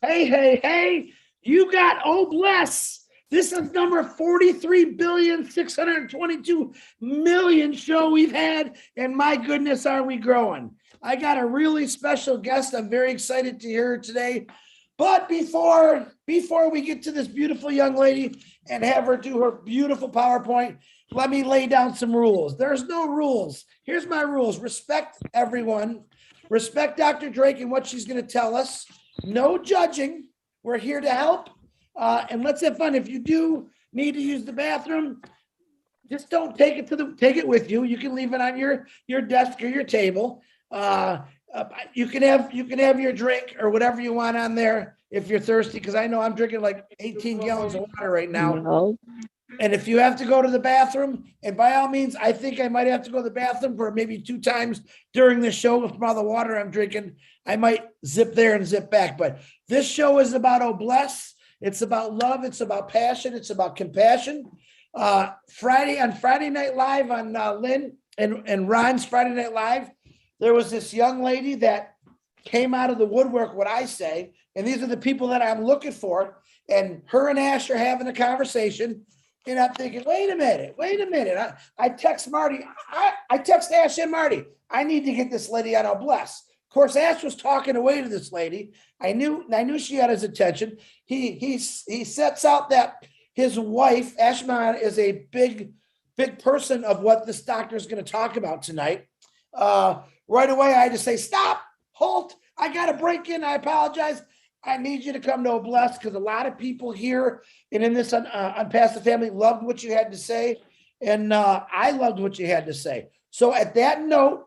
Hey, hey, hey, you got OBless. This is number 43,622,000,000 show we've had, and my goodness, are we growing. I got a really special guest. I'm very excited to hear her today. But before we get to this beautiful young lady and have her do her beautiful PowerPoint, let me lay down some rules. There's no rules. Here's my rules. Respect everyone. Respect Dr. Drake and what she's going to tell us. No judging. We're here to help. And let's have fun. If you do need to use the bathroom, just don't take it with you. You can leave it on your desk or your table. You can have your drink or whatever you want on there if you're thirsty, because I know I'm drinking like 18 gallons of water right now. No. And if you have to go to the bathroom, and by all means, I think I might have to go to the bathroom for maybe 2 times during the show from all the water I'm drinking. I might zip there and zip back. But this show is about OBless. It's about love. It's about passion. It's about compassion. Friday Night Live on Lynn and Ron's Friday Night Live, there was this young lady that came out of the woodwork, what I say, and these are the people that I'm looking for. And her and Ash are having a conversation. And I'm thinking, wait a minute. I text Marty. I text Ash and Marty. I need to get this lady on OBless. Of course, Ash was talking away to this lady. I knew she had his attention. He sets out that his wife, Ashman, is a big person of what this doctor is going to talk about tonight. Right away, I just say, stop, halt. I got to break in. I apologize. I need you to come to OBless because a lot of people here and in this Onpassive family loved what you had to say. And I loved what you had to say. So at that note,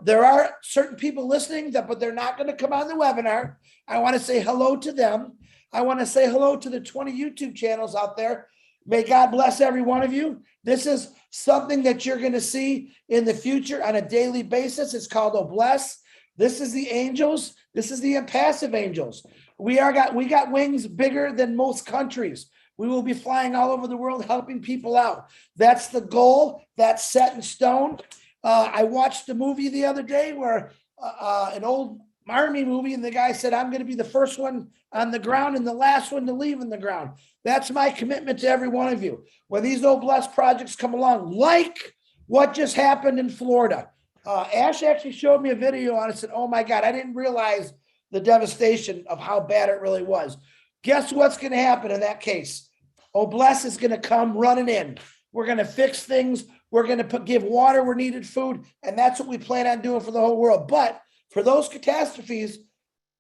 there are certain people listening but they're not going to come on the webinar. I want to say hello to them. I want to say hello to the 20 YouTube channels out there. May God bless every one of you. This is something that you're going to see in the future on a daily basis. It's called OBless. This is the angels. This is the Onpassive angels. We got wings bigger than most countries. We will be flying all over the world, helping people out. That's the goal. That's set in stone. I watched a movie the other day where an old Army movie, and the guy said, I'm going to be the first one on the ground and the last one to leave in the ground. That's my commitment to every one of you. When these OBless projects come along, like what just happened in Florida, Ash actually showed me a video on it and said, oh my God, I didn't realize the devastation of how bad it really was. Guess what's going to happen in that case? OBless is going to come running in. We're going to fix things. We're going to give water where needed, food. And that's what we plan on doing for the whole world. But for those catastrophes,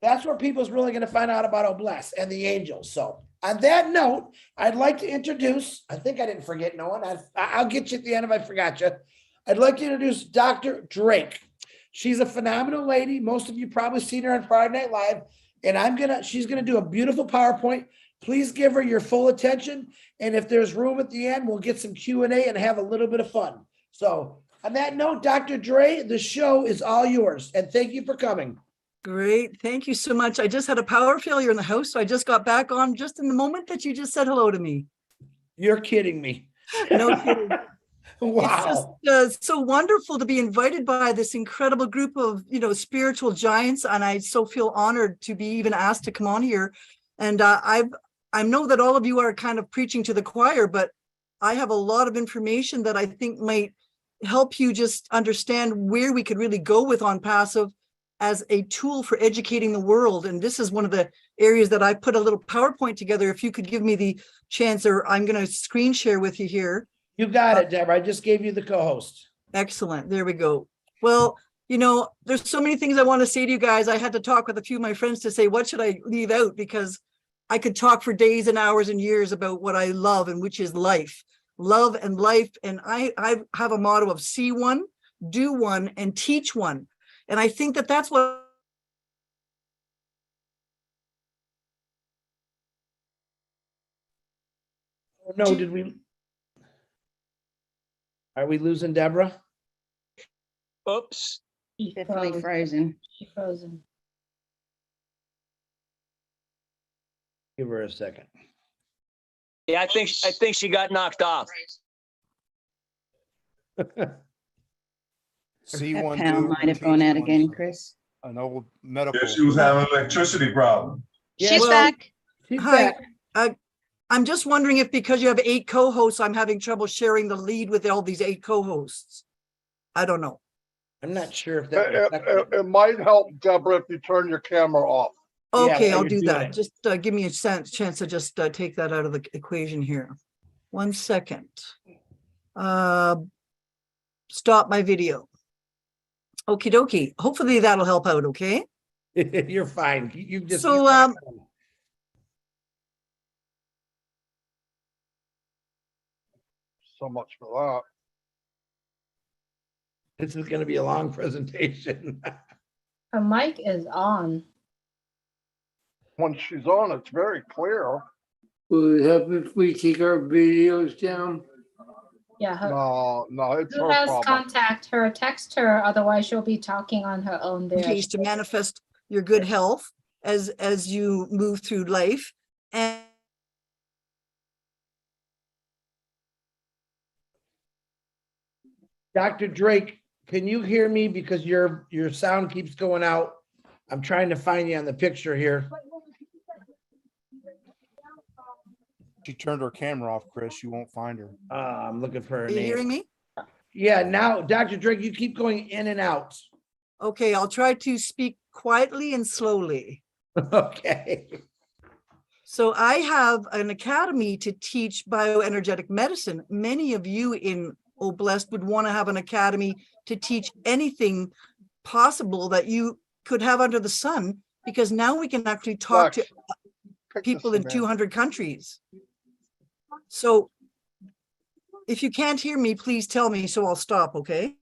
that's where people's really going to find out about OBless and the angels. So on that note, I'd like to introduce, I think I didn't forget no one. I'll get you at the end if I forgot you. I'd like to introduce Dr. Drake. She's a phenomenal lady. Most of you probably seen her on Friday Night Live. And she's gonna do a beautiful PowerPoint. Please give her your full attention. And if there's room at the end, we'll get some Q&A and have a little bit of fun. So on that note, Dr. Dre, the show is all yours. And thank you for coming. Great. Thank you so much. I just had a power failure in the house, so I just got back on just in the moment that you just said hello to me. You're kidding me. No kidding. Wow. It's just so wonderful to be invited by this incredible group of, spiritual giants. And I so feel honored to be even asked to come on here. And I know that all of you are kind of preaching to the choir, but I have a lot of information that I think might help you just understand where we could really go with Onpassive as a tool for educating the world. And this is one of the areas that I put a little PowerPoint together. If you could give me the chance, or I'm going to screen share with you here. You got it, Deborah. I just gave you the co-host. Excellent. There we go. Well, there's so many things I want to say to you guys. I had to talk with a few of my friends to say, what should I leave out? Because I could talk for days and hours and years about what I love, and which is life, love and life. And I have a motto of see one, do one, and teach one. And I think that that's what. Oh, no, are we losing Deborah? Oops. Definitely frozen. She's frozen. Give her a second. Yeah, I think she got knocked off. That C1 power might have gone out again, Chris. an old medical. Yeah, she was having an electricity problem. Yeah, She's well, back. She's Hi. back. I'm just wondering if because you have 8 co-hosts, I'm having trouble sharing the lead with all these 8 co-hosts. I don't know. I'm not sure if that would affect It might help, Deborah, if you turn your camera off. Yeah, Okay, while I'll you're do doing that. it. Just give me a chance to just take that out of the equation here. 1 second. Stop my video. Okie dokie. Hopefully that'll help out, okay? You're fine. You just So, So much for this is going to be a long presentation. Her mic is on. that. When she's on, it's very clear. Will it help if we take our videos down? Yeah, her, No, it's who her has problem. contact her, text her, otherwise she'll be talking on her own there. case to manifest your good health as you move through life. And Dr. Drake, can you hear me? Because your sound keeps going out. I'm trying to find you on the picture here. She turned her camera off, Chris. You won't find her. I'm looking for her are you hearing name. me? Yeah, now, Dr. Drake, you keep going in and out. Okay, I'll try to speak quietly and slowly. Okay. So I have an academy to teach bioenergetic medicine. Many of you in OBless would want to have an academy to teach anything possible that you could have under the sun, because now we can actually talk to Lex, pick people this in man. 200 countries. So if you can't hear me, please tell me so I'll stop, okay?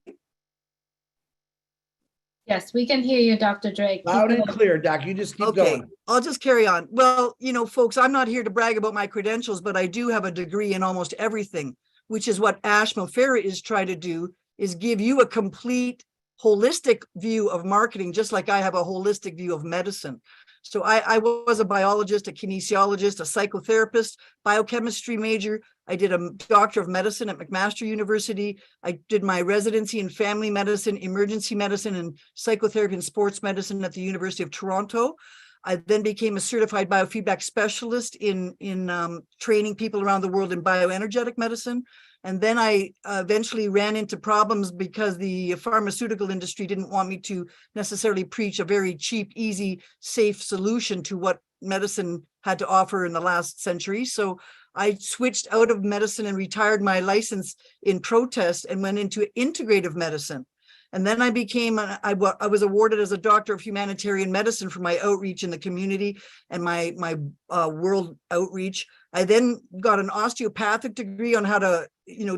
Yes, we can hear you, Dr. Drake. Keep Loud and going. clear, Doc. You just keep Okay, going. I'll just carry on. Well, you know, folks, I'm not here to brag about my credentials, but I do have a degree in almost everything, which is what Mufareh is trying to do, is give you a complete holistic view of marketing, just like I have a holistic view of medicine. So I was a biologist, a kinesiologist, a psychotherapist, biochemistry major. I did a doctor of medicine at McMaster University. I did my residency in family medicine, emergency medicine, and psychotherapy and sports medicine at the University of Toronto. I then became a certified biofeedback specialist in training people around the world in bioenergetic medicine. And then I eventually ran into problems because the pharmaceutical industry didn't want me to necessarily preach a very cheap, easy, safe solution to what medicine had to offer in the last century. So I switched out of medicine and retired my license in protest and went into integrative medicine. And then I became, I was awarded as a doctor of humanitarian medicine for my outreach in the community and my world outreach. I then got an osteopathic degree on how to,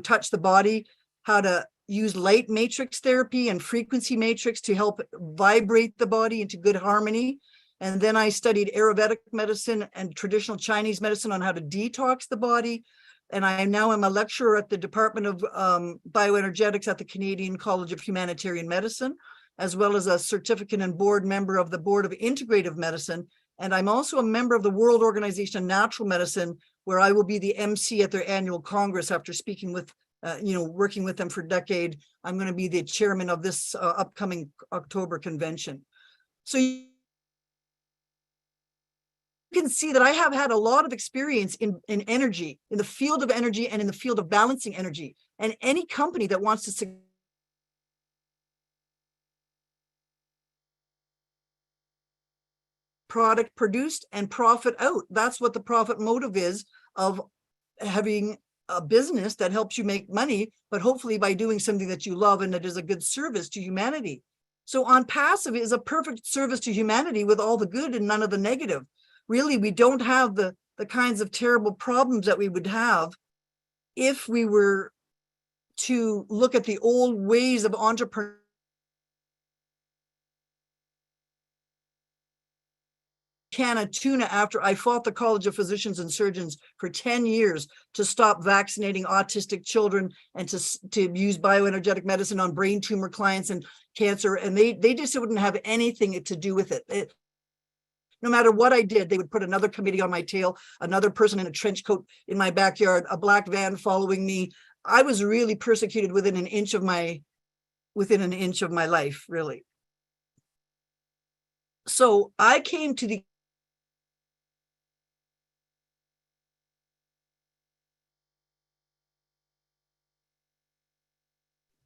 touch the body, how to use light matrix therapy and frequency matrix to help vibrate the body into good harmony. And then I studied Ayurvedic medicine and traditional Chinese medicine on how to detox the body. And I now am a lecturer at the Department of Bioenergetics at the Canadian College of Humanitarian Medicine, as well as a certificate and board member of the Board of Integrative Medicine. And I'm also a member of the World Organization of Natural Medicine, where I will be the MC at their annual Congress after speaking with, working with them for a decade. I'm going to be the chairman of this upcoming October convention. So you can see that I have had a lot of experience in energy, in the field of energy and in the field of balancing energy. And any company that wants to product produced and profit out. That's what the profit motive is of having a business that helps you make money, but hopefully by doing something that you love and that is a good service to humanity. So Onpassive is a perfect service to humanity with all the good and none of the negative. Really, we don't have the kinds of terrible problems that we would have if we were to look at the old ways of entrepreneurship. Can of tuna after I fought the College of Physicians and Surgeons for 10 years to stop vaccinating autistic children and to use bioenergetic medicine on brain tumor clients and cancer. And they just wouldn't have anything to do with it. No matter what I did, they would put another committee on my tail, another person in a trench coat in my backyard, a black van following me. I was really persecuted within an inch of my life, really. So I came to the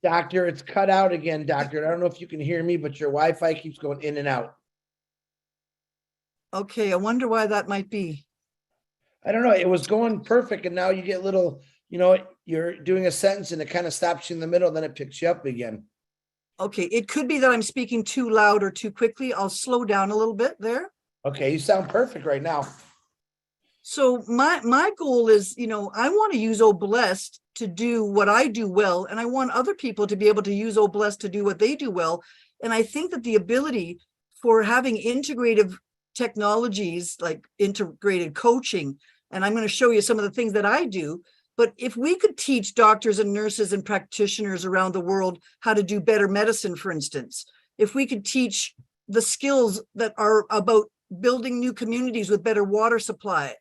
Doctor, it's cut out again, doctor. I don't know if you can hear me, but your Wi-Fi keeps going in and out. Okay, I wonder why that might be. I don't know. It was going perfect, and now you get little, you're doing a sentence and it kind of stops you in the middle, then it picks you up again. Okay, it could be that I'm speaking too loud or too quickly. I'll slow down a little bit there. Okay, you sound perfect right now. So my goal is, I want to use OBless to do what I do well, and I want other people to be able to use OBless to do what they do well. And I think that the ability for having integrative technologies like integrated coaching, and I'm going to show you some of the things that I do, but if we could teach doctors and nurses and practitioners around the world how to do better medicine, for instance, if we could teach the skills that are about building new communities with better water supply,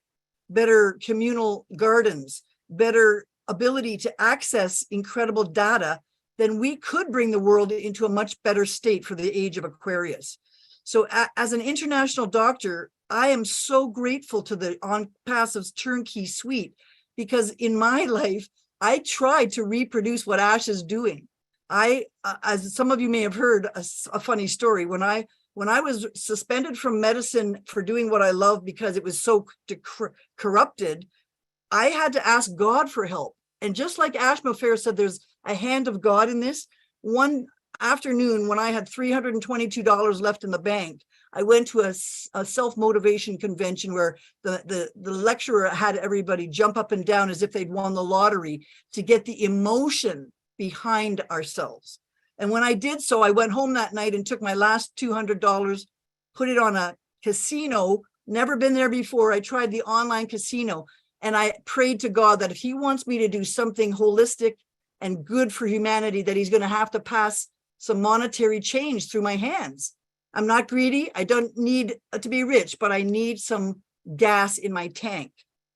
better communal gardens, better ability to access incredible data, then we could bring the world into a much better state for the age of Aquarius. So as an international doctor, I am so grateful to the Onpassive's turnkey suite, because in my life, I tried to reproduce what Ash is doing. As some of you may have heard, a funny story. When I was suspended from medicine for doing what I love because it was so corrupted, I had to ask God for help. And just like Ash Mufareh said, there's a hand of God in this. One afternoon, when I had $322 left in the bank, I went to a self-motivation convention where the lecturer had everybody jump up and down as if they'd won the lottery to get the emotion behind ourselves. And when I did so, I went home that night and took my last $200, put it on a casino, never been there before. I tried the online casino, and I prayed to God that if he wants me to do something holistic and good for humanity, that he's going to have to pass some monetary change through my hands. I'm not greedy. I don't need to be rich, but I need some gas in my tank.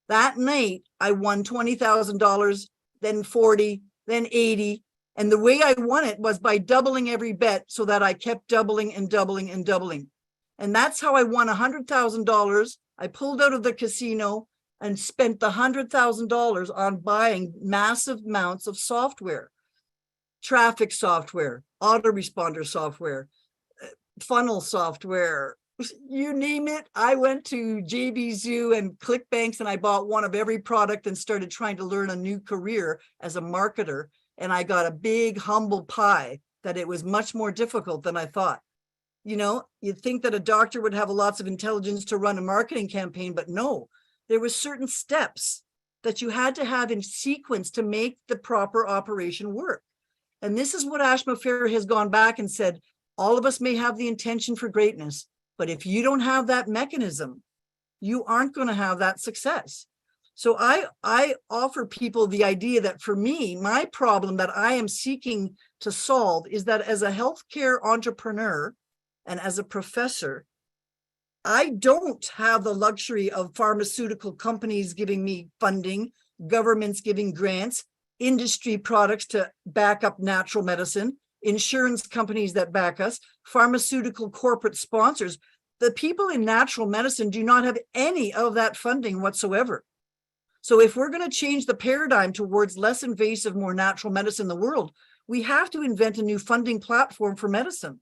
That night, I won $20,000, then 40, then 80. And the way I won it was by doubling every bet so that I kept doubling and doubling and doubling. And that's how I won $100,000. I pulled out of the casino and spent the $100,000 on buying massive amounts of software, traffic software, autoresponder software, funnel software, you name it. I went to JB Zoo and ClickBanks and I bought one of every product and started trying to learn a new career as a marketer. And I got a big humble pie that it was much more difficult than I thought. You'd think that a doctor would have lots of intelligence to run a marketing campaign, but no, there were certain steps that you had to have in sequence to make the proper operation work. And this is what Ash Mufareh has gone back and said, all of us may have the intention for greatness, but if you don't have that mechanism, you aren't going to have that success. So I offer people the idea that for me, my problem that I am seeking to solve is that as a healthcare entrepreneur and as a professor, I don't have the luxury of pharmaceutical companies giving me funding, governments giving grants, industry products to back up natural medicine, insurance companies that back us, pharmaceutical corporate sponsors. The people in natural medicine do not have any of that funding whatsoever. So if we're going to change the paradigm towards less invasive, more natural medicine in the world, we have to invent a new funding platform for medicine.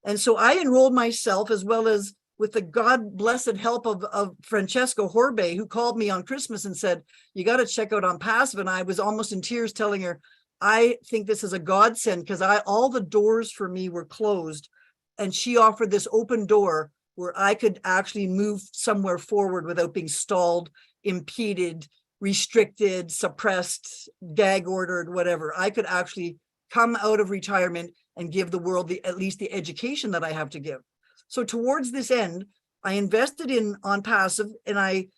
And so I enrolled myself, as well as with the God-blessed help of Francesco Horbe, who called me on Christmas and said, you got to check out Onpassive. And I was almost in tears telling her, I think this is a godsend, because all the doors for me were closed. And she offered this open door where I could actually move somewhere forward without being stalled, impeded, restricted, suppressed, gag ordered, whatever. I could actually come out of retirement and give the world at least the education that I have to give. So towards this end, I invested in Onpassive and I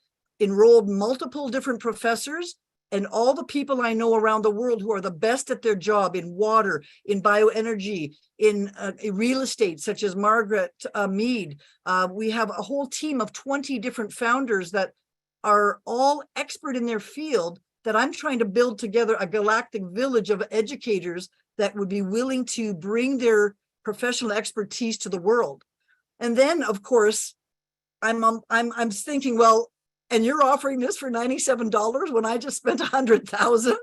enrolled multiple different professors and all the people I know around the world who are the best at their job in water, in bioenergy, in real estate, such as Margaret Mead. We have a whole team of 20 different founders that are all expert in their field, that I'm trying to build together a galactic village of educators that would be willing to bring their professional expertise to the world. And then, of course, I'm thinking, well, and you're offering this for $97 when I just spent $100,000?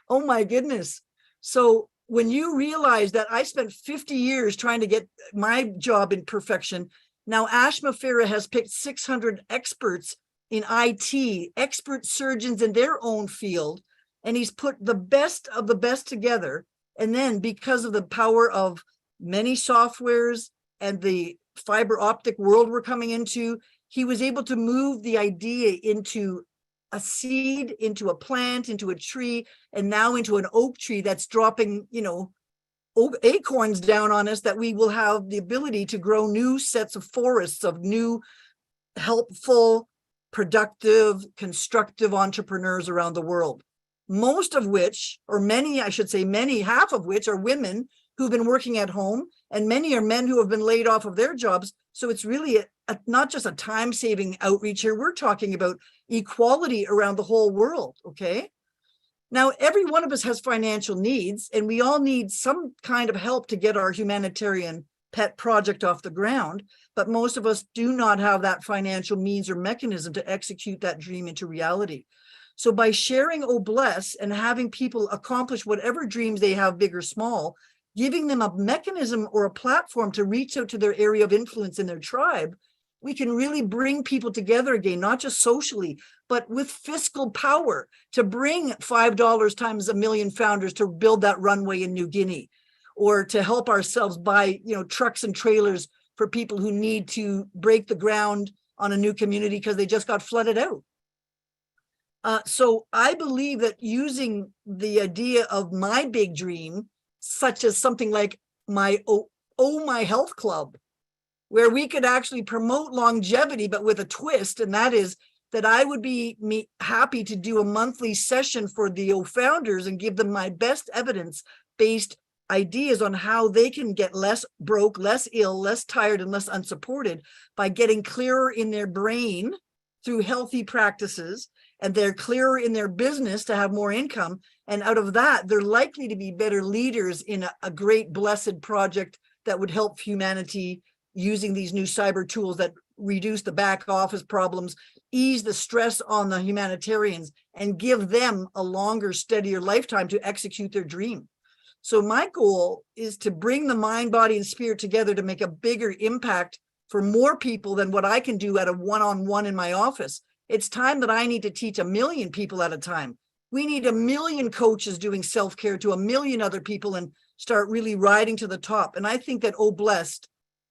Oh my goodness. So when you realize that I spent 50 years trying to get my job in perfection, now Ash Mufareh has picked 600 experts in IT, expert surgeons in their own field, and he's put the best of the best together. And then because of the power of many softwares and the fiber optic world we're coming into, he was able to move the idea into a seed, into a plant, into a tree, and now into an oak tree that's dropping, acorns down on us, that we will have the ability to grow new sets of forests of new, helpful, productive, constructive entrepreneurs around the world. Most of which, or many, I should say many, half of which are women who've been working at home, and many are men who have been laid off of their jobs. So it's really not just a time-saving outreach here. We're talking about equality around the whole world, okay? Now, every one of us has financial needs, and we all need some kind of help to get our humanitarian pet project off the ground, but most of us do not have that financial means or mechanism to execute that dream into reality. So by sharing OBless and having people accomplish whatever dreams they have, big or small, giving them a mechanism or a platform to reach out to their area of influence in their tribe, we can really bring people together again, not just socially, but with fiscal power to bring $5 times a million founders to build that runway in New Guinea, or to help ourselves buy, trucks and trailers for people who need to break the ground on a new community because they just got flooded out. So I believe that using the idea of my big dream, such as something like my My Health Club, where we could actually promote longevity, but with a twist, and that is that I would be happy to do a monthly session for the founders and give them my best evidence-based ideas on how they can get less broke, less ill, less tired, and less unsupported by getting clearer in their brain through healthy practices, and they're clearer in their business to have more income. And out of that, they're likely to be better leaders in a great blessed project that would help humanity using these new cyber tools that reduce the back office problems, ease the stress on the humanitarians, and give them a longer, steadier lifetime to execute their dream. So my goal is to bring the mind, body, and spirit together to make a bigger impact for more people than what I can do at a one-on-one in my office. It's time that I need to teach 1 million people at a time. We need 1 million coaches doing self-care to 1 million other people and start really riding to the top. And I think that OBless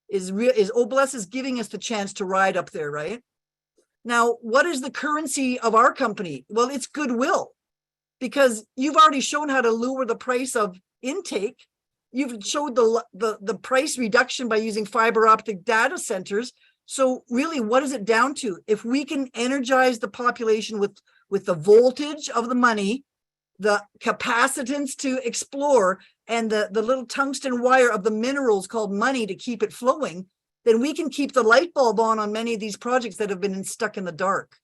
is giving us the chance to ride up there, right? Now, what is the currency of our company? Well, it's goodwill, because you've already shown how to lower the price of intake. You've showed the price reduction by using fiber optic data centers. So really, what is it down to? If we can energize the population with the voltage of the money, the capacitance to explore, and the little tungsten wire of the minerals called money to keep it flowing, then we can keep the light bulb on many of these projects that have been stuck in the dark.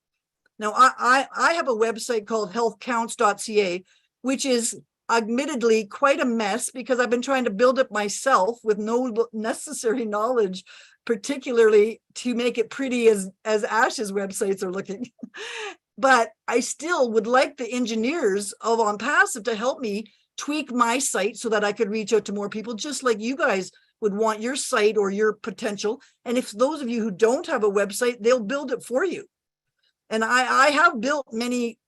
Now, I have a website called healthcounts.ca, which is admittedly quite a mess because I've been trying to build it myself with no necessary knowledge, particularly to make it pretty as Ash's websites are looking. But I still would like the engineers of Onpassive to help me tweak my site so that I could reach out to more people, just like you guys would want your site or your potential. And if those of you who don't have a website, they'll build it for you. And I have built many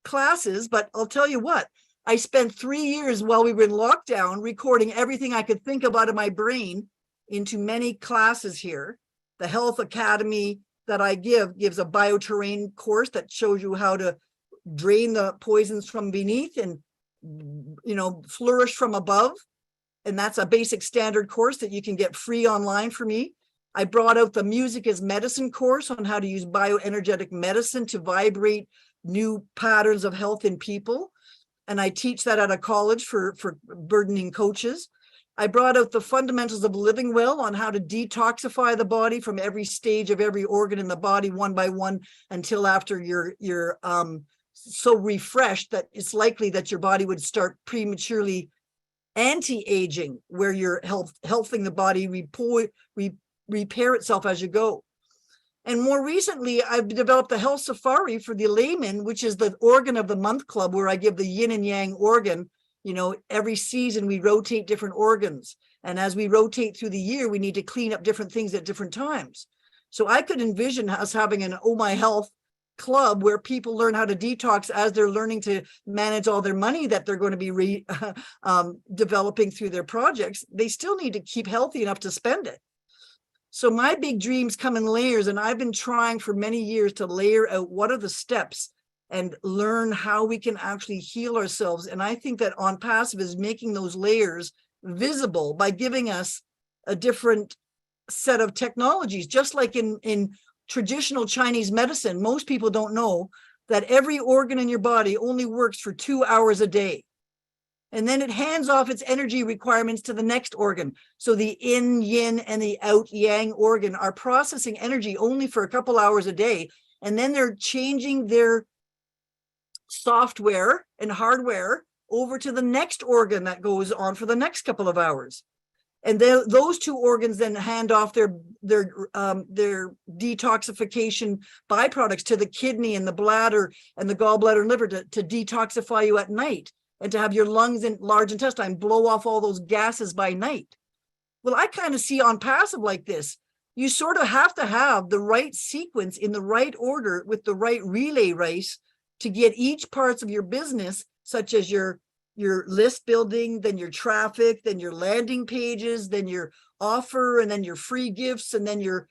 classes, but I'll tell you what, I spent 3 years while we were in lockdown recording everything I could think of out of my brain into many classes here. The Health Academy that I gives a bioterrain course that shows you how to drain the poisons from beneath and, flourish from above. And that's a basic standard course that you can get free online for me. I brought out the Music is Medicine course on how to use bioenergetic medicine to vibrate new patterns of health in people. And I teach that at a college for burdening coaches. I brought out the Fundamentals of Living Well on how to detoxify the body from every stage of every organ in the body one by one until after you're so refreshed that it's likely that your body would start prematurely anti-aging, where you're helping the body repair itself as you go. And more recently, I've developed the Health Safari for the layman, which is the Organ of the Month Club, where I give the yin and yang organ You know, every season we rotate different organs. And as we rotate through the year, we need to clean up different things at different times. So I could envision us having an Oh My Health club where people learn how to detox as they're learning to manage all their money that they're going to be developing through their projects. They still need to keep healthy enough to spend it. So my big dreams come in layers, and I've been trying for many years to layer out what are the steps and learn how we can actually heal ourselves. And I think that Onpassive is making those layers visible by giving us a different set of technologies. Just like in traditional Chinese medicine, most people don't know that every organ in your body only works for 2 hours a day. And then it hands off its energy requirements to the next organ. So the in yin and the out yang organ are processing energy only for a couple hours a day. And then they're changing their software and hardware over to the next organ that goes on for the next couple of hours. And those two organs then hand off their detoxification byproducts to the kidney and the bladder and the gallbladder and liver to detoxify you at night, and to have your lungs and large intestine blow off all those gases by night. Well, I kind of see Onpassive like this. You sort of have to have the right sequence in the right order with the right relay race to get each parts of your business, such as your list building, then your traffic, then your landing pages, then your offer, and then your free gifts, and then your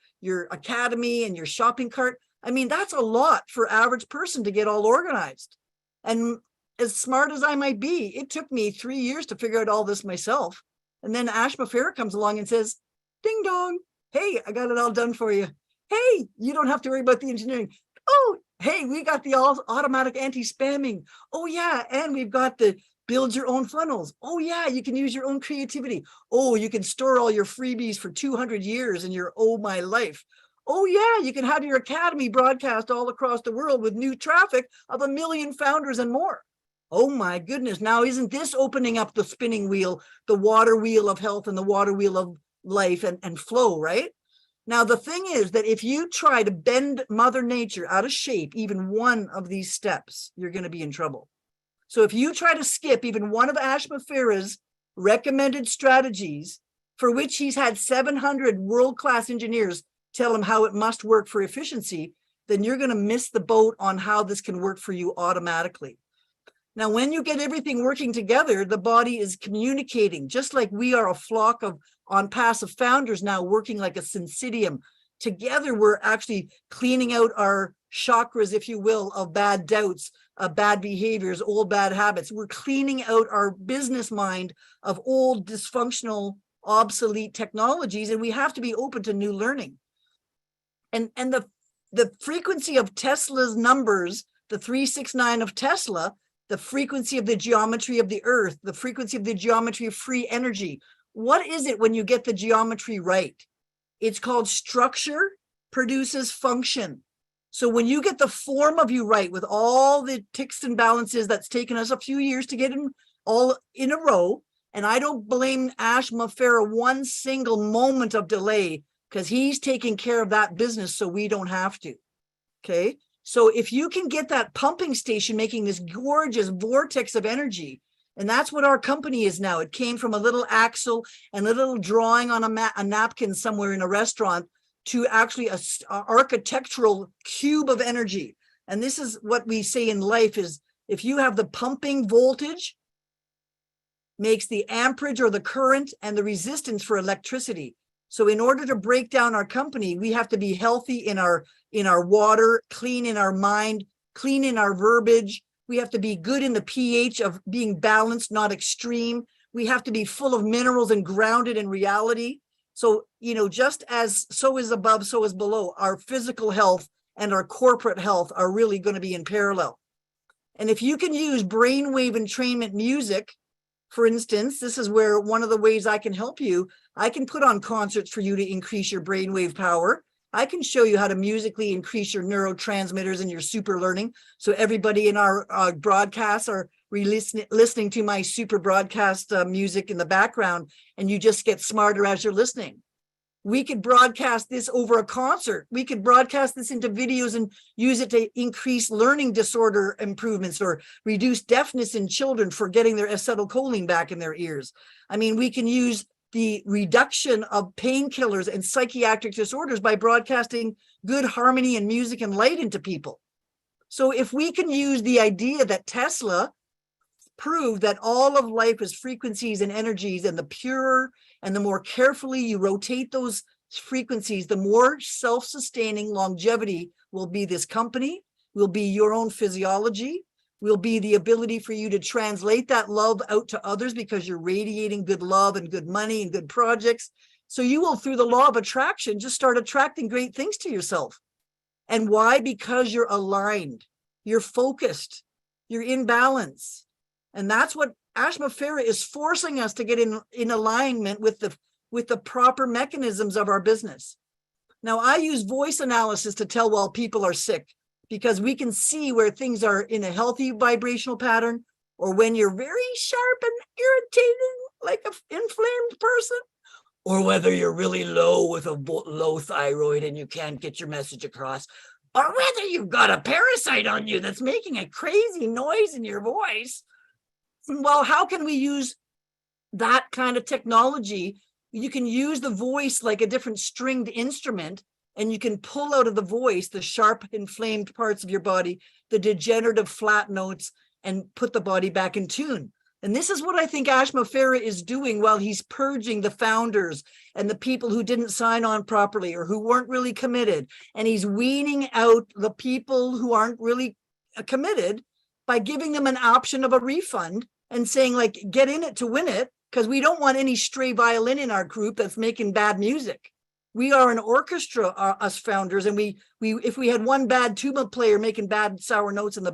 academy and your shopping cart. I mean, that's a lot for average person to get all organized. And as smart as I might be, it took me 3 years to figure out all this myself. And then Mufareh comes along and says, ding dong, hey, I got it all done for you. Hey, you don't have to worry about the engineering. Oh, hey, we got the automatic anti-spamming. Oh yeah, and we've got the build your own funnels. Oh yeah, you can use your own creativity. Oh, you can store all your freebies for 200 years in your Oh My Life. Oh yeah, you can have your academy broadcast all across the world with new traffic of 1 million founders and more. Oh my goodness, now isn't this opening up the spinning wheel, the water wheel of health and the water wheel of life and flow, right? Now, the thing is that if you try to bend Mother Nature out of shape, even one of these steps, you're going to be in trouble. So if you try to skip even one of Mufareh's recommended strategies, for which he's had 700 world-class engineers tell him how it must work for efficiency, then you're going to miss the boat on how this can work for you automatically. Now, when you get everything working together, the body is communicating, just like we are a flock of Onpassive founders now working like a syncytium. Together, we're actually cleaning out our chakras, if you will, of bad doubts, bad behaviors, old bad habits. We're cleaning out our business mind of old, dysfunctional, obsolete technologies, and we have to be open to new learning. And the frequency of Tesla's numbers, the 369 of Tesla, the frequency of the geometry of the earth, the frequency of the geometry of free energy. What is it when you get the geometry right? It's called structure produces function. So when you get the form of you right with all the ticks and balances that's taken us a few years to get in all in a row, and I don't blame Mufareh one single moment of delay, because he's taking care of that business so we don't have to, okay? So if you can get that pumping station making this gorgeous vortex of energy, and that's what our company is now. It came from a little axle and a little drawing on a napkin somewhere in a restaurant to actually a architectural cube of energy. And this is what we say in life is, if you have the pumping voltage, makes the amperage or the current and the resistance for electricity. So in order to break down our company, we have to be healthy in our water, clean in our mind, clean in our verbiage. We have to be good in the pH of being balanced, not extreme. We have to be full of minerals and grounded in reality. So, you know, just as so is above, so is below, our physical health and our corporate health are really going to be in parallel. And if you can use brainwave entrainment music, for instance, this is where one of the ways I can help you. I can put on concerts for you to increase your brainwave power. I can show you how to musically increase your neurotransmitters and your super learning. So everybody in our broadcasts are listening to my super broadcast music in the background, and you just get smarter as you're listening. We could broadcast this over a concert. We could broadcast this into videos and use it to increase learning disorder improvements or reduce deafness in children for getting their acetylcholine back in their ears. I mean, we can use the reduction of painkillers and psychiatric disorders by broadcasting good harmony and music and light into people. So if we can use the idea that Tesla proved that all of life is frequencies and energies, and the purer and the more carefully you rotate those frequencies, the more self-sustaining longevity will be this company, will be your own physiology, will be the ability for you to translate that love out to others because you're radiating good love and good money and good projects. So you will, through the law of attraction, just start attracting great things to yourself. And why? Because you're aligned, you're focused, you're in balance. And that's what Mufareh is forcing us to get in alignment with the proper mechanisms of our business. Now, I use voice analysis to tell while people are sick, because we can see where things are in a healthy vibrational pattern, or when you're very sharp and irritating, like an inflamed person, or whether you're really low with a low thyroid and you can't get your message across, or whether you've got a parasite on you that's making a crazy noise in your voice. Well, how can we use that kind of technology? You can use the voice like a different stringed instrument, and you can pull out of the voice the sharp, inflamed parts of your body, the degenerative flat notes, and put the body back in tune. And this is what I think Mufareh is doing while he's purging the founders and the people who didn't sign on properly or who weren't really committed. And he's weaning out the people who aren't really committed by giving them an option of a refund and saying, like, get in it to win it, because we don't want any stray violin in our group that's making bad music. We are an orchestra, us founders, and we if we had one bad tuba player making bad sour notes in the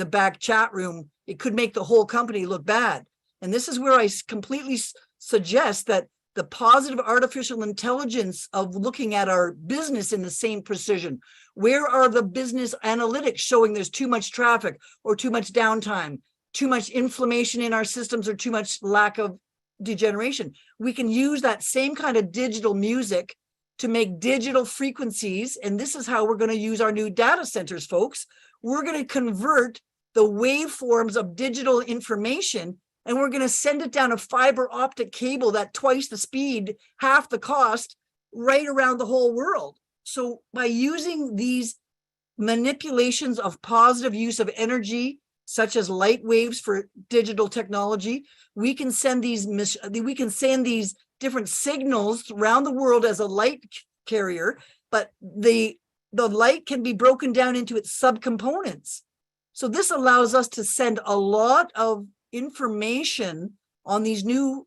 back chat room, it could make the whole company look bad. And this is where I completely suggest that the positive artificial intelligence of looking at our business in the same precision. Where are the business analytics showing there's too much traffic or too much downtime, too much inflammation in our systems, or too much lack of degeneration? We can use that same kind of digital music to make digital frequencies. And this is how we're going to use our new data centers, folks. We're going to convert the waveforms of digital information, and we're going to send it down a fiber optic cable that twice the speed, half the cost, right around the whole world. So by using these manipulations of positive use of energy, such as light waves for digital technology, we can send these different signals around the world as a light carrier, but the light can be broken down into its subcomponents. So this allows us to send a lot of information on these new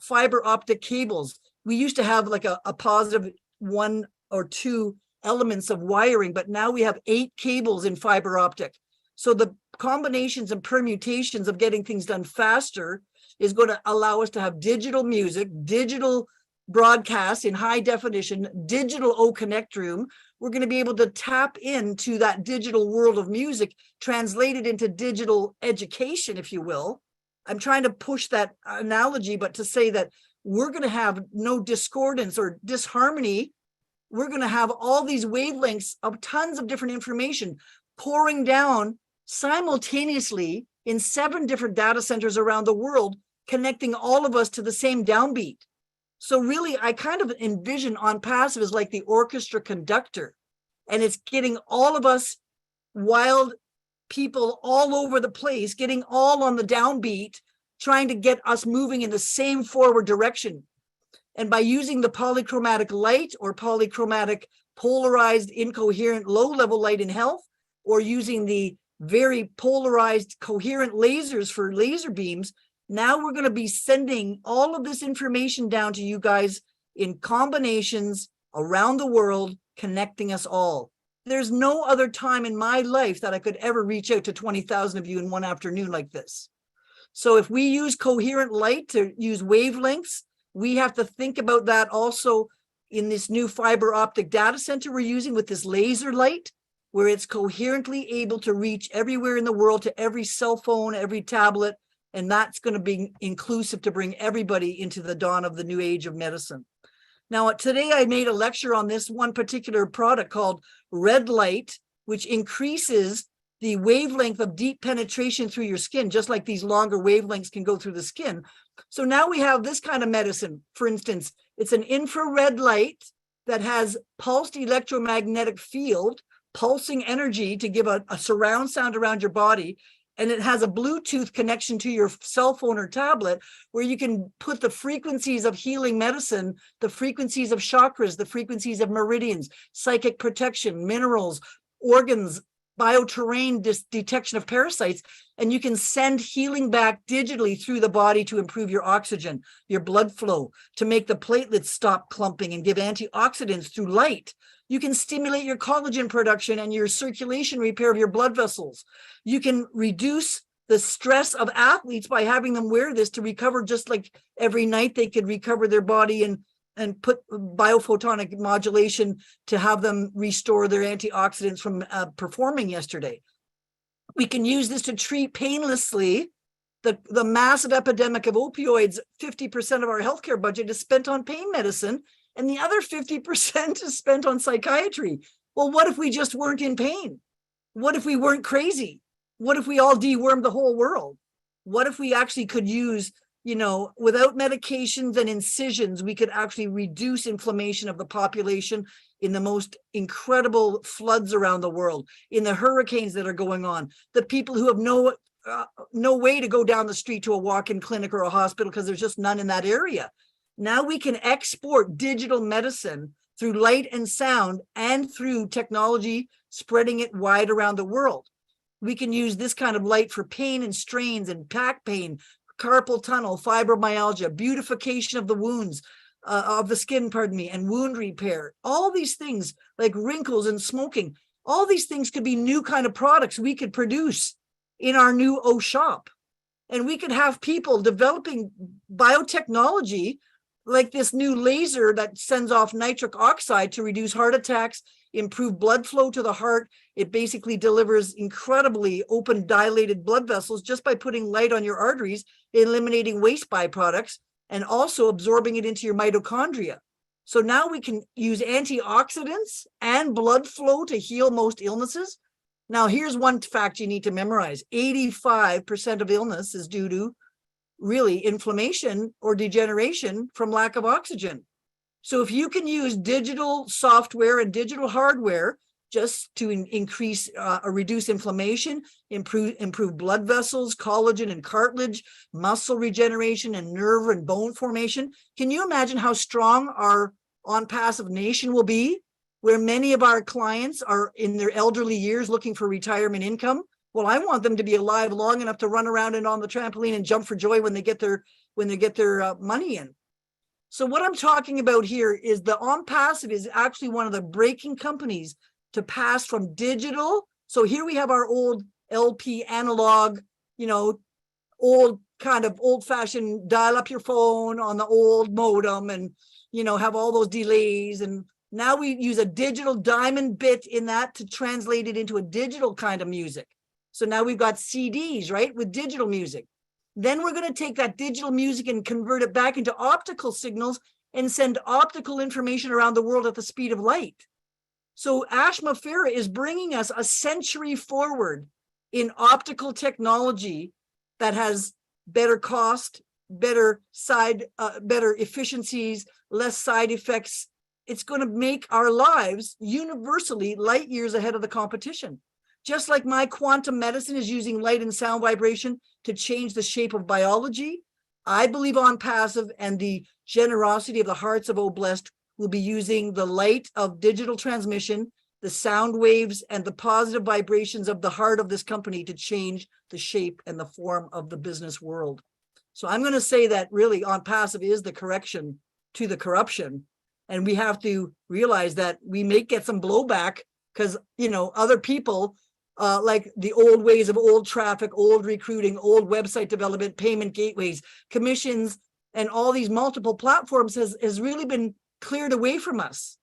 fiber optic cables. We used to have like a positive 1 or 2 elements of wiring, but now we have 8 cables in fiber optic. So the combinations and permutations of getting things done faster is going to allow us to have digital music, digital broadcasts in high definition, digital O-Connect room. We're going to be able to tap into that digital world of music, translated into digital education, if you will. I'm trying to push that analogy, but to say that we're going to have no discordance or disharmony. We're going to have all these wavelengths of tons of different information pouring down simultaneously in 7 different data centers around the world, connecting all of us to the same downbeat. So really, I kind of envision Onpassive as like the orchestra conductor, and it's getting all of us wild people all over the place, getting all on the downbeat, trying to get us moving in the same forward direction. And by using the polychromatic light or polychromatic polarized incoherent low-level light in health, or using the very polarized coherent lasers for laser beams, now we're going to be sending all of this information down to you guys in combinations around the world, connecting us all. There's no other time in my life that I could ever reach out to 20,000 of you in one afternoon like this. So if we use coherent light to use wavelengths, we have to think about that also in this new fiber optic data center we're using with this laser light, where it's coherently able to reach everywhere in the world, to every cell phone, every tablet. And that's going to be inclusive to bring everybody into the dawn of the new age of medicine. Now, today I made a lecture on this one particular product called Red Light, which increases the wavelength of deep penetration through your skin, just like these longer wavelengths can go through the skin. So now we have this kind of medicine. For instance, it's an infrared light that has pulsed electromagnetic field, pulsing energy to give a surround sound around your body. And it has a Bluetooth connection to your cell phone or tablet where you can put the frequencies of healing medicine, the frequencies of chakras, the frequencies of meridians, psychic protection, minerals, organs, bioterrain detection of parasites, and you can send healing back digitally through the body to improve your oxygen, your blood flow, to make the platelets stop clumping and give antioxidants through light. You can stimulate your collagen production and your circulation repair of your blood vessels. You can reduce the stress of athletes by having them wear this to recover, just like every night they could recover their body and put biophotonic modulation to have them restore their antioxidants from performing yesterday. We can use this to treat painlessly the massive epidemic of opioids. 50% of our healthcare budget is spent on pain medicine, and the other 50% is spent on psychiatry. Well, what if we just weren't in pain? What if we weren't crazy? What if we all dewormed the whole world? What if we actually could use, without medications and incisions, we could actually reduce inflammation of the population in the most incredible floods around the world, in the hurricanes that are going on, the people who have no way to go down the street to a walk-in clinic or a hospital because there's just none in that area. Now we can export digital medicine through light and sound and through technology, spreading it wide around the world. We can use this kind of light for pain and strains and back pain, carpal tunnel, fibromyalgia, beautification of the wounds, of the skin, and wound repair. All these things like wrinkles and smoking, all these things could be new kind of products we could produce in our new O shop. And we could have people developing biotechnology like this new laser that sends off nitric oxide to reduce heart attacks, improve blood flow to the heart. It basically delivers incredibly open, dilated blood vessels just by putting light on your arteries, eliminating waste byproducts, and also absorbing it into your mitochondria. So now we can use antioxidants and blood flow to heal most illnesses. Now, here's one fact you need to memorize. 85% of illness is due to really inflammation or degeneration from lack of oxygen. So if you can use digital software and digital hardware just to increase or reduce inflammation, improve blood vessels, collagen and cartilage, muscle regeneration and nerve and bone formation, can you imagine how strong our Onpassive nation will be, where many of our clients are in their elderly years looking for retirement income? Well, I want them to be alive long enough to run around and on the trampoline and jump for joy when they get their money in. So what I'm talking about here is the Onpassive is actually one of the breaking companies to pass from digital. So here we have our old LP analog, old kind of old-fashioned dial up your phone on the old modem and, have all those delays. And now we use a digital diamond bit in that to translate it into a digital kind of music. So now we've got CDs, right, with digital music. Then we're going to take that digital music and convert it back into optical signals and send optical information around the world at the speed of light. So Mufareh is bringing us a century forward in optical technology that has better cost, better efficiencies, less side effects. It's going to make our lives universally light years ahead of the competition. Just like my quantum medicine is using light and sound vibration to change the shape of biology, I believe Onpassive and the generosity of the hearts of OBless will be using the light of digital transmission, the sound waves, and the positive vibrations of the heart of this company to change the shape and the form of the business world. So I'm going to say that really Onpassive is the correction to the corruption. And we have to realize that we may get some blowback because, other people like the old ways of old traffic, old recruiting, old website development, payment gateways, commissions, and all these multiple platforms has really been cleared away from us.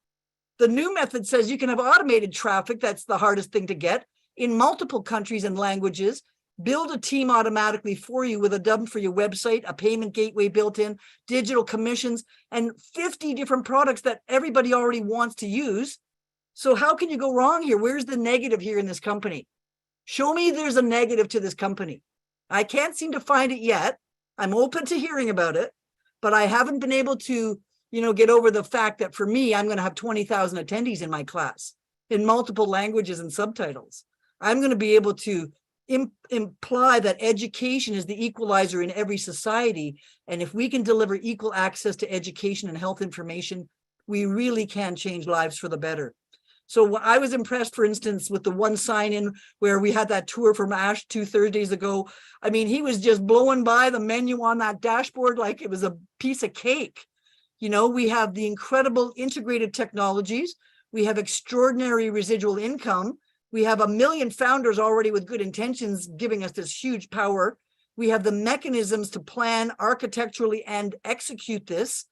The new method says you can have automated traffic. That's the hardest thing to get in multiple countries and languages. build a team automatically for you with a dump for your website, a payment gateway built in, digital commissions, and 50 different products that everybody already wants to use. So how can you go wrong here? Where's the negative here in this company? Show me there's a negative to this company. I can't seem to find it yet. I'm open to hearing about it, but I haven't been able to, get over the fact that for me, I'm going to have 20,000 attendees in my class in multiple languages and subtitles. I'm going to be able to imply that education is the equalizer in every society. And if we can deliver equal access to education and health information, we really can change lives for the better. So I was impressed, for instance, with the one sign-in where we had that tour from Ash 2 Thursdays ago. I mean, he was just blowing by the menu on that dashboard like it was a piece of cake. We have the incredible integrated technologies. We have extraordinary residual income. We have 1 million founders already with good intentions giving us this huge power. We have the mechanisms to plan architecturally and execute this.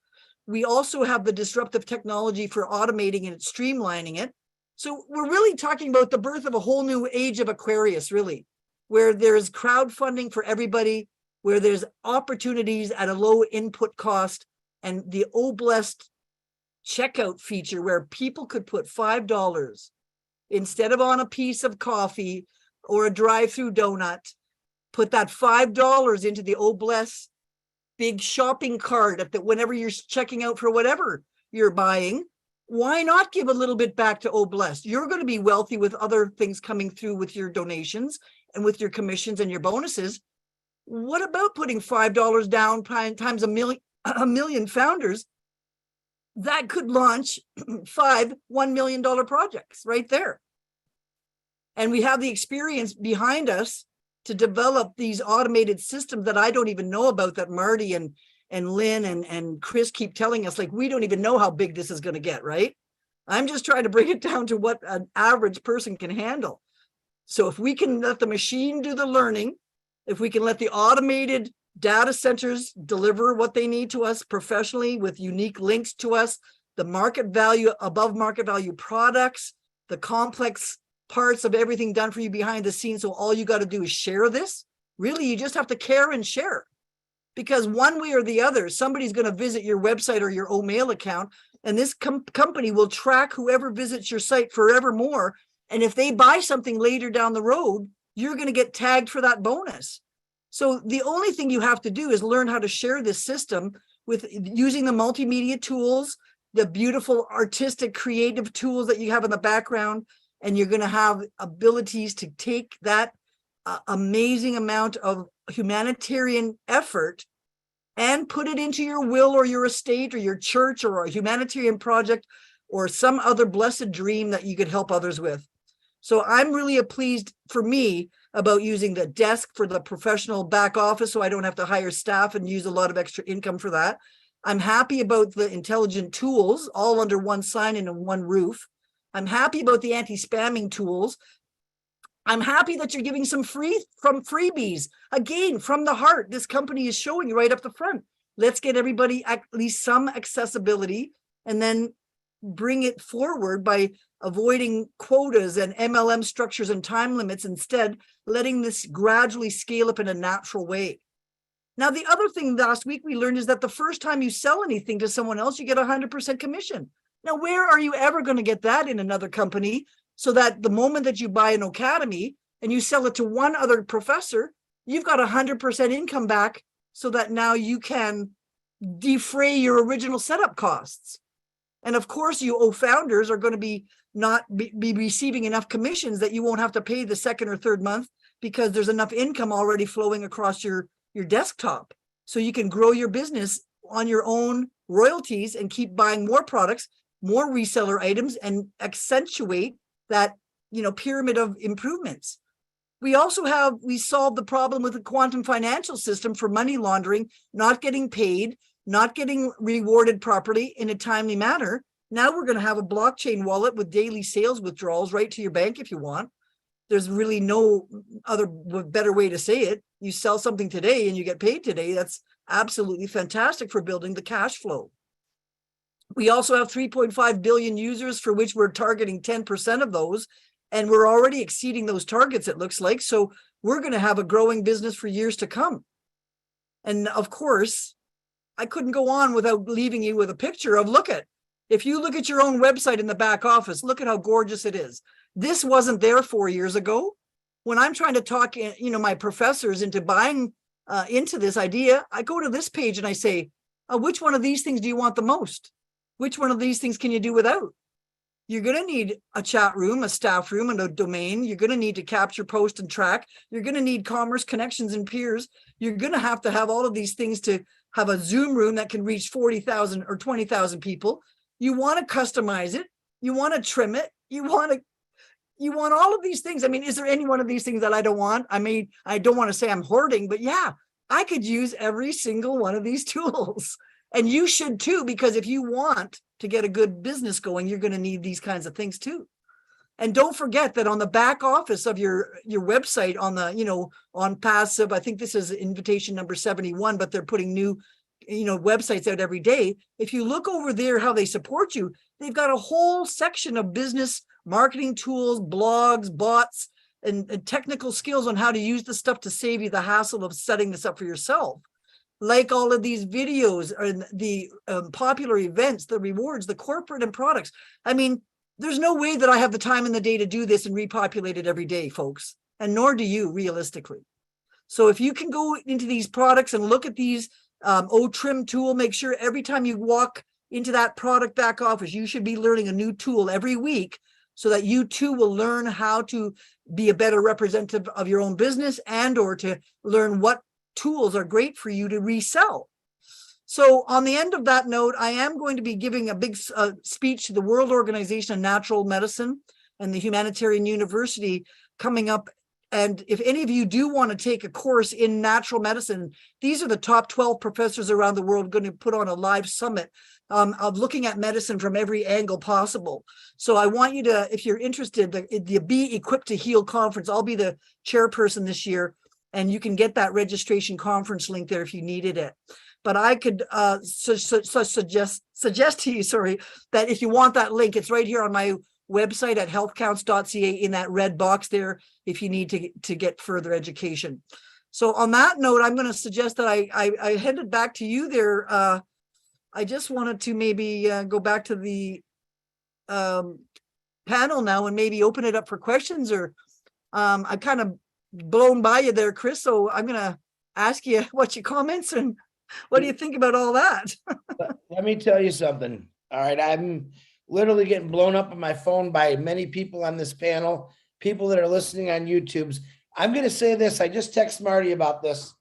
We also have the disruptive technology for automating and streamlining it. So we're really talking about the birth of a whole new age of Aquarius, really, where there's crowdfunding for everybody, where there's opportunities at a low input cost, and the OBless checkout feature where people could put $5 instead of on a piece of coffee or a drive-through donut, put that $5 into the OBless big shopping cart at whenever you're checking out for whatever you're buying. Why not give a little bit back to OBless? You're going to be wealthy with other things coming through with your donations and with your commissions and your bonuses. What about putting $5 down times a million founders? That could launch 5 $1 million projects right there. And we have the experience behind us to develop these automated systems that I don't even know about, that Marty and Lynn and Chris keep telling us, like, we don't even know how big this is going to get, right? I'm just trying to bring it down to what an average person can handle. So if we can let the machine do the learning, if we can let the automated data centers deliver what they need to us professionally with unique links to us, the market value, above market value products, the complex parts of everything done for you behind the scenes. So all you got to do is share this. Really, you just have to care and share, because one way or the other, somebody's going to visit your website or your OMail account, and this company will track whoever visits your site forevermore. And if they buy something later down the road, you're going to get tagged for that bonus. So the only thing you have to do is learn how to share this system with using the multimedia tools, the beautiful artistic creative tools that you have in the background. And you're going to have abilities to take that amazing amount of humanitarian effort and put it into your will or your estate or your church or a humanitarian project or some other blessed dream that you could help others with. So I'm really pleased, for me, about using the desk for the professional back office so I don't have to hire staff and use a lot of extra income for that. I'm happy about the intelligent tools all under one sign-in and one roof. I'm happy about the anti-spamming tools. I'm happy that you're giving some freebies. Again, from the heart, this company is showing right up the front. Let's get everybody at least some accessibility and then bring it forward by avoiding quotas and MLM structures and time limits, instead letting this gradually scale up in a natural way. Now, the other thing last week we learned is that the first time you sell anything to someone else, you get 100% commission. Now, where are you ever going to get that in another company, so that the moment that you buy an academy and you sell it to one other professor, you've got 100% income back, so that now you can defray your original setup costs. And of course, you founders are going to be not be receiving enough commissions that you won't have to pay the second or third month, because there's enough income already flowing across your desktop. So you can grow your business on your own royalties and keep buying more products, more reseller items, and accentuate that, pyramid of improvements. We solved the problem with the quantum financial system for money laundering, not getting paid, not getting rewarded properly in a timely manner. Now we're going to have a blockchain wallet with daily sales withdrawals right to your bank if you want. There's really no other better way to say it. You sell something today and you get paid today. That's absolutely fantastic for building the cash flow. We also have 3.5 billion users, for which we're targeting 10% of those. And we're already exceeding those targets, it looks like. So we're going to have a growing business for years to come. And of course, I couldn't go on without leaving you with a picture of, if you look at your own website in the back office, look at how gorgeous it is. This wasn't there 4 years ago. When I'm trying to talk, my professors into buying into this idea, I go to this page and I say, which one of these things do you want the most? Which one of these things can you do without? You're going to need a chat room, a staff room, and a domain. You're going to need to capture, post, and track. You're going to need commerce connections and peers. You're going to have all of these things to have a Zoom room that can reach 40,000 or 20,000 people. You want to customize it. You want to trim it. You want all of these things. I mean, is there any one of these things that I don't want? I mean, I don't want to say I'm hoarding, but yeah, I could use every single one of these tools. And you should too, because if you want to get a good business going, you're going to need these kinds of things too. And don't forget that on the back office of your website, on the, Onpassive, I think this is invitation number 71, but they're putting new, websites out every day. If you look over there, how they support you, they've got a whole section of business marketing tools, blogs, bots, and technical skills on how to use the stuff to save you the hassle of setting this up for yourself. Like all of these videos and the popular events, the rewards, the corporate and products. I mean, there's no way that I have the time in the day to do this and repopulate it every day, folks. And nor do you, realistically. So if you can go into these products and look at these trim tool, make sure every time you walk into that product back office, you should be learning a new tool every week so that you too will learn how to be a better representative of your own business and or to learn what tools are great for you to resell. So on the end of that note, I am going to be giving a big speech to the World Organization of Natural Medicine and the Humanitarian University coming up. And if any of you do want to take a course in natural medicine, these are the top 12 professors around the world going to put on a live summit of looking at medicine from every angle possible. So I want you to, if you're interested, the Be Equipped to Heal conference, I'll be the chairperson this year, and you can get that registration conference link there if you needed it. But I could suggest to you, that if you want that link, it's right here on my website at healthcounts.ca in that red box there if you need to get further education. So on that note, I'm going to suggest that I hand it back to you there. I just wanted to maybe go back to the panel now and maybe open it up for questions, or I kind of blown by you there, Chris. So I'm going to ask you what your comments and what do you think about all that? Let me tell you something. All right. I'm literally getting blown up on my phone by many people on this panel, people that are listening on YouTube's. I'm going to say this. I just texted Marty about this,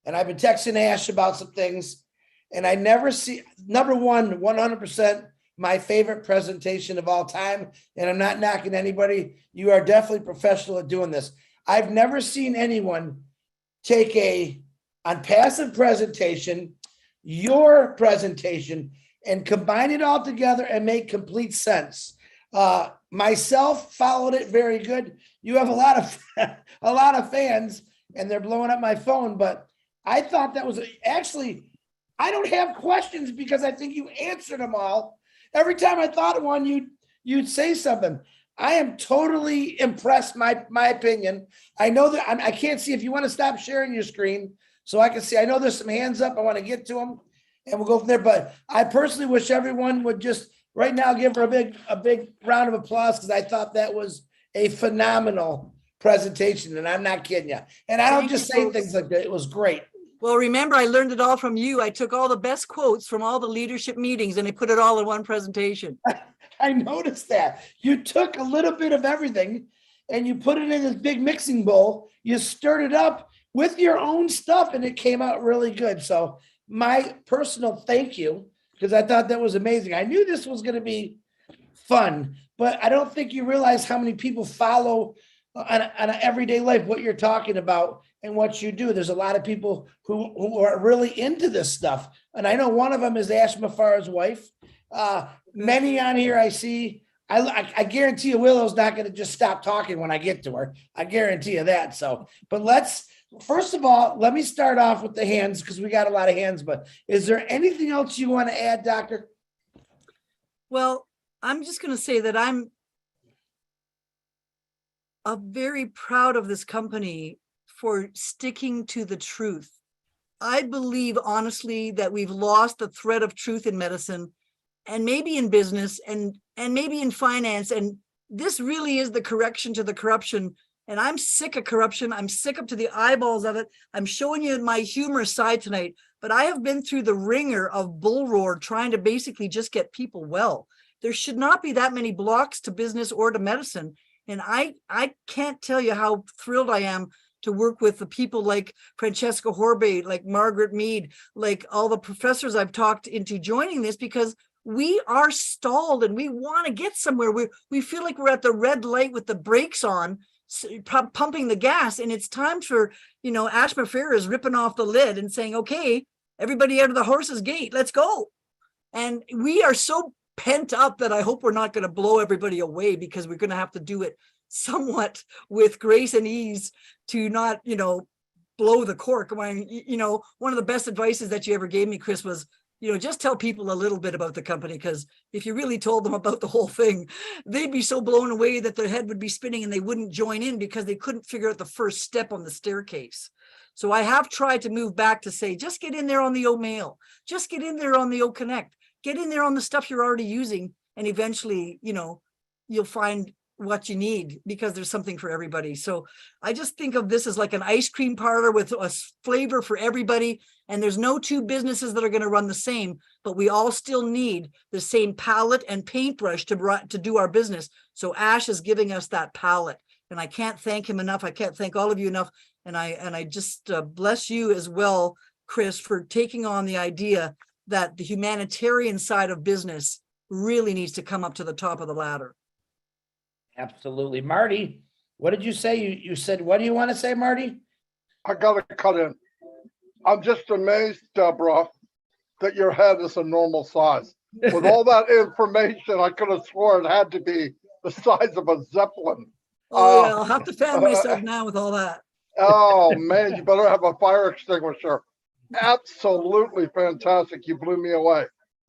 and I've been texting Ash about some things, and I never see, number one, 100% my favorite presentation of all time. And I'm not knocking anybody. You are definitely professional at doing this. I've never seen anyone take a Onpassive presentation, your presentation, and combine it all together and make complete sense. Myself followed it very good. You have a lot of fans, and they're blowing up my phone. But I thought that was actually, I don't have questions because I think you answered them all. Every time I thought of one, you'd say something. I am totally impressed. My opinion. I know that I can't see if you want to stop sharing your screen so I can see. I know there's some hands up. I want to get to them, and we'll go from there. But I personally wish everyone would just right now give her a big round of applause because I thought that was a phenomenal presentation, and I'm not kidding you. And I don't just say things like that. It was great. Well, remember, I learned it all from you. I took all the best quotes from all the leadership meetings and I put it all in one presentation. I noticed that. You took a little bit of everything and you put it in this big mixing bowl. You stirred it up with your own stuff and it came out really good. So my personal thank you, because I thought that was amazing. I knew this was going to be fun, but I don't think you realize how many people follow on an everyday life, what you're talking about and what you do. There's a lot of people who are really into this stuff. And I know one of them is Ash Mufareh's wife. Many on here I see, I guarantee you Willow's not going to just stop talking when I get to her. I guarantee you that. So, but first of all, let me start off with the hands because we got a lot of hands, but is there anything else you want to add, Doctor? Well, I'm just going to say that I'm very proud of this company for sticking to the truth. I believe honestly that we've lost the thread of truth in medicine and maybe in business and maybe in finance. And this really is the correction to the corruption. And I'm sick of corruption. I'm sick up to the eyeballs of it. I'm showing you my humorous side tonight, but I have been through the ringer of bull roar trying to basically just get people well. There should not be that many blocks to business or to medicine. And I can't tell you how thrilled I am to work with the people like Francesca Horbe, like Margaret Mead, like all the professors I've talked into joining this, because we are stalled and we want to get somewhere. We feel like we're at the red light with the brakes on, pumping the gas, and it's time for, Ash Mufareh is ripping off the lid and saying, okay, everybody out of the horse's gate, let's go. And we are so pent up that I hope we're not going to blow everybody away, because we're going to have to do it somewhat with grace and ease to not, blow the cork. When, one of the best advices that you ever gave me, Chris, was, just tell people a little bit about the company, because if you really told them about the whole thing, they'd be so blown away that their head would be spinning and they wouldn't join in because they couldn't figure out the first step on the staircase. So I have tried to move back to say, just get in there on the O Mail, just get in there on the O Connect, get in there on the stuff you're already using, and eventually, you'll find what you need, because there's something for everybody. So I just think of this as like an ice cream parlor with a flavor for everybody. And there's no two businesses that are going to run the same, but we all still need the same palette and paintbrush to do our business. So Ash is giving us that palette, and I can't thank him enough. I can't thank all of you enough. And I just bless you as well, Chris, for taking on the idea that the humanitarian side of business really needs to come up to the top of the ladder. Absolutely. Marty, what did you say? You said, what do you want to say, Marty? I gotta cut in. I'm just amazed, Deborah, that your head is a normal size. With all that information, I could have sworn it had to be the size of a Zeppelin. Oh, yeah, I'll have to fan myself now with all that. Oh, man, you better have a fire extinguisher. Absolutely fantastic. You blew me away.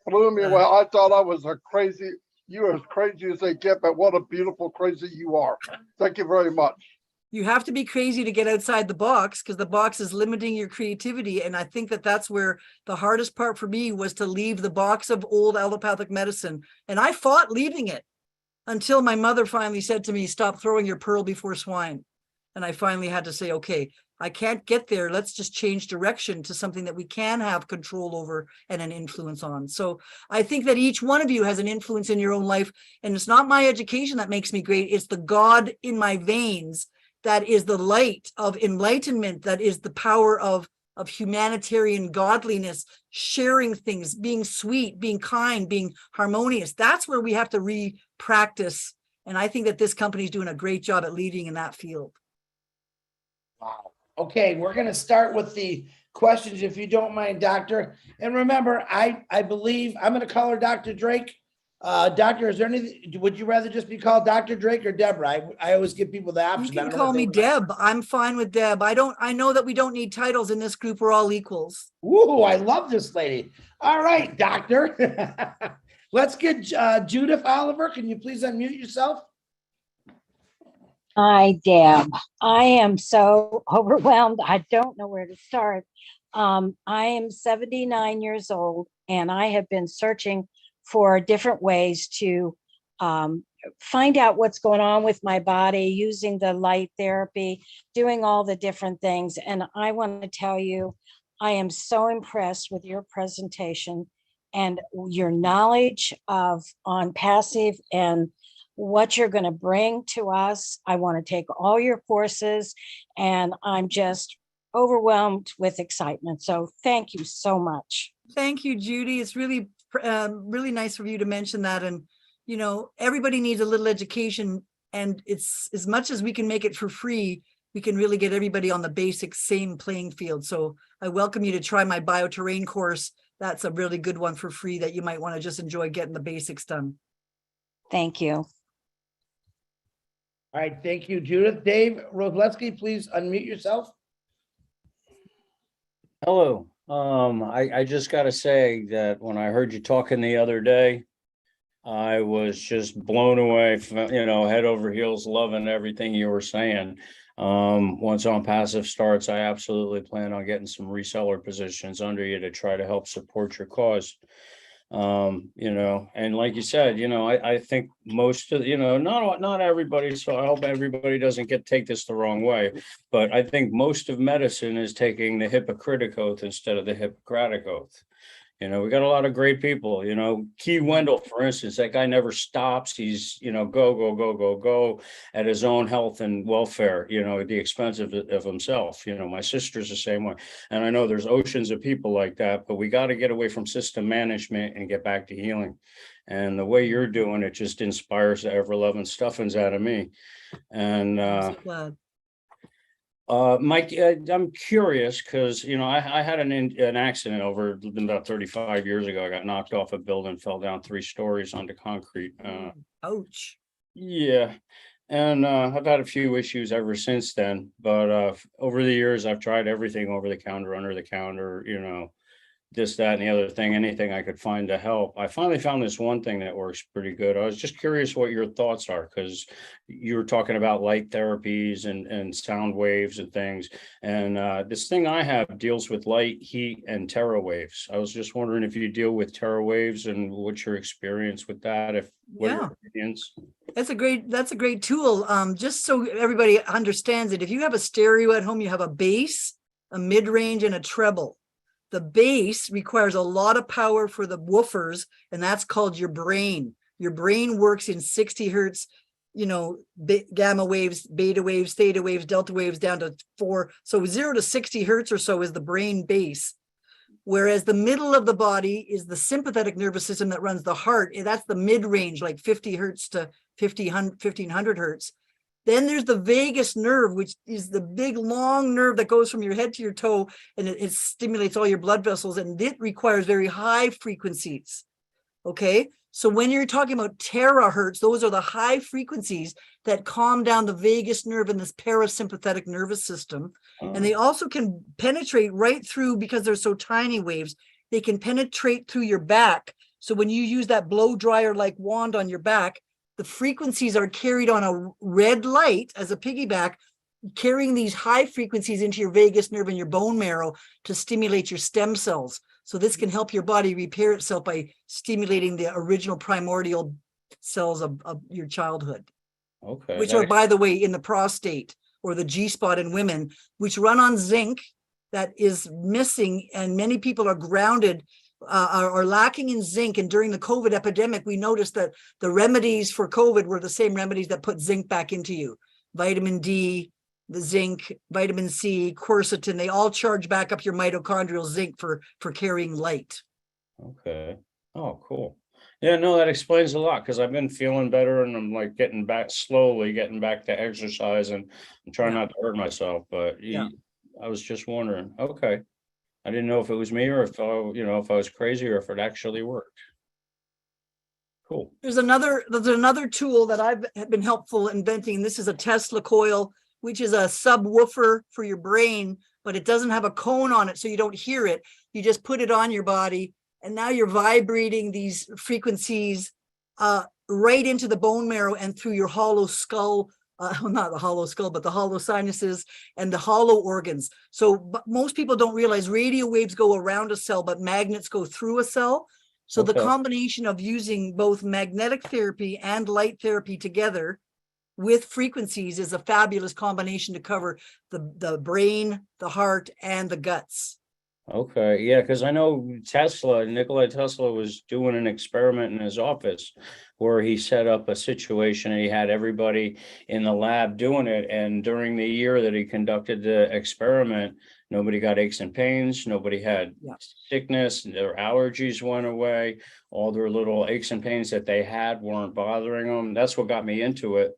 Blew me away. I thought I was you're as crazy as they get, but what a beautiful crazy you are. Thank you very much. You have to be crazy to get outside the box, because the box is limiting your creativity. And I think that that's where the hardest part for me was to leave the box of old allopathic medicine. And I fought leaving it until my mother finally said to me, stop throwing your pearl before swine. And I finally had to say, okay, I can't get there. Let's just change direction to something that we can have control over and an influence on. So I think that each one of you has an influence in your own life. And it's not my education that makes me great. It's the God in my veins that is the light of enlightenment, that is the power of humanitarian godliness, sharing things, being sweet, being kind, being harmonious. That's where we have to re-practice. And I think that this company is doing a great job at leading in that field. Wow. Okay, we're going to start with the questions, if you don't mind, Doctor. And remember, I believe I'm going to call her Dr. Drake. Doctor, is there anything, would you rather just be called Dr. Drake or Deborah? I always give people the option. You can call me Deb. I'm fine with Deb. I know that we don't need titles in this group. We're all equals. Ooh, I love this lady. All right, Doctor. Let's get Judith Oliver. Can you please unmute yourself? Hi, Deb. I am so overwhelmed. I don't know where to start. I am 79 years old, and I have been searching for different ways to find out what's going on with my body, using the light therapy, doing all the different things. And I want to tell you, I am so impressed with your presentation and your knowledge of Onpassive and what you're going to bring to us. I want to take all your courses, and I'm just overwhelmed with excitement. So thank you so much. Thank you, Judy. It's really nice of you to mention that. And, everybody needs a little education, and it's as much as we can make it for free, we can really get everybody on the basic same playing field. So I welcome you to try my bioterrain course. That's a really good one for free that you might want to just enjoy getting the basics done. Thank you. All right, thank you, Judith. Dave Roslewski, please unmute yourself. Hello. I just got to say that when I heard you talking the other day, I was just blown away, head over heels, loving everything you were saying. Once Onpassive starts, I absolutely plan on getting some reseller positions under you to try to help support your cause. And like you said, I think most of, not everybody, so I hope everybody doesn't take this the wrong way, but I think most of medicine is taking the Hippocratic oath instead of the Hippocratic oath. We got a lot of great people, Key Wendell, for instance, that guy never stops. He's, go at his own health and welfare, at the expense of himself. My sister's the same way. And I know there's oceans of people like that, but we got to get away from system management and get back to healing. And the way you're doing it just inspires the ever-loving stuffings out of me. And I'm so glad. Mike, I'm curious because, I had an accident over about 35 years ago. I got knocked off a building, fell down 3 stories onto concrete. Ouch. Yeah. And I've had a few issues ever since then. But over the years, I've tried everything over the counter, under the counter, this, that, and the other thing, anything I could find to help. I finally found this one thing that works pretty good. I was just curious what your thoughts are, because you were talking about light therapies and sound waves and things. And this thing I have deals with light, heat, and terra waves. I was just wondering if you deal with terra waves and what's your experience with that, what are your opinions? That's a great tool. Just so everybody understands it, if you have a stereo at home, you have a bass, a mid-range, and a treble. The bass requires a lot of power for the woofers, and that's called your brain. Your brain works in 60 hertz, gamma waves, beta waves, theta waves, delta waves down to 4. So 0 to 60 hertz or so is the brain bass. Whereas the middle of the body is the sympathetic nervous system that runs the heart. And that's the mid-range, like 50 hertz to 1500 hertz. Then there's the vagus nerve, which is the big long nerve that goes from your head to your toe, and it stimulates all your blood vessels, and it requires very high frequencies. Okay, so when you're talking about terahertz, those are the high frequencies that calm down the vagus nerve and this parasympathetic nervous system. And they also can penetrate right through, because they're so tiny waves, they can penetrate through your back. So when you use that blow dryer like wand on your back, the frequencies are carried on a red light as a piggyback, carrying these high frequencies into your vagus nerve and your bone marrow to stimulate your stem cells. So this can help your body repair itself by stimulating the original primordial cells of your childhood. Okay. Which are, by the way, in the prostate or the G-spot in women, which run on zinc that is missing, and many people are grounded, are lacking in zinc. And during the COVID epidemic, we noticed that the remedies for COVID were the same remedies that put zinc back into you. Vitamin D, the zinc, vitamin C, quercetin, they all charge back up your mitochondrial zinc for carrying light. Okay. Oh, cool. Yeah, no, that explains a lot, because I've been feeling better and I'm like slowly getting back to exercise, and I'm trying not to hurt myself, but I was just wondering. Okay. I didn't know if it was me or if I was crazy or if it actually worked. Cool. There's another tool that I've been helpful inventing. This is a Tesla coil, which is a subwoofer for your brain, but it doesn't have a cone on it, so you don't hear it. You just put it on your body, and now you're vibrating these frequencies right into the bone marrow and through your hollow skull. Not the hollow skull, but the hollow sinuses and the hollow organs. So most people don't realize radio waves go around a cell, but magnets go through a cell. So the combination of using both magnetic therapy and light therapy together with frequencies is a fabulous combination to cover the brain, the heart, and the guts. Okay, yeah, because I know Nikola Tesla was doing an experiment in his office where he set up a situation and he had everybody in the lab doing it. And during the year that he conducted the experiment, nobody got aches and pains, nobody had sickness, their allergies went away, all their little aches and pains that they had weren't bothering them. That's what got me into it.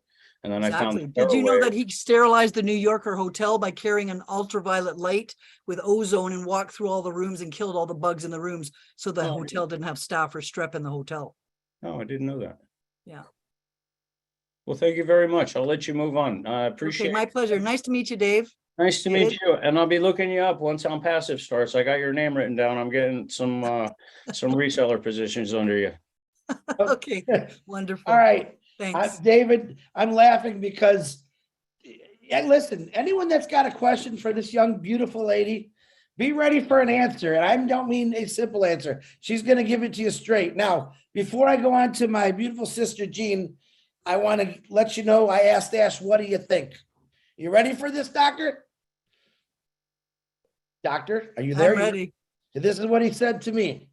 And then I found. Did you know that he sterilized the New Yorker hotel by carrying an ultraviolet light with ozone and walked through all the rooms and killed all the bugs in the rooms, so the hotel didn't have staph or strep in the hotel? Oh, I didn't know that. Yeah. Well, thank you very much. I'll let you move on. I appreciate it. My pleasure. Nice to meet you, Dave. Nice to meet you. And I'll be looking you up once Onpassive starts. I got your name written down. I'm getting some reseller positions under you. Okay, wonderful. All right. Thanks. David, I'm laughing because, listen, anyone that's got a question for this young, beautiful lady, be ready for an answer. And I don't mean a simple answer. She's going to give it to you straight. Now, before I go on to my beautiful sister, Jean, I want to let you know, I asked Ash, what do you think? You ready for this, doctor? Doctor, are you there? I'm ready. This is what he said to me.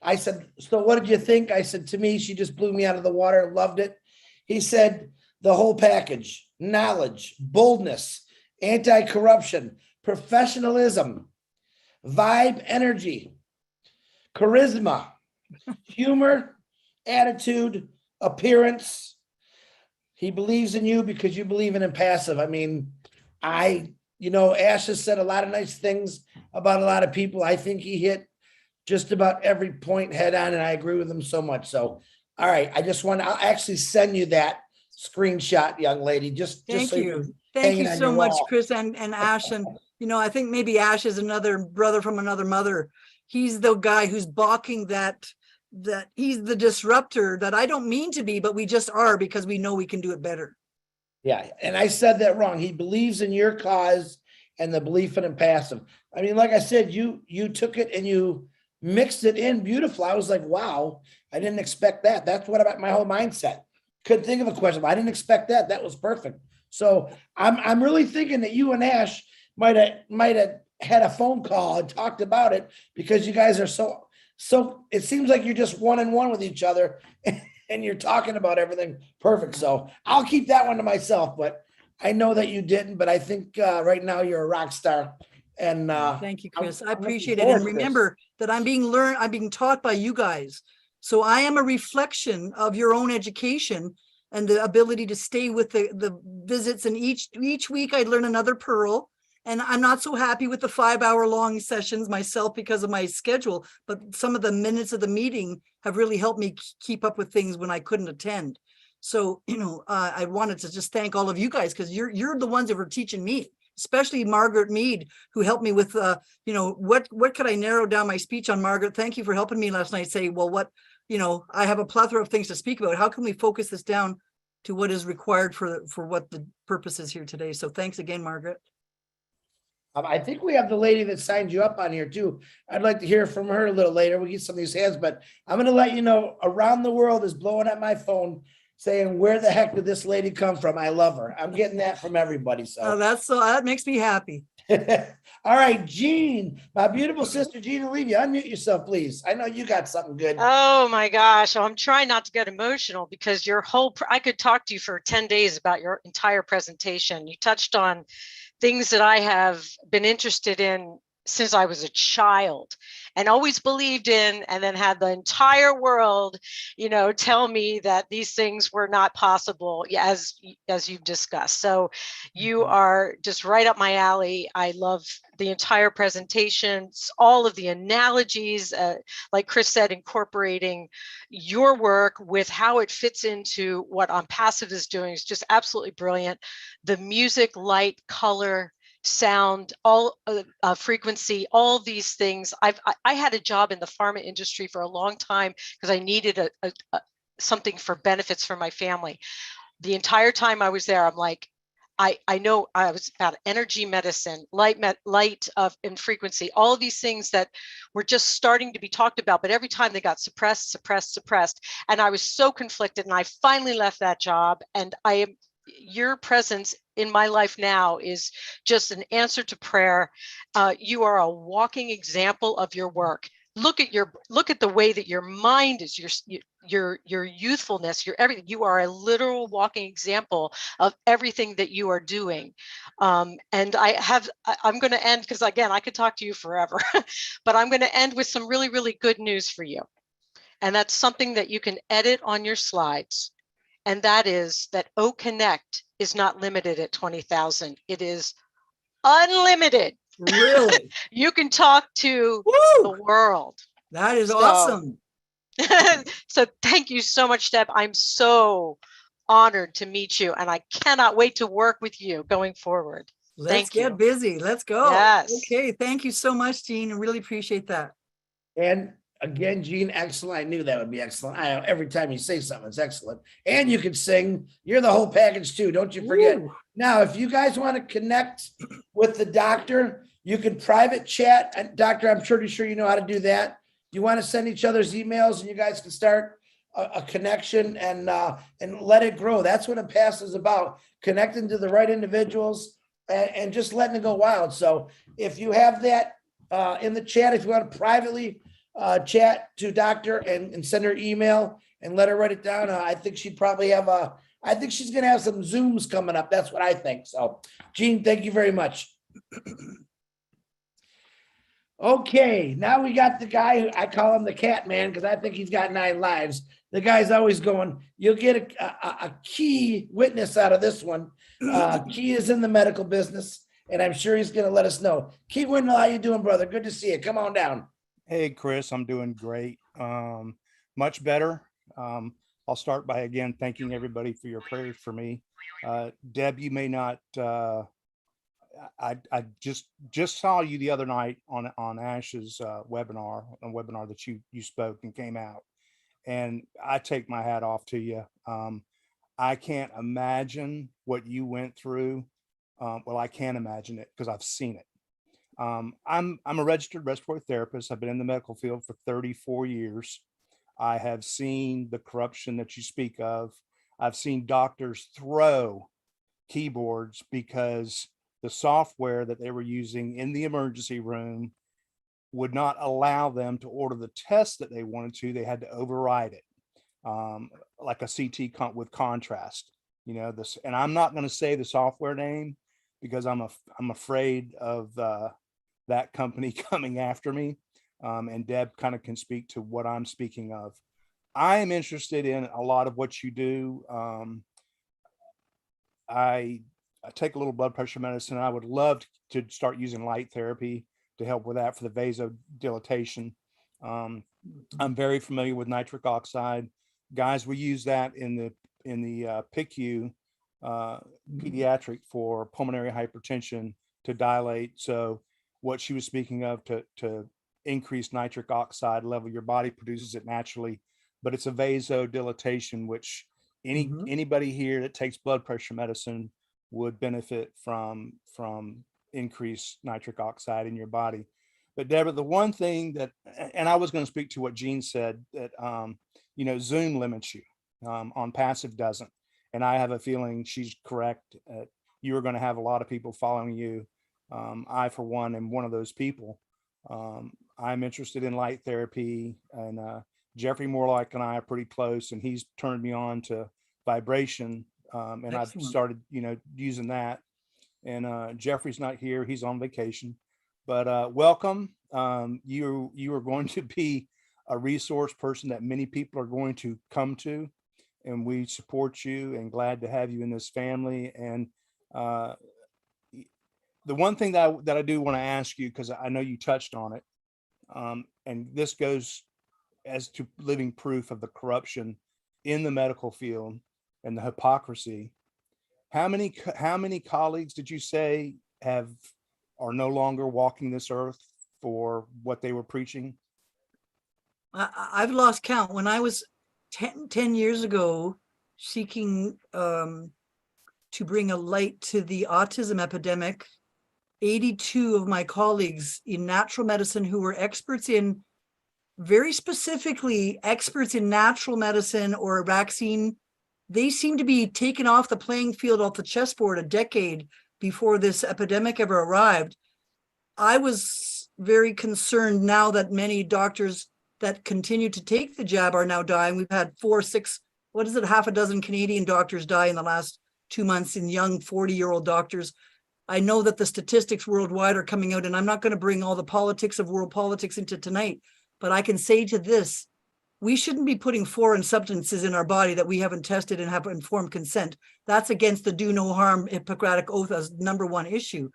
I said, so what did you think? I said, to me, she just blew me out of the water, loved it. He said, the whole package, knowledge, boldness, anti-corruption, professionalism, vibe, energy, charisma, humor, attitude, appearance. He believes in you because you believe in Onpassive. I mean, Ash has said a lot of nice things about a lot of people. I think he hit just about every point head on, and I agree with him so much. So, all right, I'll actually send you that screenshot, young lady. Thank so you. Thank you hanging on so your much, wall. Chris and Ash. And, I think maybe Ash is another brother from another mother. He's the guy who's balking that he's the disruptor that I don't mean to be, but we just are because we know we can do it better. Yeah, and I said that wrong. He believes in your cause and the belief in Onpassive. I mean, like I said, you took it and you mixed it in beautiful. I was like, wow, I didn't expect that. That's what about my whole mindset. Couldn't think of a question, but I didn't expect that. That was perfect. So I'm really thinking that you and Ash might have had a phone call and talked about it, because you guys are so it seems like you're just one on one with each other and you're talking about everything perfect. So I'll keep that one to myself, but I know that you didn't, but I think right now you're a rock star. And thank you, Chris. I I'm looking appreciate it. forward And to this. remember that I'm being taught by you guys. So I am a reflection of your own education and the ability to stay with the visits. And each week I learn another pearl. And I'm not so happy with the 5-hour-long sessions myself because of my schedule, but some of the minutes of the meeting have really helped me keep up with things when I couldn't attend. So, I wanted to just thank all of you guys, because you're the ones that were teaching me, especially Margaret Mead, who helped me with, what could I narrow down my speech on? Margaret, thank you for helping me last night say, well, I have a plethora of things to speak about. How can we focus this down to what is required for what the purpose is here today? So thanks again, Margaret. I think we have the lady that signed you up on here too. I'd like to hear from her a little later. We'll get some of these hands, but I'm going to let you know, around the world is blowing up my phone saying, where the heck did this lady come from? I love her. I'm getting that from everybody. So That makes me happy. all right, Jean, my beautiful sister, Jean Olivia, unmute yourself, please. I know you got something good. Oh my gosh. I'm trying not to get emotional because I could talk to you for 10 days about your entire presentation. You touched on things that I have been interested in since I was a child and always believed in, and then had the entire world, tell me that these things were not possible, as you've discussed. So you are just right up my alley. I love the entire presentations, all of the analogies, like Chris said, incorporating your work with how it fits into what Onpassive is doing is just absolutely brilliant. The music, light, color, sound, all frequency, all these things. I had a job in the pharma industry for a long time because I needed something for benefits for my family. The entire time I was there, I'm like, I know I was about energy medicine, light and frequency, all of these things that were just starting to be talked about, but every time they got suppressed. And I was so conflicted, and I finally left that job. And your presence in my life now is just an answer to prayer. You are a walking example of your work. Look at the way that your mind is, your youthfulness, your everything. You are a literal walking example of everything that you are doing. And I'm going to end, because again, I could talk to you forever, but I'm going to end with some really, really good news for you. And that's something that you can edit on your slides. And that is that OConnect is not limited at 20,000. It is unlimited. Really? You can talk to the world. That is awesome. So thank you so much, Deb. I'm so honored to meet you, and I cannot wait to work with you going forward. Let's get busy. Let's go. Yes. Okay. Thank you so much, Jean. I really appreciate that. And Again, Gene, excellent. I knew that would be excellent. Every time you say something, it's excellent. And you can sing. You're the whole package too. Don't you forget. Ooh. Now, if you guys want to connect with the doctor, you can private chat. And doctor, I'm pretty sure you know how to do that. You want to send each other's emails and you guys can start a connection and let it grow. That's what Onpassive is about. Connecting to the right individuals and just letting it go wild. So if you have that in the chat, if you want to privately chat to doctor and send her email and let her write it down. I think she'd probably have I think she's going to have some Zooms coming up. That's what I think. So Gene, thank you very much. Okay. Now we got the guy who I call him the cat man, because I think he's got 9 lives. The guy's always going, you'll get a key witness out of this one. Key is in the medical business, and I'm sure he's going to let us know. Key Windmill, how you doing, brother? Good to see you. Come on down. Hey, Chris, I'm doing great. Much better. I'll start by again thanking everybody for your prayers for me. Deb, you may not. I just saw you the other night on Ash's webinar, a webinar that you spoke and came out, and I take my hat off to you. I can't imagine what you went through. Well, I can imagine it because I've seen it. I'm a registered respiratory therapist. I've been in the medical field for 34 years. I have seen the corruption that you speak of. I've seen doctors throw keyboards because the software that they were using in the emergency room would not allow them to order the test that they wanted to. They had to override it, like a CT with contrast. You know this, and I'm not going to say the software name because I'm afraid of that company coming after me. And Deb kind of can speak to what I'm speaking of. I am interested in a lot of what you do. I take a little blood pressure medicine. I would love to start using light therapy to help with that for the vasodilatation. I'm very familiar with nitric oxide. Guys, we use that in the PICU pediatric for pulmonary hypertension to dilate. So what she was speaking of to increase nitric oxide level, your body produces it naturally, but it's a vasodilatation, which anybody here that takes blood pressure medicine would benefit from increased nitric oxide in your body. But Deborah, the one thing that, and I was going to speak to what Gene said, that Zoom limits you, Onpassive doesn't, and I have a feeling she's correct. You are going to have a lot of people following you. I, for one, am one of those people. I'm interested in light therapy, and Jeffrey Morlock and I are pretty close, and he's turned me on to vibration, and Excellent. I've started, using that. And Jeffrey's not here; he's on vacation. But welcome. You are going to be a resource person that many people are going to come to, and we support you and glad to have you in this family. And the one thing that I do want to ask you, because I know you touched on it, and this goes as to living proof of the corruption in the medical field and the hypocrisy. How many colleagues did you say are no longer walking this earth for what they were preaching? I've lost count. When I was 10 years ago seeking to bring a light to the autism epidemic, 82 of my colleagues in natural medicine who were experts in, very specifically experts in natural medicine or a vaccine, they seem to be taken off the playing field, off the chessboard a decade before this epidemic ever arrived. I was very concerned now that many doctors that continue to take the jab are now dying. We've had 4, 6, half a dozen Canadian doctors die in the last 2 months, in young 40-year-old doctors. I know that the statistics worldwide are coming out, and I'm not going to bring all the politics of world politics into tonight, but I can say to this, we shouldn't be putting foreign substances in our body that we haven't tested and have informed consent. That's against the do no harm Hippocratic oath as number one issue.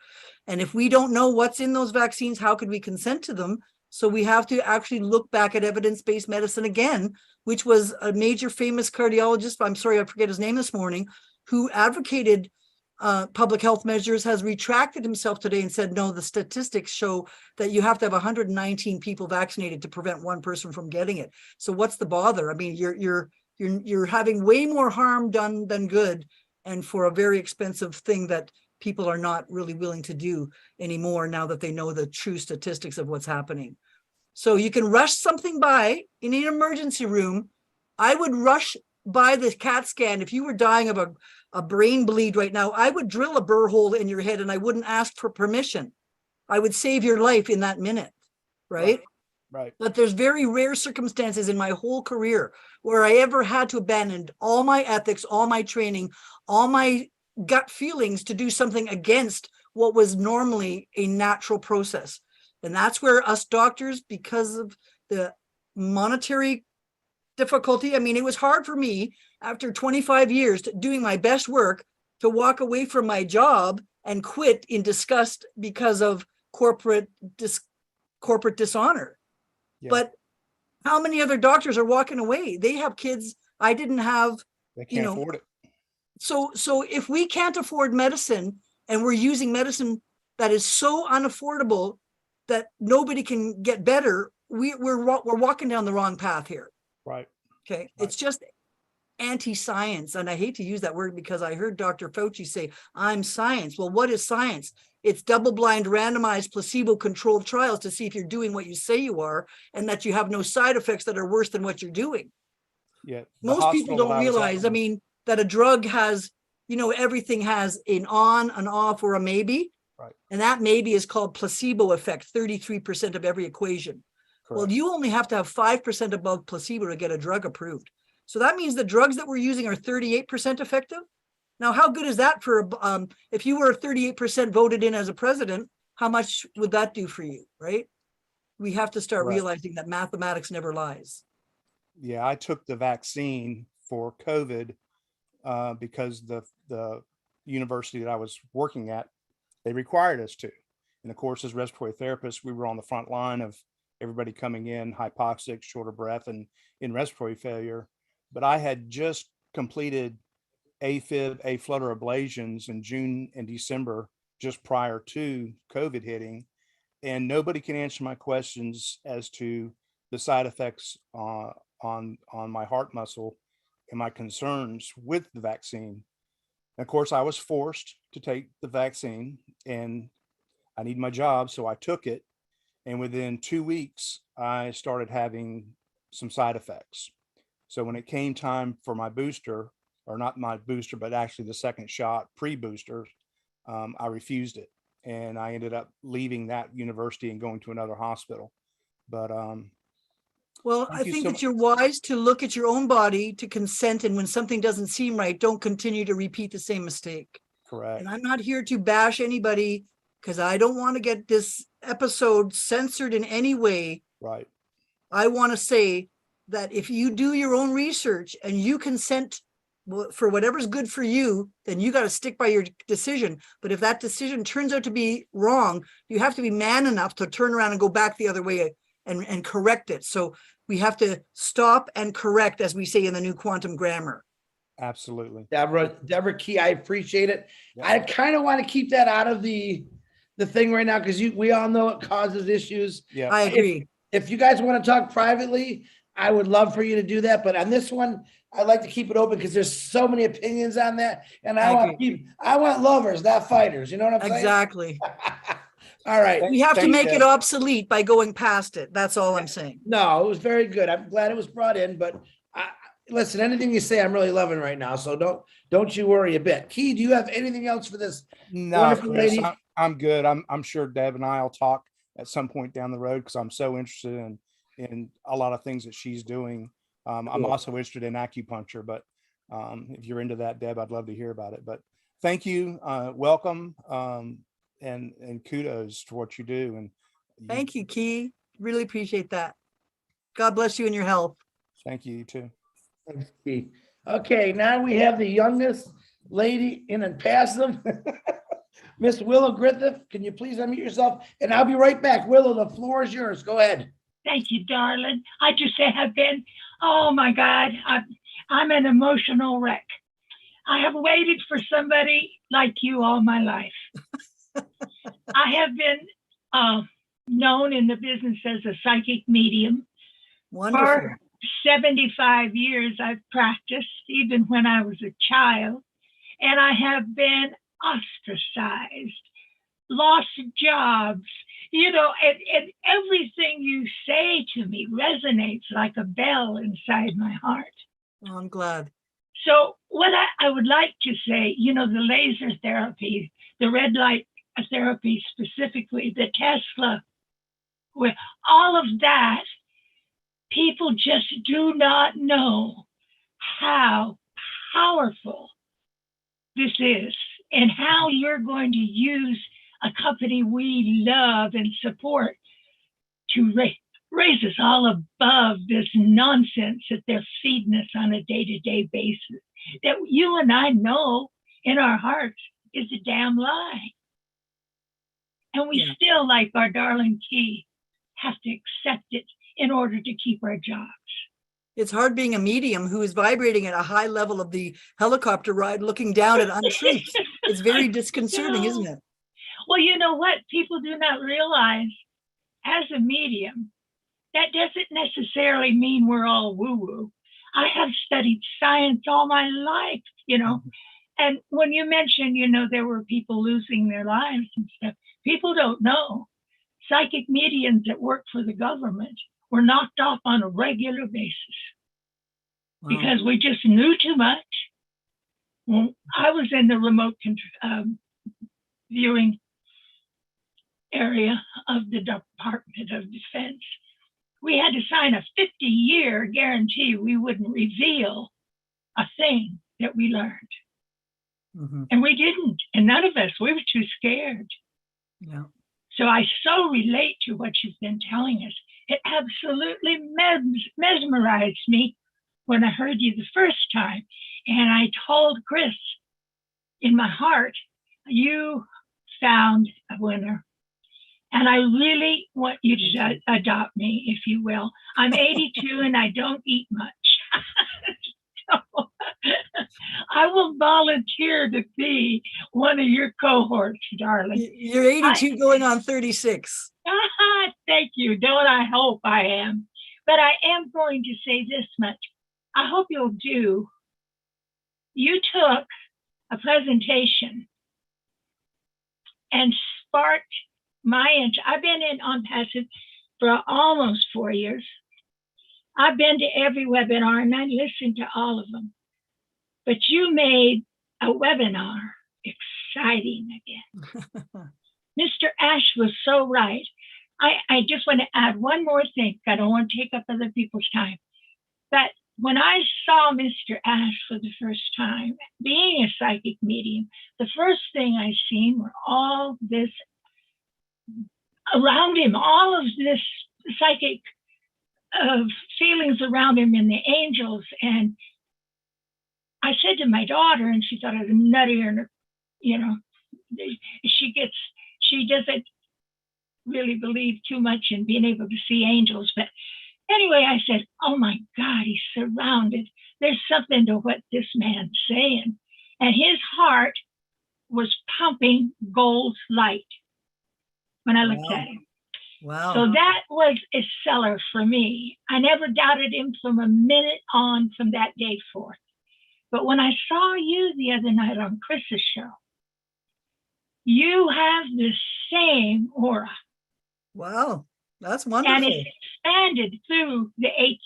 And if we don't know what's in those vaccines, how could we consent to them? So we have to actually look back at evidence-based medicine again, which was a major famous cardiologist, I'm sorry, I forget his name this morning, who advocated public health measures has retracted himself today and said, no, the statistics show that you have to have 119 people vaccinated to prevent one person from getting it. So what's the bother? I mean, you're having way more harm done than good, and for a very expensive thing that people are not really willing to do anymore now that they know the true statistics of what's happening. So you can rush something by in an emergency room. I would rush by the CAT scan. If you were dying of a brain bleed right now, I would drill a burr hole in your head and I wouldn't ask for permission. I would save your life in that minute, right? Right. But there's very rare circumstances in my whole career where I ever had to abandon all my ethics, all my training, all my gut feelings to do something against what was normally a natural process. And that's where us doctors, because of the monetary difficulty, I mean, it was hard for me after 25 years doing my best work to walk away from my job and quit in disgust because of corporate dishonor. Yeah. But how many other doctors are walking away? They have kids. I didn't have, They can't afford it. So if we can't afford medicine and we're using medicine that is so unaffordable that nobody can get better, we're walking down the wrong path here. Right. Okay. Right. It's just anti-science. And I hate to use that word because I heard Dr. Fauci say, I'm science. Well, what is science? It's double-blind, randomized, placebo-controlled trials to see if you're doing what you say you are and that you have no side effects that are worse than what you're doing. Yeah. Most people don't realize, I mean, that a drug has, everything has an on, an off, or a maybe. Right. And that maybe is called placebo effect, 33% of every equation. Correct. Well, you only have to have 5% above placebo to get a drug approved. So that means the drugs that we're using are 38% effective. Now, how good is that for, if you were 38% voted in as a president, how much would that do for you, right? We have to start realizing that mathematics never lies. Yeah, I took the vaccine for COVID because the university that I was working at, they required us to. And of course, as respiratory therapists, we were on the front line of everybody coming in hypoxic, short of breath, and in respiratory failure. But I had just completed AFib, A-flutter ablations in June and December, just prior to COVID hitting. And nobody can answer my questions as to the side effects on my heart muscle and my concerns with the vaccine. And of course, I was forced to take the vaccine and I need my job, so I took it. And within 2 weeks, I started having some side effects. So when it came time for my booster, or not my booster, but actually the second shot, pre-booster, I refused it. And I ended up leaving that university and going to another hospital. But well, I think that you're wise to look at your own body, to consent, and when something doesn't seem right, don't continue to repeat the same mistake. Correct. And I'm not here to bash anybody because I don't want to get this episode censored in any way. Right. I want to say that if you do your own research and you consent for whatever's good for you, then you got to stick by your decision. But if that decision turns out to be wrong, you have to be man enough to turn around and go back the other way and correct it. So we have to stop and correct, as we say in the new quantum grammar. Absolutely. Deborah Key, I appreciate it. Yeah. I kind of want to keep that out of the thing right now because we all know it causes issues. Yeah, I agree. If you guys want to talk privately, I would love for you to do that. But on this one, I'd like to keep it open because there's so many opinions on that. And I want lovers, not fighters. You know what I'm saying? Exactly. All right. We have to make it obsolete by going past it. That's all I'm saying. No, it was very good. I'm glad it was brought in, but listen, anything you say, I'm really loving right now. So don't you worry a bit. Key, do you have anything else for this? No, Chris, I'm good. I'm sure Deb and I will talk at some point down the road because I'm so interested in a lot of things that she's doing. I'm also interested in acupuncture, but if you're into that, Deb, I'd love to hear about it. But thank you. Welcome. And kudos to what you do. And thank you, Key. Really appreciate that. God bless you and your health. Thank you, you too. Thanks, Key. Okay, now we have the youngest lady in Onpassive, Miss Willow Griffith. Can you please unmute yourself? And I'll be right back. Willow, the floor is yours. Go ahead. Thank you, darling. I just have been, oh my God, I'm an emotional wreck. I have waited for somebody like you all my life. I have been known in the business as a psychic medium. Wonderful. For 75 years, I've practiced, even when I was a child, and I have been ostracized, lost jobs, you know, and everything you say to me resonates like a bell inside my heart. Oh, I'm glad. So what I would like to say, you know, the laser therapy, the red light therapy specifically, the Tesla, with all of that, people just do not know how powerful this is and how you're going to use a company we love and support to raise us all above this nonsense that they're feeding us on a day-to-day basis, that you and I know in our hearts is a damn lie. And we still, like our darling Key, have to accept it in order to keep our jobs. It's hard being a medium who is vibrating at a high level of the helicopter ride, looking down at untruths. It's very disconcerting, isn't it? Well, you know what? People do not realize as a medium, that doesn't necessarily mean we're all woo-woo. I have studied science all my life, you know. And when you mentioned, you know, there were people losing their lives and stuff, people don't know. Psychic mediums that work for the government were knocked off on a regular basis because we just knew too much. When I was in the remote viewing area of the Department of Defense. We had to sign a 50-year guarantee we wouldn't reveal a thing that we learned. And we didn't. And none of us, we were too scared. Yeah. So I so relate to what you've been telling us. It absolutely mesmerized me when I heard you the first time. And I told Chris in my heart, you found a winner. And I really want you to adopt me, if you will. I'm 82 and I don't eat much. So, I will volunteer to be one of your cohorts, darling. You're 82 going on 36. Thank you. Don't I hope I am. But I am going to say this much. I hope you'll do. You took a presentation and sparked my interest. I've been in Onpassive for almost 4 years. I've been to every webinar and I listened to all of them. But you made a webinar exciting again. Mr. Ash was so right. I just want to add one more thing. I don't want to take up other people's time. But when I saw Mr. Ash for the first time, being a psychic medium, the first thing I seen were all this around him, all of this psychic feelings around him and the angels. And I said to my daughter, and she thought I was nuttier, you know, she doesn't really believe too much in being able to see angels. But anyway, I said, oh my God, he's surrounded. There's something to what this man's saying. And his heart was pumping gold light when I looked at him. Wow. So that was a seller for me. I never doubted him from a minute on from that day forth. But when I saw you the other night on Chris's show, you have the same aura. Wow, that's wonderful. And it's expanded through the 8,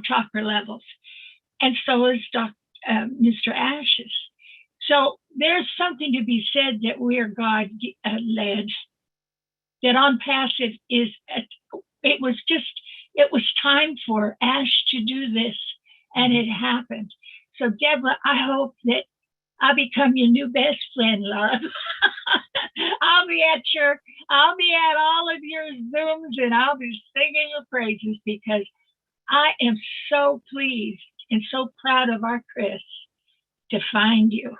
chakra levels. And so is Mr. Ash's. So there's something to be said that we're God-led, that Onpassive is, it was time for Ash to do this, and it happened. So Deborah, I hope that I'll become your new best friend, love. I'll be at all of your Zooms and I'll be singing your praises because I am so pleased and so proud of our Chris to find you,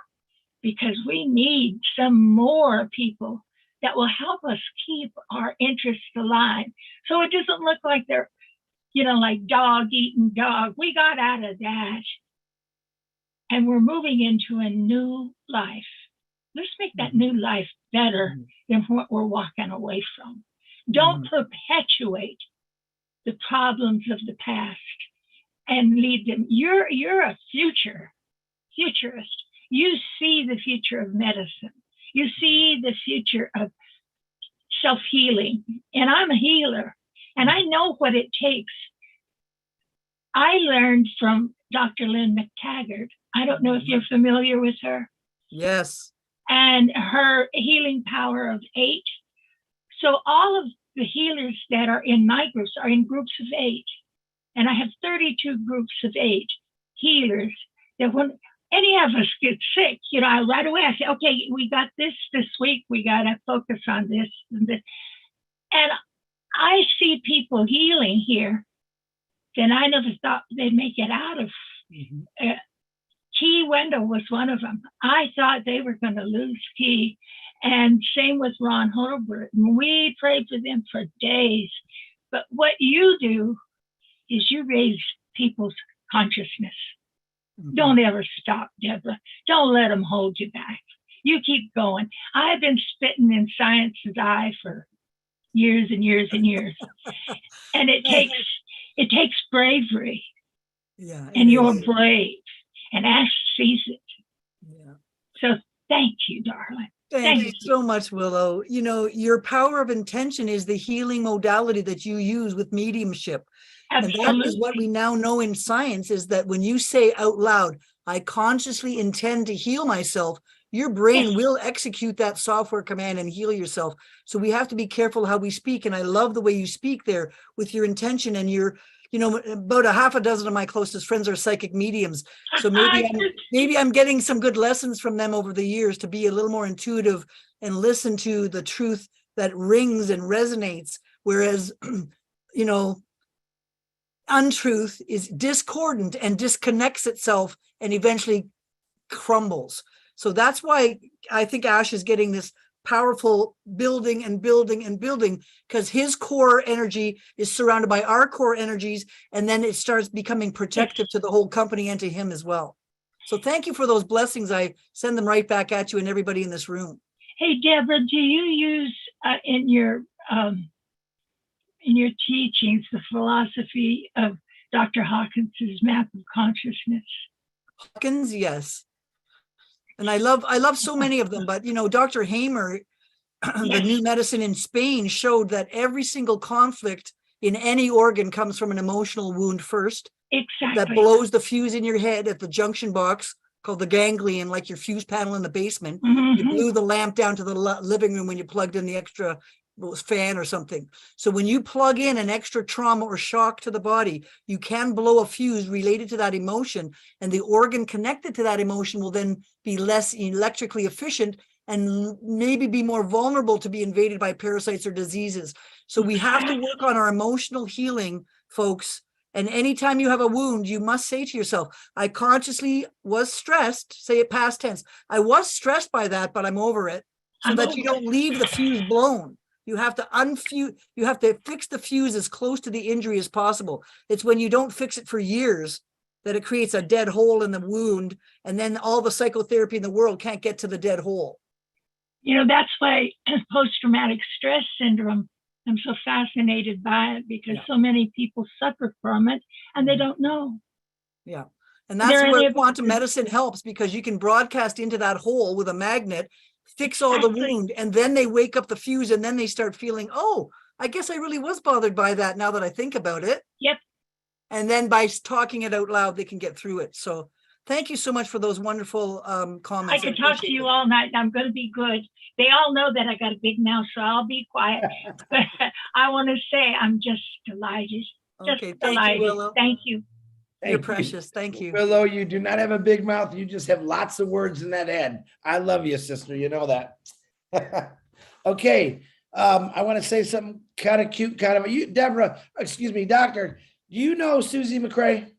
because we need some more people that will help us keep our interests alive. So it doesn't look like they're, like dog eating dog. We got out of that. and we're moving into a new life. Let's make that new life better than what we're walking away from. Don't perpetuate the problems of the past and lead them. You're a futurist. You see the future of medicine. You see the future of self-healing. And I'm a healer, and I know what it takes. I learned from Dr. Lynn McTaggart. I don't know if you're familiar with her. Yes. And her healing power of 8. So all of the healers that are in my groups are in groups of 8. And I have 32 groups of 8 healers that when any of us get sick, right away I say, okay, we got this week. We got to focus on this and this. And I see people healing here that I never thought they'd make it out of. Key Wendell was one of them. I thought they were going to lose Key. And same with Ron Holbert. We prayed for them for days. But what you do is you raise people's consciousness. Don't ever stop, Deborah. Don't let them hold you back. You keep going. I've been spitting in science's eye for years and years and years. And it takes bravery. Yeah. And you're brave. And Ash sees it. Yeah. So thank you, darling. Thank you so much, Willow. Your power of intention is the healing modality that you use with mediumship. Absolutely. And that is what we now know in science, is that when you say out loud, I consciously intend to heal myself, your brain will execute that software command and heal yourself. So we have to be careful how we speak. And I love the way you speak there with your intention, and your, about a half a dozen of my closest friends are psychic mediums. So maybe I'm getting some good lessons from them over the years to be a little more intuitive and listen to the truth that rings and resonates. Whereas, untruth is discordant and disconnects itself and eventually crumbles. So that's why I think Ash is getting this powerful building and building and building, because his core energy is surrounded by our core energies, and then it starts becoming protective to the whole company and to him as well. So thank you for those blessings. I send them right back at you and everybody in this room. Hey, Deborah, do you use in your teachings the philosophy of Dr. Hawkins's map of consciousness? Hawkins, yes. And I love so many of them, but Dr. Hamer, the new medicine in Spain, showed that every single conflict in any organ comes from an emotional wound first. Exactly. That blows the fuse in your head at the junction box called the ganglion, like your fuse panel in the basement. You blew the lamp down to the living room when you plugged in the extra fan or something. So when you plug in an extra trauma or shock to the body, you can blow a fuse related to that emotion, and the organ connected to that emotion will then be less electrically efficient and maybe be more vulnerable to be invaded by parasites or diseases. So we have to work on our emotional healing, folks. And anytime you have a wound, you must say to yourself, I consciously was stressed, say it past tense. I was stressed by that, but I'm over it. So that you don't leave the fuse blown. You have to unfuse, you have to fix the fuse as close to the injury as possible. It's when you don't fix it for years that it creates a dead hole in the wound, and then all the psychotherapy in the world can't get to the dead hole. That's why post-traumatic stress syndrome, I'm so fascinated by it, because so many people suffer from it and they don't know. Yeah. And that's where quantum medicine helps, because you can broadcast into that hole with a magnet, fix all the wound, and then they wake up the fuse, and then they start feeling, oh, I guess I really was bothered by that now that I think about it. Yep. And then by talking it out loud, they can get through it. So thank you so much for those wonderful comments. I could talk to you all night. I'm going to be good. They all know that I got a big mouth, so I'll be quiet. But I want to say I'm just delighted. Okay, just thank delighted. you, Willow. Thank you. You're precious. Thank you. Willow, you do not have a big mouth. You just have lots of words in that head. I love you, sister. You know that. Okay. I want to say something kind of cute, Deborah, excuse me, Doctor, do you know Susie McCrae?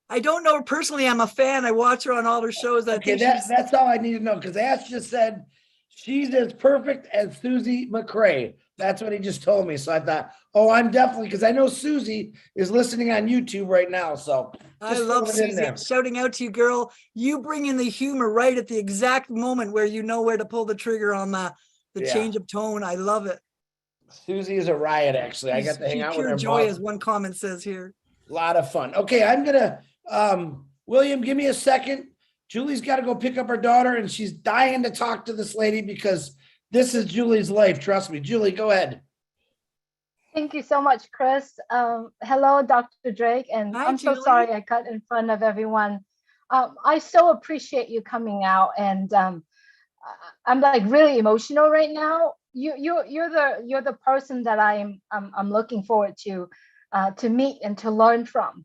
I don't know her personally. I'm a fan. I watch her on all her shows. Okay, that's all I need to know, because Ash just said she's as perfect as Susie McCrae. That's what he just told me. So I thought, oh, I'm definitely, because I know Susie is listening on YouTube right now. So I Just love throw it in Susie. there. I'm shouting out to you, girl. You bring in the humor right at the exact moment where you know where to pull the trigger on the Yeah. change of tone. I love it. Susie is a riot, actually. I got to hang She's out with pure her. joy, boss. as one comment says here. A lot of fun. Okay, I'm gonna, William, give me a second. Julie's got to go pick up her daughter, and she's dying to talk to this lady because this is Julie's life. Trust me. Julie, go ahead. Thank you so much, Chris. Hello, Dr. Drake, and Hi, I'm so Julie. sorry I cut in front of everyone. I so appreciate you coming out, and I'm like really emotional right now. You're the person that I'm looking forward to meet and to learn from.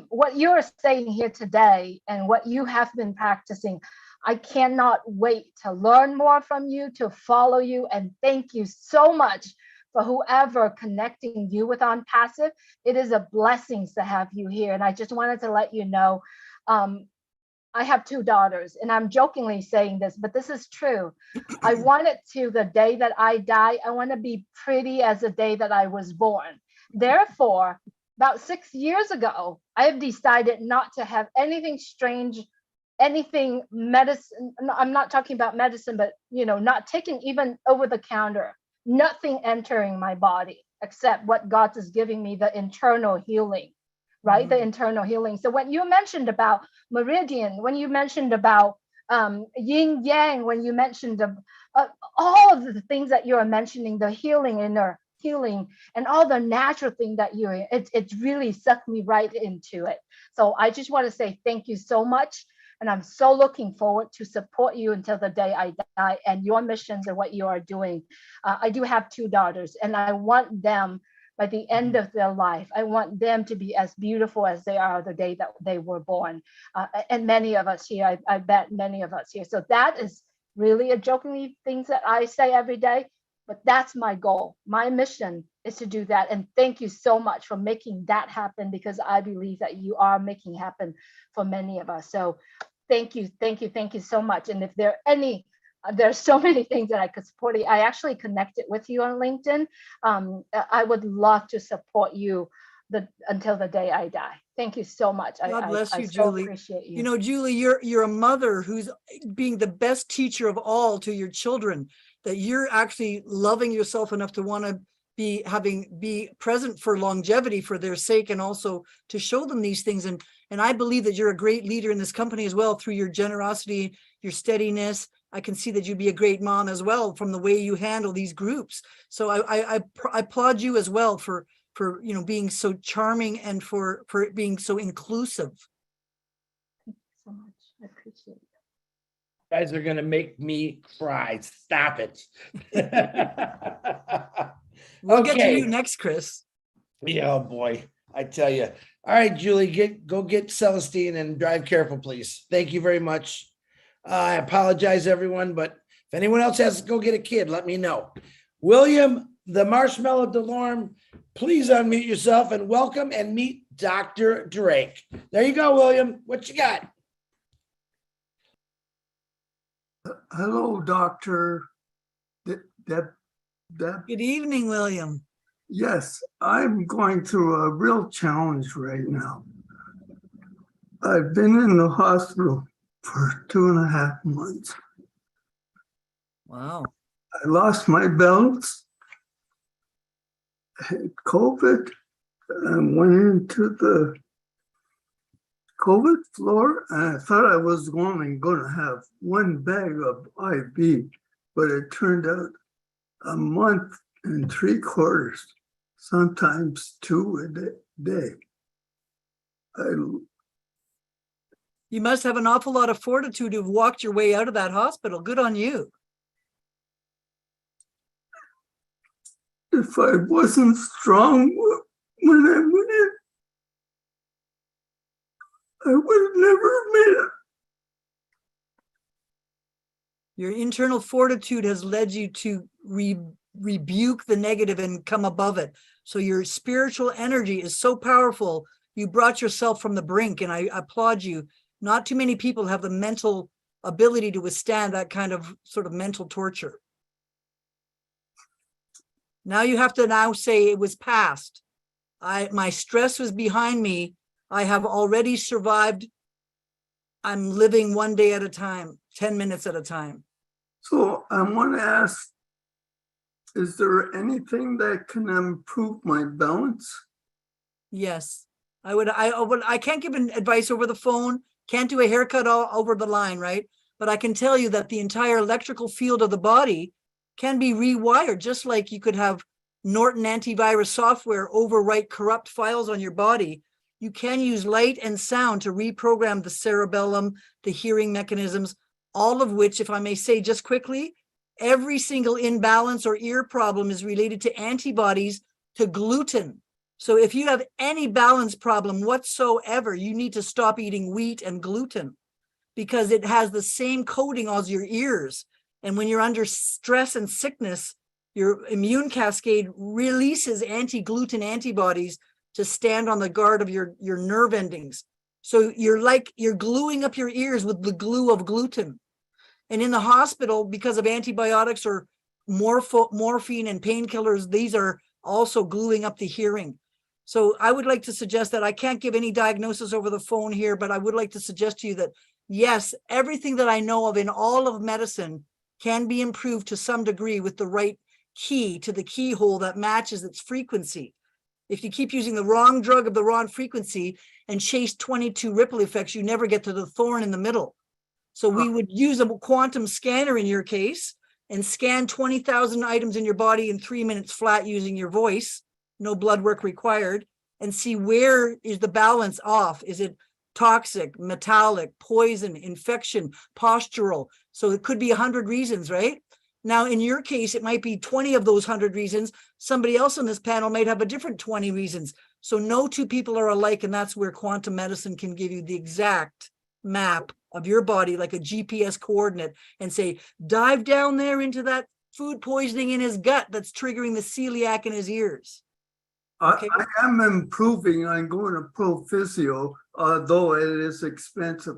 What you're saying here today and what you have been practicing, I cannot wait to learn more from you, to follow you, and thank you so much for whoever connecting you with Onpassive. It is a blessing to have you here. And I just wanted to let you know, I have 2 daughters, and I'm jokingly saying this, but this is true. I want it to the day that I die, I want to be pretty as the day that I was born. Therefore, about 6 years ago, I have decided not to have anything strange, anything medicine. I'm not talking about medicine, but not taking even over the counter, nothing entering my body except what God is giving me, the internal healing, right? Mhm. The internal healing. So when you mentioned about meridian, when you mentioned about yin yang, when you mentioned all of the things that you're mentioning, the healing, inner healing, and all the natural thing that it's really sucked me right into it. So I just want to say thank you so much. And I'm so looking forward to support you until the day I die and your missions and what you are doing. I do have 2 daughters, and I want them by the end of their life, I want them to be as beautiful as they are the day that they were born. And many of us here, I bet many of us here. So that is really a jokingly things that I say every day, but that's my goal. My mission is to do that. And thank you so much for making that happen, because I believe that you are making happen for many of us. So thank you so much. And if there are any, there's so many things that I could support you. I actually connected with you on LinkedIn. I would love to support you until the day I die. Thank you so much. God bless you, I so Julie. appreciate you. You know, Julie, you're a mother who's being the best teacher of all to your children, that you're actually loving yourself enough to want to be present for longevity for their sake, and also to show them these things. And I believe that you're a great leader in this company as well, through your generosity, your steadiness. I can see that you'd be a great mom as well from the way you handle these groups. So I applaud you as well for being so charming and for being so inclusive. Thank you so much. I appreciate it. You guys are gonna make me cry. Stop it. We'll get to Okay. you next, Chris. Yeah, oh boy, I tell you. All right, Julie, go get Celestine and drive careful, please. Thank you very much. I apologize, everyone, but if anyone else has to go get a kid, let me know. William, the Marshmallow Delorme, please unmute yourself and welcome and meet Dr. Drake. There you go, William. What you got? Hello, Dr. Deb. Good evening, William. Yes, I'm going through a real challenge right now. I've been in the hospital for 2.5 months. Wow. I lost my belts, had COVID, and went into the COVID floor, and I thought I was only going to have 1 bag of IV, but it turned out 1 month and 3/4, sometimes 2 a day. You must have an awful lot of fortitude to have walked your way out of that hospital. Good on you. If I wasn't strong when I went in, I would have never made it. Your internal fortitude has led you to rebuke the negative and come above it. So your spiritual energy is so powerful. You brought yourself from the brink, and I applaud you. Not too many people have the mental ability to withstand that kind of sort of mental torture. Now you have to say it was past. My stress was behind me. I have already survived. I'm living one day at a time, 10 minutes at a time. So I want to ask, is there anything that can improve my balance? Yes, I can't give advice over the phone, can't do a haircut all over the line, right? But I can tell you that the entire electrical field of the body can be rewired, just like you could have Norton antivirus software overwrite corrupt files on your body. You can use light and sound to reprogram the cerebellum, the hearing mechanisms, all of which, if I may say just quickly, every single imbalance or ear problem is related to antibodies to gluten. So if you have any balance problem whatsoever, you need to stop eating wheat and gluten because it has the same coating as your ears. And when you're under stress and sickness, your immune cascade releases anti-gluten antibodies to stand on the guard of your nerve endings. So you're gluing up your ears with the glue of gluten. And in the hospital, because of antibiotics or morphine and painkillers, these are also gluing up the hearing. So I would like to suggest that I can't give any diagnosis over the phone here, but I would like to suggest to you that, yes, everything that I know of in all of medicine can be improved to some degree with the right key to the keyhole that matches its frequency. If you keep using the wrong drug of the wrong frequency and chase 22 ripple effects, you never get to the thorn in the middle. So we would use a quantum scanner in your case and scan 20,000 items in your body in 3 minutes flat using your voice, no blood work required, and see where is the balance off. Is it toxic, metallic, poison, infection, postural? So it could be 100 reasons, right? Now, in your case, it might be 20 of those 100 reasons. Somebody else on this panel might have a different 20 reasons. So no two people are alike, and that's where quantum medicine can give you the exact map of your body, like a GPS coordinate, and say, dive down there into that food poisoning in his gut that's triggering the celiac in his ears. Okay. I am improving. I'm going to pro physio, although it is expensive.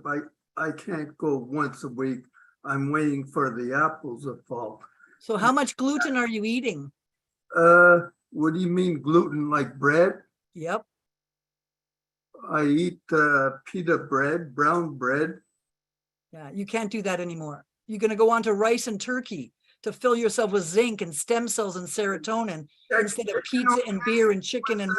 I can't go once a week. I'm waiting for the apples to fall. So how much gluten are you eating? What do you mean gluten, like bread? Yep. I eat pita bread, brown bread. Yeah, you can't do that anymore. You're going to go on to rice and turkey to fill yourself with zinc and stem cells and serotonin instead of pizza and beer and chicken and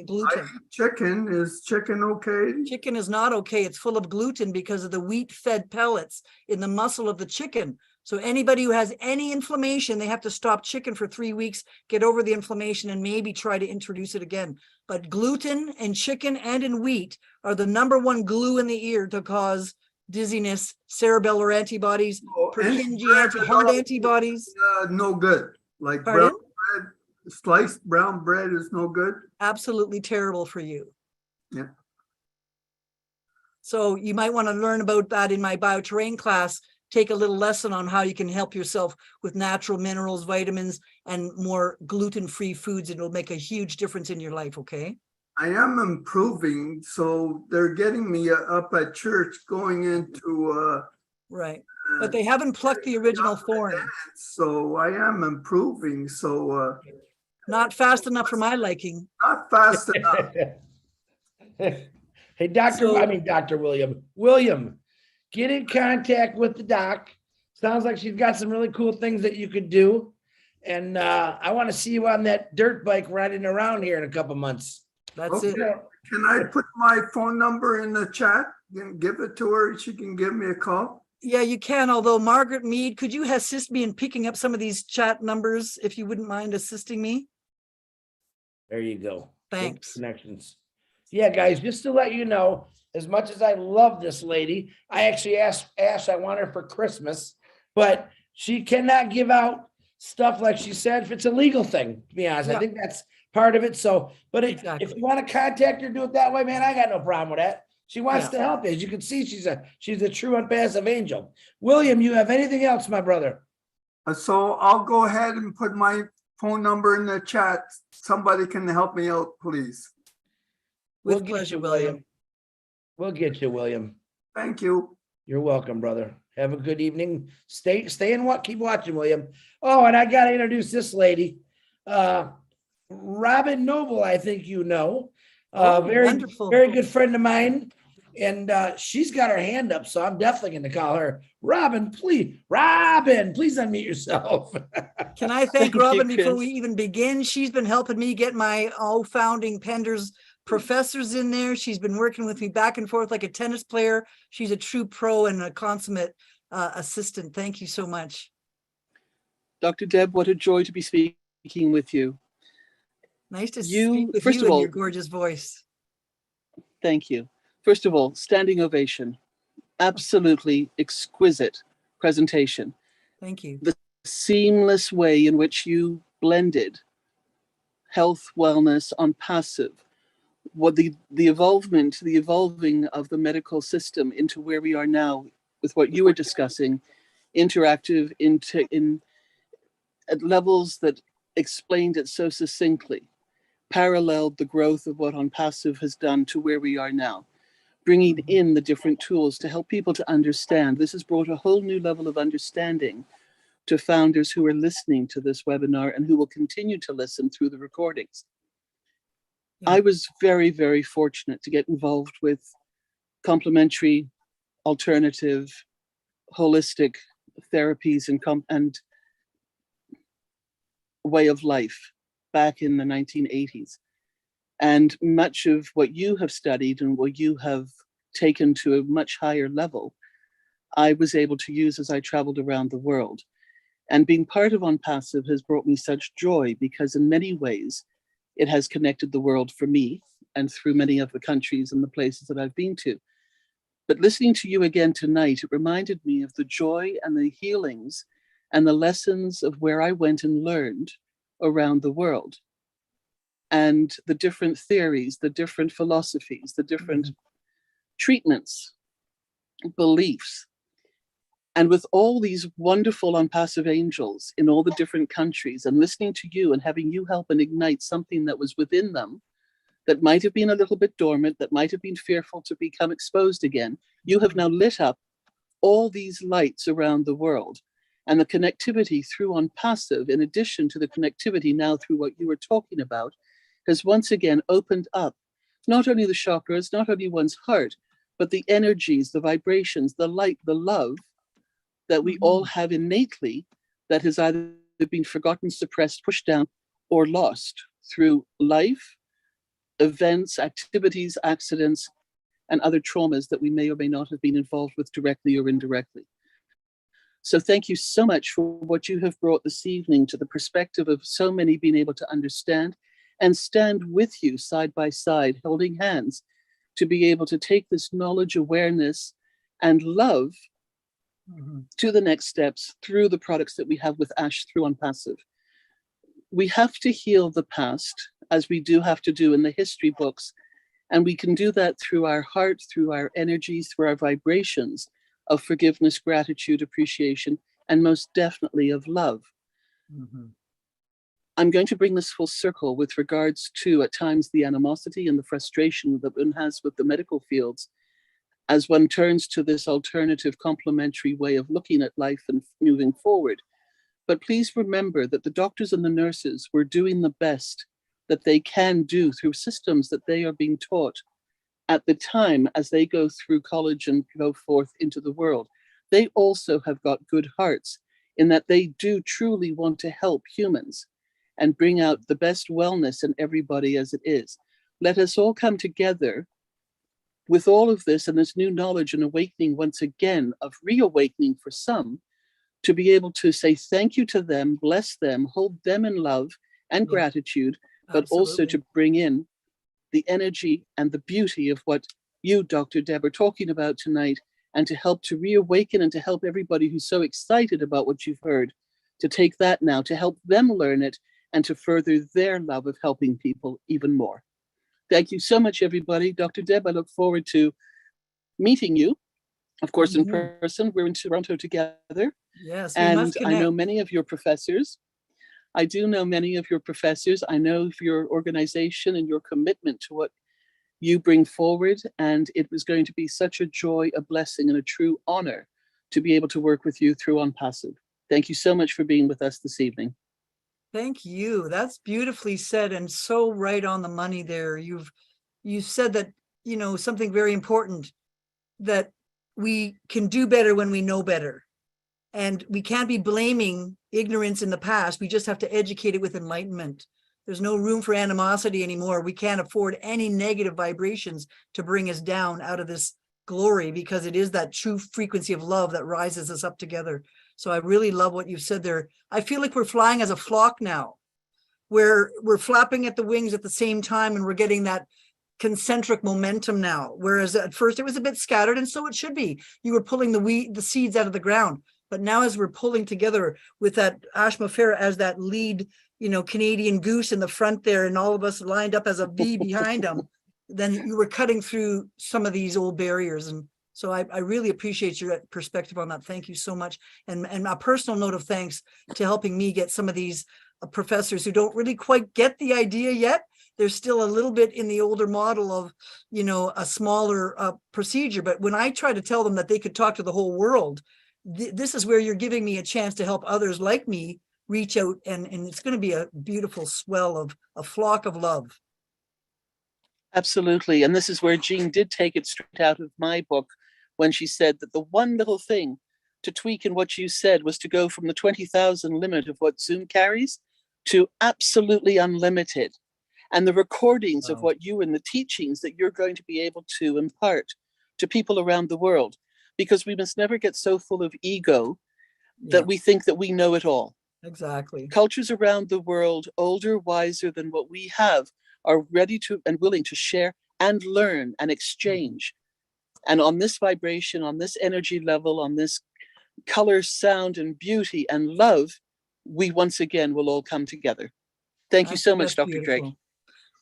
gluten. Chicken, is chicken okay? Chicken is not okay. It's full of gluten because of the wheat-fed pellets in the muscle of the chicken. So anybody who has any inflammation, they have to stop chicken for 3 weeks, get over the inflammation, and maybe try to introduce it again. But gluten in chicken and in wheat are the #1 glue in the ear to cause dizziness, cerebellar antibodies, Purkinje heart antibodies. No good. Like Pardon? brown bread, sliced brown bread is no good. Absolutely terrible for you. Yeah. So you might want to learn about that in my bioterrain class. Take a little lesson on how you can help yourself with natural minerals, vitamins, and more gluten-free foods. It'll make a huge difference in your life, okay? I am improving, so they're getting me up at church going into right, but they haven't plucked the original thorn. So I am improving. So not fast enough for my liking. Not fast enough. Hey, Dr. William, get in contact with the doc. Sounds like she's got some really cool things that you could do. And I want to see you on that dirt bike riding around here in a couple months. That's it. Can I put my phone number in the chat and give it to her? She can give me a call. Yeah, you can. Although Margaret Mead, could you assist me in picking up some of these chat numbers if you wouldn't mind assisting me? There you go. Thanks. Good connections. Yeah, guys, just to let you know, as much as I love this lady, I actually asked Ash, I want her for Christmas, but she cannot give out stuff like she said if it's a legal thing, to be honest. Yeah. I think that's part of it. So, but Exactly. if you want to contact her, do it that way, man. I got no problem with that. She wants to help you. As you can see, she's a true unpassive angel. William, you have anything else, my brother? So I'll go ahead and put my phone number in the chat. Somebody can help me out, please. With pleasure, William. We'll get you, William. Thank you. You're welcome, brother. Have a good evening. Stay in what? Keep watching, William. Oh, and I got to introduce this lady. Robin Noble, I think you know. Oh, Very, wonderful. very good friend of mine. And she's got her hand up, so I'm definitely going to call her. Robin, please unmute yourself. Can I thank Thank you, Robin before Chris. we even begin? She's been helping me get my founding Penders professors in there. She's been working with me back and forth like a tennis player. She's a true pro and a consummate assistant. Thank you so much. Dr. Deb, what a joy to be speaking with you. Nice to speak with first you of and all, your gorgeous voice. thank you. First of all, standing ovation. Absolutely exquisite presentation. Thank you. The seamless way in which you blended health, wellness, Onpassive, what the evolving of the medical system into where we are now with what you were discussing, interactive in at levels that explained it so succinctly, paralleled the growth of what Onpassive has done to where we are now, bringing in the different tools to help people to understand. This has brought a whole new level of understanding to founders who are listening to this webinar and who will continue to listen through the recordings. Yeah. I was very, very fortunate to get involved with complementary, alternative, holistic therapies and way of life back in the 1980s. And much of what you have studied and what you have taken to a much higher level, I was able to use as I traveled around the world. And being part of Onpassive has brought me such joy because in many ways, it has connected the world for me and through many of the countries and the places that I've been to. But listening to you again tonight, it reminded me of the joy and the healings and the lessons of where I went and learned around the world. And the different theories, the different philosophies, the different treatments, beliefs. And with all these wonderful Onpassive angels in all the different countries and listening to you and having you help and ignite something that was within them that might have been a little bit dormant, that might have been fearful to become exposed again, you have now lit up all these lights around the world. And the connectivity through Onpassive, in addition to the connectivity now through what you were talking about, has once again opened up not only the chakras, not only one's heart, but the energies, the vibrations, the light, the love that we all have innately that has either been forgotten, suppressed, pushed down, or lost through life, events, activities, accidents, and other traumas that we may or may not have been involved with directly or indirectly. So thank you so much for what you have brought this evening to the perspective of so many being able to understand and stand with you side by side, holding hands, to be able to take this knowledge, awareness, and love to the next steps through the products that we have with Ash through Onpassive. We have to heal the past, as we do have to do in the history books, and we can do that through our heart, through our energies, through our vibrations of forgiveness, gratitude, appreciation, and most definitely of love. I'm going to bring this full circle with regards to, at times, the animosity and the frustration that one has with the medical fields as one turns to this alternative complementary way of looking at life and moving forward. But please remember that the doctors and the nurses were doing the best that they can do through systems that they are being taught at the time as they go through college and go forth into the world. They also have got good hearts in that they do truly want to help humans and bring out the best wellness in everybody as it is. Let us all come together with all of this and this new knowledge and awakening once again, of reawakening for some, to be able to say thank you to them, bless them, hold them in love and gratitude, but also to bring in the energy and the beauty of what you, Dr. Deb, are talking about tonight, and to help to reawaken and to help everybody who's so excited about what you've heard to take that now, to help them learn it and to further their love of helping people even more. Thank you so much, everybody. Dr. Deb, I look forward to meeting you, of course, in person. We're in Toronto together. Yes, we and must I know connect. many of your professors. I do know many of your professors. I know of your organization and your commitment to what you bring forward. And it was going to be such a joy, a blessing, and a true honor to be able to work with you through Onpassive. Thank you so much for being with us this evening. Thank you. That's beautifully said and so right on the money there. you said that, you know, something very important, that we can do better when we know better. And we can't be blaming ignorance in the past. We just have to educate it with enlightenment. There's no room for animosity anymore. We can't afford any negative vibrations to bring us down out of this glory, because it is that true frequency of love that rises us up together. So I really love what you've said there. I feel like we're flying as a flock now, where we're flapping at the wings at the same time, and we're getting that concentric momentum now. Whereas at first it was a bit scattered, and so it should be. You were pulling the seeds out of the ground. But now as we're pulling together with that Mufareh as that lead, you know, Canadian goose in the front there, and all of us lined up as a bee behind him, then you were cutting through some of these old barriers. And so I really appreciate your perspective on that. Thank you so much. And a personal note of thanks to helping me get some of these professors who don't really quite get the idea yet. They're still a little bit in the older model of, you know, a smaller procedure. But when I try to tell them that they could talk to the whole world, this is where you're giving me a chance to help others like me reach out, and it's going to be a beautiful swell of a flock of love. Absolutely. And this is where Jean did take it straight out of my book when she said that the one little thing to tweak in what you said was to go from the 20,000 limit of what Zoom carries to absolutely unlimited. And the recordings of what you and the teachings that you're going to be able to impart to people around the world, because we must never get so full of ego that we think that we know it all. Exactly. Cultures around the world, older, wiser than what we have, are ready to and willing to share and learn and exchange. And on this vibration, on this energy level, on this color, sound, and beauty and love, we once again will all come together. Thank you so much, Dr. Drake.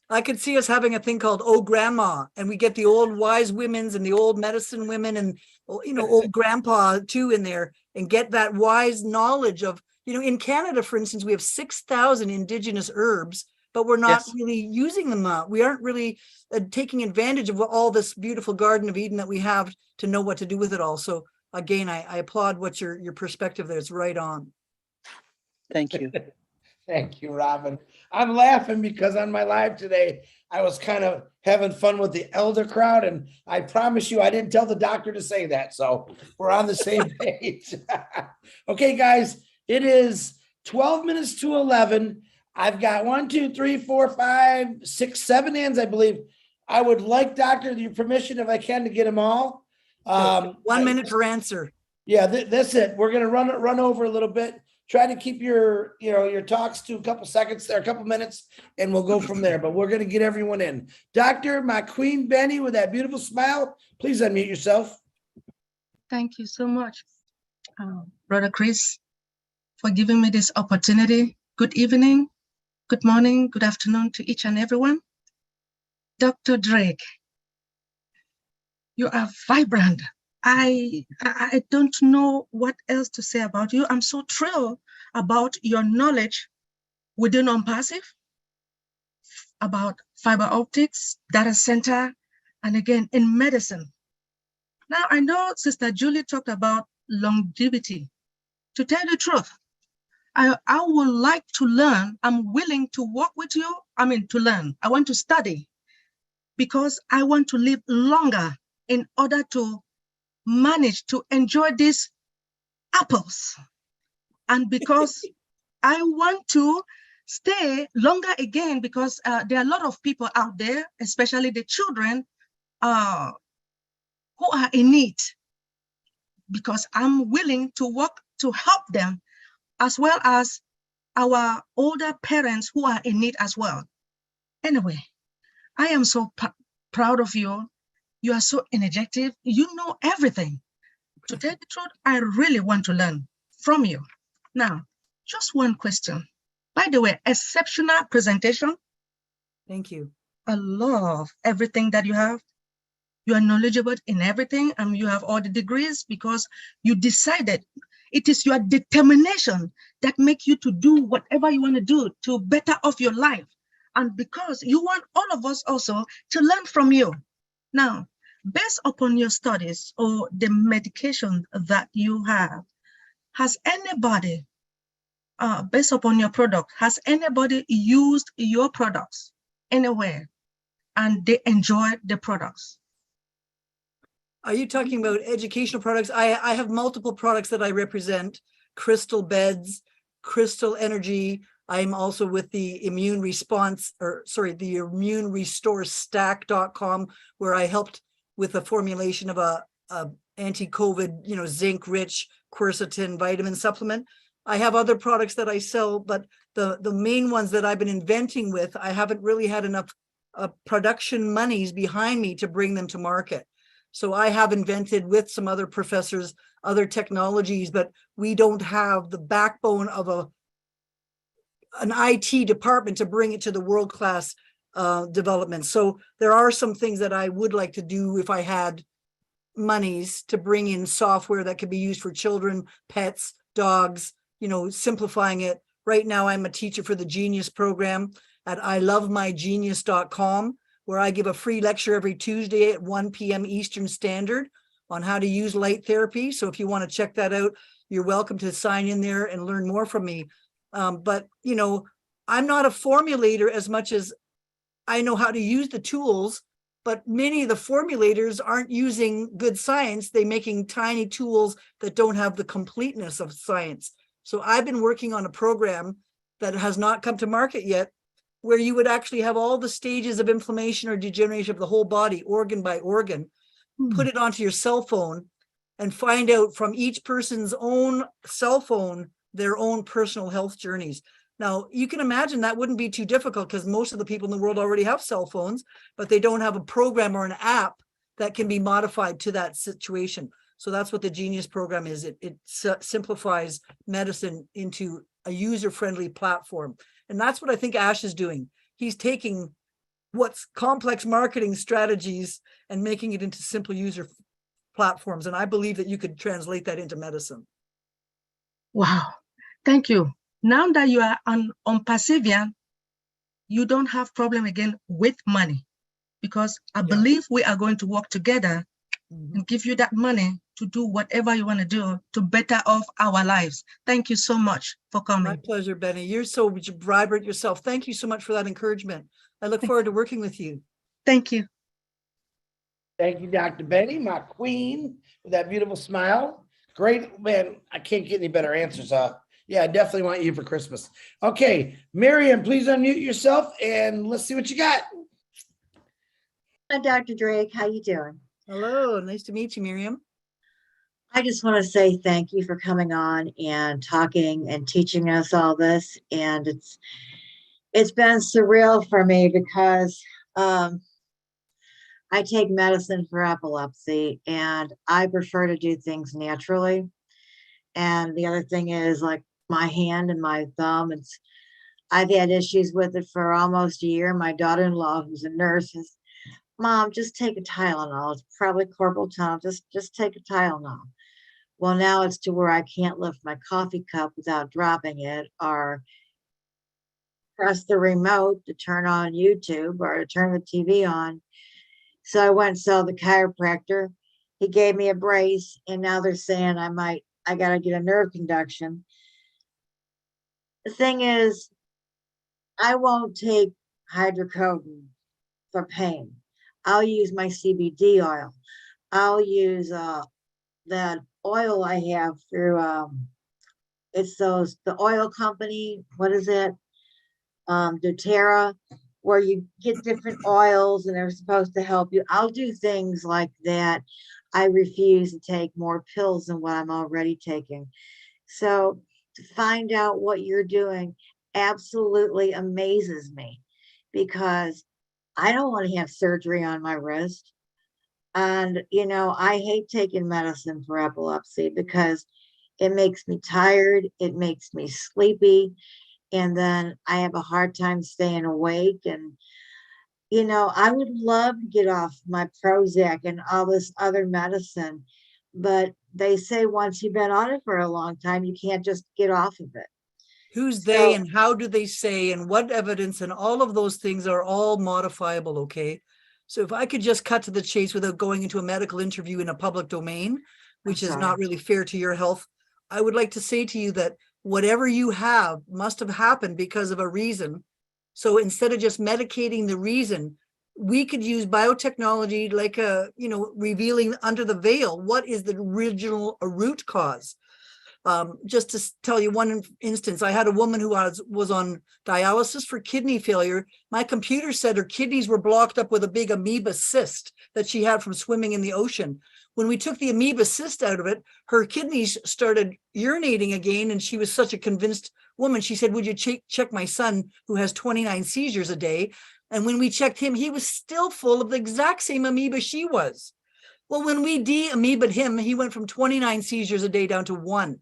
I could see us having a thing called Oh Grandma, and we get the old wise women's and the old medicine women and, you know, old grandpa too in there, and get that wise knowledge of, you know, in Canada, for instance, we have 6,000 indigenous herbs, but we're not really using them. We aren't really taking advantage of all this beautiful Garden of Eden that we have to know what to do with it all. So again, I applaud what your perspective there. It's right on. Thank you. Thank you, Robin. I'm laughing because on my live today, I was kind of having fun with the elder crowd, and I promise you, I didn't tell the doctor to say that. So we're on the same page. Okay, guys, it is 12 minutes to 11. I've got 1, 2, 3, 4, 5, 6, 7 hands, I believe. I would like, Doctor, your permission, if I can, to get them all. 1 minute per answer. Yeah, that's it. We're going to run over a little bit. Try to keep your talks to a couple seconds there, a couple minutes, and we'll go from there. But we're going to get everyone in. Doctor, my queen Benny with that beautiful smile, please unmute yourself. Thank you so much, Brother Chris, for giving me this opportunity. Good evening, good morning, good afternoon to each and everyone. Dr. Drake, you are vibrant. I don't know what else to say about you. I'm so thrilled about your knowledge within Onpassive, about fiber optics, data center, and again, in medicine. Now, I know Sister Julie talked about longevity. To tell the truth, I would like to learn. I'm willing to work with you. To learn. I want to study because I want to live longer in order to manage to enjoy these apples. And because I want to stay longer again, because there are a lot of people out there, especially the children, who are in need, because I'm willing to work to help them, as well as our older parents who are in need as well. Anyway, I am so proud of you. You are so energetic. You know everything. To tell the truth, I really want to learn from you. Now, just one question. By the way, exceptional presentation. Thank you. I love everything that you have. You are knowledgeable in everything, and you have all the degrees because you decided. It is your determination that makes you to do whatever you want to do to better off your life. And because you want all of us also to learn from you. Now, based upon your studies or the medication that you have, has anybody, based upon your product, has anybody used your products anywhere and they enjoy the products. Are you talking about educational products? I have multiple products that I represent: crystal beds, crystal energy. I'm also with the immune response, or sorry, the immune restore stack.com, where I helped with the formulation of a anti-COVID, zinc rich quercetin vitamin supplement. I have other products that I sell, but the main ones that I've been inventing with, I haven't really had enough production monies behind me to bring them to market. So I have invented with some other professors, other technologies, but we don't have the backbone of an IT department to bring it to the world-class development. So there are some things that I would like to do if I had monies to bring in software that could be used for children, pets, dogs, simplifying it. Right now, I'm a teacher for the Genius program at ilovemygenius.com, where I give a free lecture every Tuesday at 1 p.m. Eastern Standard on how to use light therapy. So if you want to check that out, you're welcome to sign in there and learn more from me. But I'm not a formulator as much as I know how to use the tools, but many of the formulators aren't using good science. They're making tiny tools that don't have the completeness of science. So I've been working on a program that has not come to market yet, where you would actually have all the stages of inflammation or degeneration of the whole body, organ by organ, put it onto your cell phone and find out from each person's own cell phone, their own personal health journeys. Now, you can imagine that wouldn't be too difficult because most of the people in the world already have cell phones, but they don't have a program or an app that can be modified to that situation. So that's what the Genius program is. It simplifies medicine into a user-friendly platform. And that's what I think Ash is doing. He's taking what's complex marketing strategies and making it into simple user platforms. And I believe that you could translate that into medicine. Wow, thank you. Now that you are on Onpassive, you don't have problem again with money, because I believe we are going to work together and give you that money to do whatever you want to do to better off our lives. Thank you so much for coming. My pleasure, Benny. You're so vibrant yourself. Thank you so much for that encouragement. I look forward to working with you. Thank you. Thank you, Dr. Benny, my queen, with that beautiful smile. Great, man. I can't get any better answers. Yeah, I definitely want you for Christmas. Okay, Miriam, please unmute yourself and let's see what you got. Hi, Dr. Drake. How you doing? Hello, nice to meet you, Miriam. I just want to say thank you for coming on and talking and teaching us all this. And it's been surreal for me because I take medicine for epilepsy and I prefer to do things naturally. And the other thing is, like, my hand and my thumb, I've had issues with it for almost a year. My daughter-in-law, who's a nurse, says, Mom, just take a Tylenol. It's probably carpal tunnel. Just take a Tylenol. Well, now it's to where I can't lift my coffee cup without dropping it, or press the remote to turn on YouTube or to turn the TV on. So I went and saw the chiropractor. He gave me a brace, and now they're saying I got to get a nerve conduction. The thing is, I won't take hydrocodone for pain. I'll use my CBD oil. I'll use that oil I have through, it's the oil company, what is it? doTERRA, where you get different oils and they're supposed to help you. I'll do things like that. I refuse to take more pills than what I'm already taking. So to find out what you're doing absolutely amazes me, because I don't want to have surgery on my wrist. And, I hate taking medicine for epilepsy because it makes me tired. It makes me sleepy. And then I have a hard time staying awake. And, I would love to get off my Prozac and all this other medicine, but they say once you've been on it for a long time, you can't just get off of it. Who's they and how do they say and what evidence and all of those things are all modifiable, okay? So if I could just cut to the chase without going into a medical interview in a public domain, which is not really fair to your health, I would like to say to you that whatever you have must have happened because of a reason. So instead of just medicating the reason, we could use biotechnology like revealing under the veil what is the original root cause. Just to tell you one instance, I had a woman who was on dialysis for kidney failure. My computer said her kidneys were blocked up with a big amoeba cyst that she had from swimming in the ocean. When we took the amoeba cyst out of it, her kidneys started urinating again, and she was such a convinced woman. She said, would you check my son who has 29 seizures a day? And when we checked him, he was still full of the exact same amoeba she was. Well, when we de-amoeba'd him, he went from 29 seizures a day down to 1.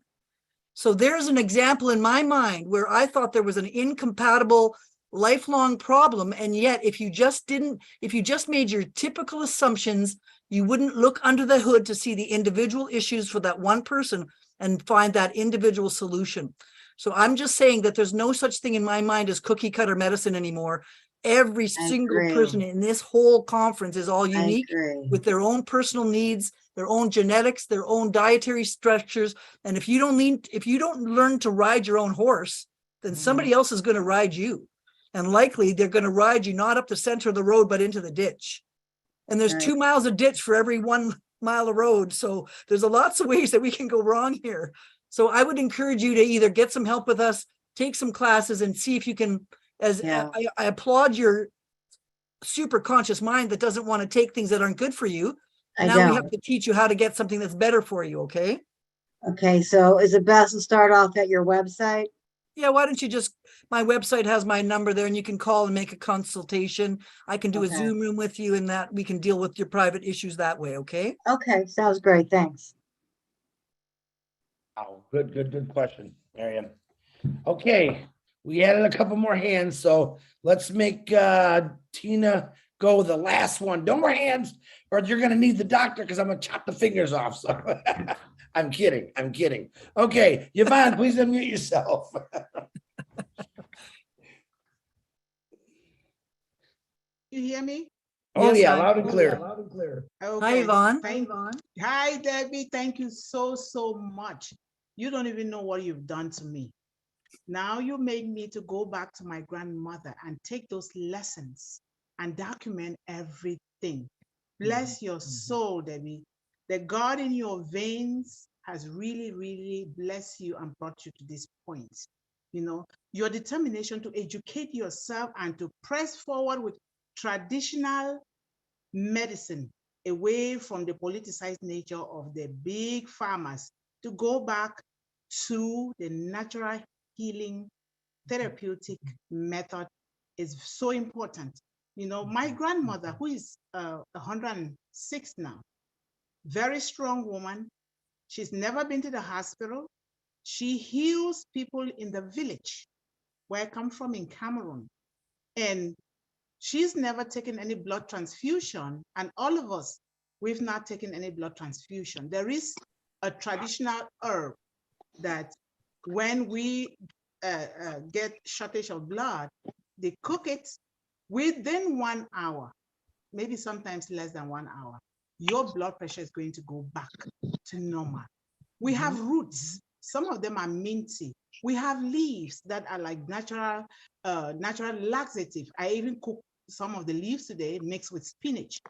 So there's an example in my mind where I thought there was an incompatible lifelong problem. And yet, if you just made your typical assumptions, you wouldn't look under the hood to see the individual issues for that one person and find that individual solution. So I'm just saying that there's no such thing in my mind as cookie cutter medicine anymore. Every single person in this whole conference is all unique with their own personal needs, their own genetics, their own dietary structures. And if you don't learn to ride your own horse, then somebody else is going to ride you. And likely they're going to ride you not up the center of the road, but into the ditch. And there's 2 miles of ditch for every 1 mile of road. So there's lots of ways that we can go wrong here. So I would encourage you to either get some help with us, take some classes, and see if you can, I applaud your super conscious mind that doesn't want to take things that aren't good for you. Now we have to teach you how to get something that's better for you, okay? Okay, so is it best to start off at your website? Yeah, why don't you my website has my number there, and you can call and make a consultation. I can do a Zoom room with you, and that we can deal with your private issues that way, okay? Okay, sounds great, thanks. Oh, good question, Miriam. Okay, we added a couple more hands, so let's make Tina go the last one. No more hands, or you're gonna need the doctor because I'm gonna chop the fingers off. So I'm kidding. Okay, Yvonne, please unmute yourself. You hear me? Oh yes, yeah, loud and clear. Okay. Hi, Yvonne. Hi, Debbie. Thank you so much. You don't even know what you've done to me. Now you made me to go back to my grandmother and take those lessons and document everything. Bless your soul, Debbie. The God in your veins has really blessed you and brought you to this point. You know, your determination to educate yourself and to press forward with traditional medicine away from the politicized nature of the big farmers to go back to the natural healing therapeutic method is so important. You know, my grandmother, who is 106 now, very strong woman. She's never been to the hospital. She heals people in the village where I come from in Cameroon. And she's never taken any blood transfusion. And all of us, we've not taken any blood transfusion. There is a traditional herb that when we get shortage of blood, they cook it within 1 hour, maybe sometimes less than 1 hour. Your blood pressure is going to go back to normal. We have roots. Some of them are minty. We have leaves that are like natural laxative. I even cook some of the leaves today mixed with spinach.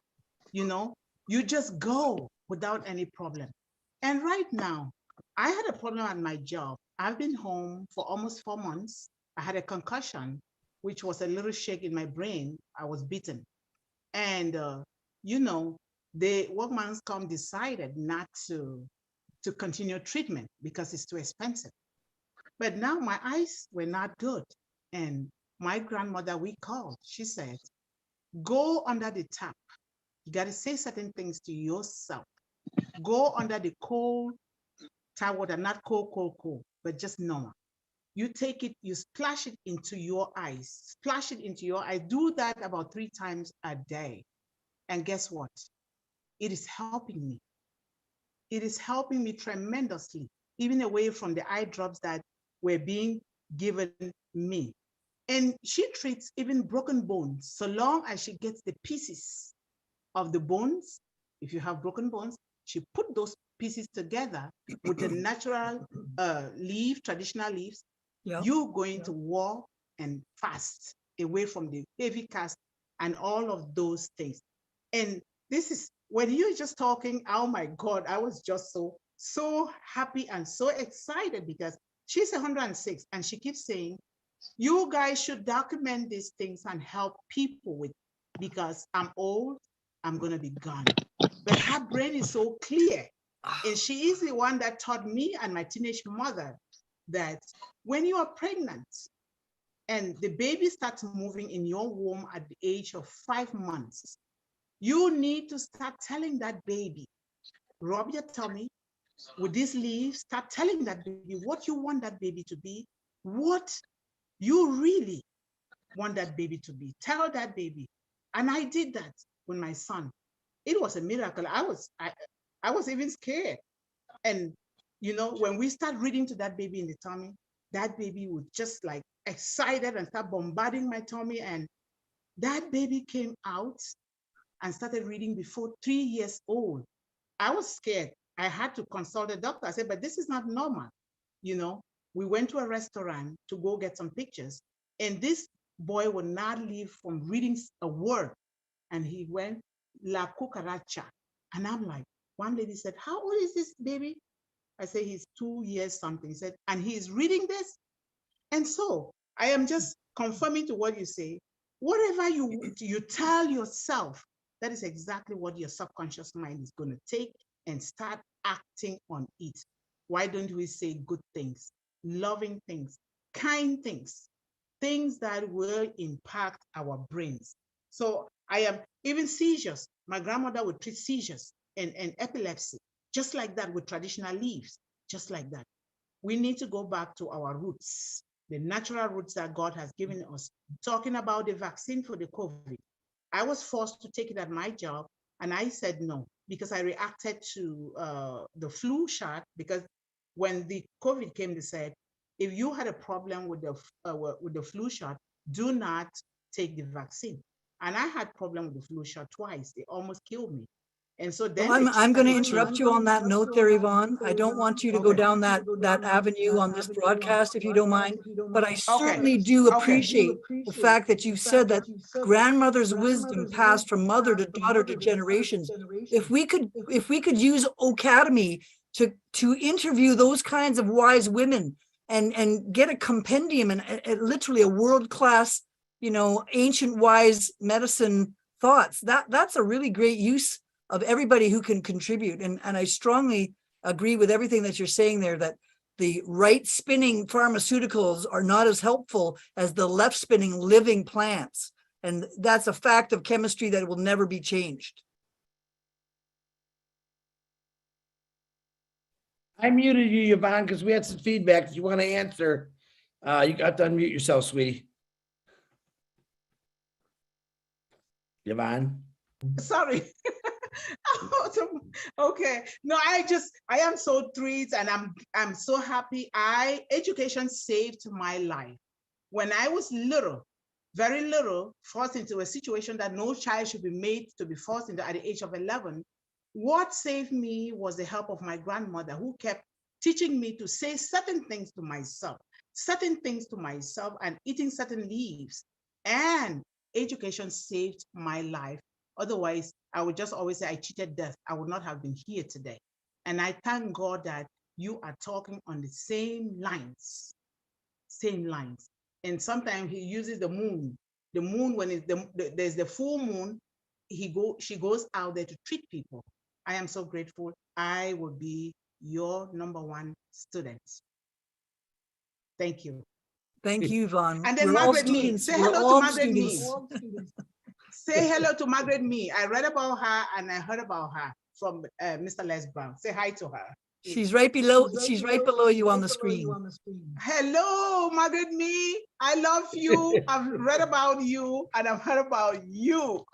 You know, you just go without any problem. And right now, I had a problem at my job. I've been home for almost 4 months. I had a concussion, which was a little shake in my brain. I was beaten. And, you know, the workman's comp decided not to continue treatment because it's too expensive. But now my eyes were not good. And my grandmother, we called, she said, go under the tap. You got to say certain things to yourself. Go under the cold tap water, not cold, but just normal. You take it, you splash it into your eyes. Splash it into your eyes. Do that about 3 times a day. And guess what? It is helping me. It is helping me tremendously, even away from the eye drops that were being given me. And she treats even broken bones, so long as she gets the pieces of the bones. If you have broken bones, she put those pieces together with the natural traditional leaves. You're going to walk and fast away from the heavy cast and all of those things. And this is when you're just talking, oh my God, I was just so happy and so excited because she's 106 and she keeps saying, you guys should document these things and help people with, because I'm old, I'm gonna be gone. But her brain is so clear. And she is the one that taught me and my teenage mother that when you are pregnant and the baby starts moving in your womb at the age of 5 months, you need to start telling that baby, rub your tummy with these leaves, start telling that baby what you want that baby to be, what you really want that baby to be. Tell that baby. And I did that with my son. It was a miracle. I was even scared. And you know, when we start reading to that baby in the tummy, that baby would just like excited and start bombarding my tummy. And that baby came out and started reading before 3 years old. I was scared. I had to consult a doctor. I said, but this is not normal. You know, we went to a restaurant to go get some pictures, and this boy would not leave from reading a word. And he went, La cucaracha. And I'm like, one lady said, how old is this baby? I said, he's 2 years something. He said, and he's reading this? And so I am just confirming to what you say. Whatever you tell yourself, that is exactly what your subconscious mind is going to take and start acting on it. Why don't we say good things, loving things, kind things, things that will impact our brains? So I am, even seizures, my grandmother would treat seizures and epilepsy, just like that, with traditional leaves, just like that. We need to go back to our roots, the natural roots that God has given us. Talking about the vaccine for the COVID, I was forced to take it at my job, and I said no, because I reacted to the flu shot, because when the COVID came, they said, if you had a problem with the flu shot, do not take the vaccine. And I had problem with the flu shot twice. They almost killed me. And so then Well, I'm going to interrupt you on that note there, Yvonne. I don't want you to go down that avenue on this broadcast, if you don't mind. But I certainly do appreciate the fact that you said that grandmother's wisdom passed from mother to daughter to generations. If we could use Academy to interview those kinds of wise women and get a compendium and literally a world-class, you know, ancient wise medicine thoughts, that's a really great use of everybody who can contribute. And I strongly agree with everything that you're saying there, that the right spinning pharmaceuticals are not as helpful as the left spinning living plants. And that's a fact of chemistry that will never be changed. I muted you, Yvonne, because we had some feedback. If you want to answer, you got to unmute yourself, sweetie. Yvonne. Sorry. Okay. No, I am so thrilled, and I'm so happy. Education saved my life. When I was little, very little, forced into a situation that no child should be made to be forced into at the age of 11, what saved me was the help of my grandmother, who kept teaching me to say certain things to myself, and eating certain leaves. And education saved my life. Otherwise, I would just always say I cheated death. I would not have been here today. And I thank God that you are talking on the same lines. And sometimes he uses the moon. The moon, when there's the full moon, she goes out there to treat people. I am so grateful. I will be your #1 student. Thank you. Thank you, Yvonne. And then We're all Margaret Mee. students. Say We're hello to all Margaret Mee. students. Say hello to Margaret Mee. I read about her and I heard about her from Mr. Les Brown. Say hi to her. She's right below. She's right below you on the screen. Hello, Margaret Mee. I love you. I've read about you and I've heard about you.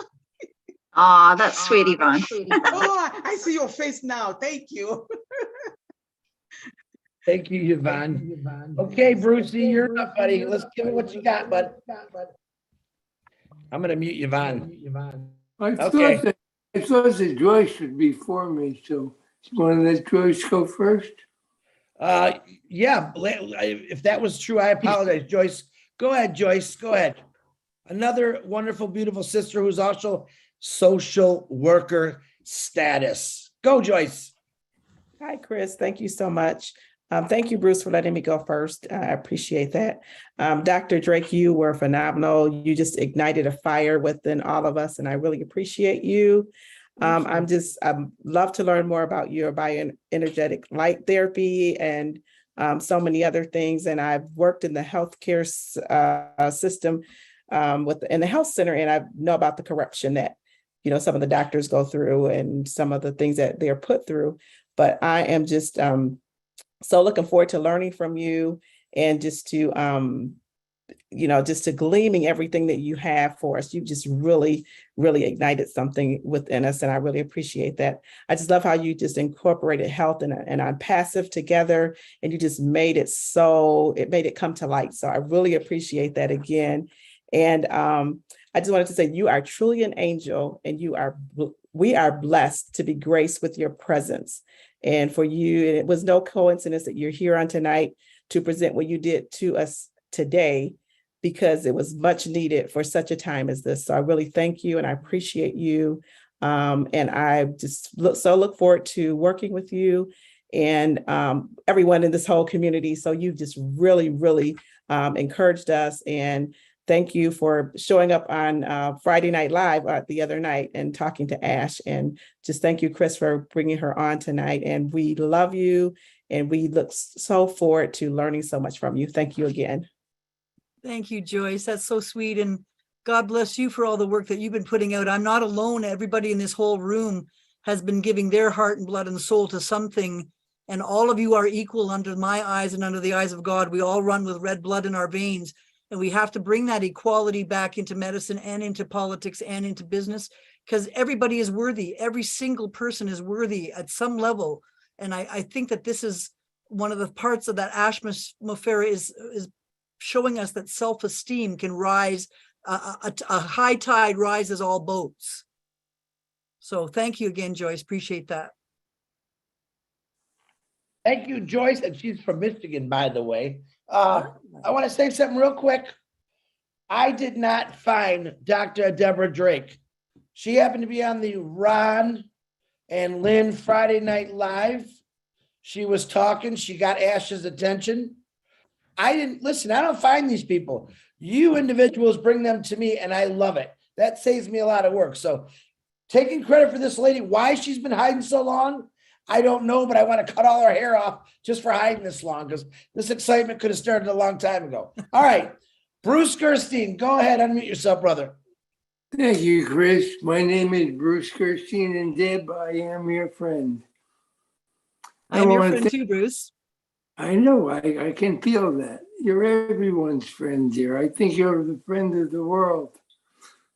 Aw, that's sweet, Yvonne. Oh, I see your face now. Thank you. Thank you, Yvonne. Okay, Brucey, you're up, buddy. Let's give it what you got, bud. I'm going to mute Yvonne. I Okay. thought that Joyce would be for me, so you want to let Joyce go first? Yeah, if that was true, I apologize, Joyce. Go ahead, Joyce. Go ahead. another wonderful, beautiful sister who's also social worker status. Go, Joyce. Hi, Chris. Thank you so much. Thank you, Bruce, for letting me go first. I appreciate that. Dr. Drake, you were phenomenal. You just ignited a fire within all of us, and I really appreciate you. I love to learn more about your bioenergetic light therapy and so many other things. And I've worked in the healthcare system in the health center, and I know about the corruption that, you know, some of the doctors go through and some of the things that they're put through. But I am just so looking forward to learning from you and just to, just to gleaming everything that you have for us. You've just really, really ignited something within us. And I really appreciate that. I just love how you just incorporated health and Onpassive together, and you just made it come to light. So I really appreciate that again. And I just wanted to say you are truly an angel, and we are blessed to be graced with your presence. And for you, it was no coincidence that you're here on tonight to present what you did to us today, because it was much needed for such a time as this. So I really thank you and I appreciate you. And I just look forward to working with you and everyone in this whole community. So you've just really, really encouraged us. And thank you for showing up on Friday Night Live the other night and talking to Ash. And just thank you, Chris, for bringing her on tonight. And we love you. And we look so forward to learning so much from you. Thank you again. Thank you, Joyce. That's so sweet. And God bless you for all the work that you've been putting out. I'm not alone. Everybody in this whole room has been giving their heart and blood and soul to something. And all of you are equal under my eyes and under the eyes of God. We all run with red blood in our veins. And we have to bring that equality back into medicine and into politics and into business, because everybody is worthy. Every single person is worthy at some level. And I think that this is one of the parts of that Ash Mufareh is showing us that self-esteem can rise. A high tide rises all boats. So thank you again, Joyce. Appreciate that. Thank you, Joyce. And she's from Michigan, by the way. I want to say something real quick. I did not find Dr. Deborah Drake. She happened to be on the Ron and Lynn Friday Night Live. She was talking. She got Ash's attention. I don't find these people. You individuals bring them to me, and I love it. That saves me a lot of work. So taking credit for this lady, why she's been hiding so long, I don't know, but I want to cut all her hair off just for hiding this long, because this excitement could have started a long time ago. All right, Bruce Gerstein, go ahead, unmute yourself, brother. Thank you, Chris. My name is Bruce Gerstein, and Deb, I am your friend. I'm your friend too, Bruce. I know, I can feel that. You're everyone's friend here. I think you're the friend of the world.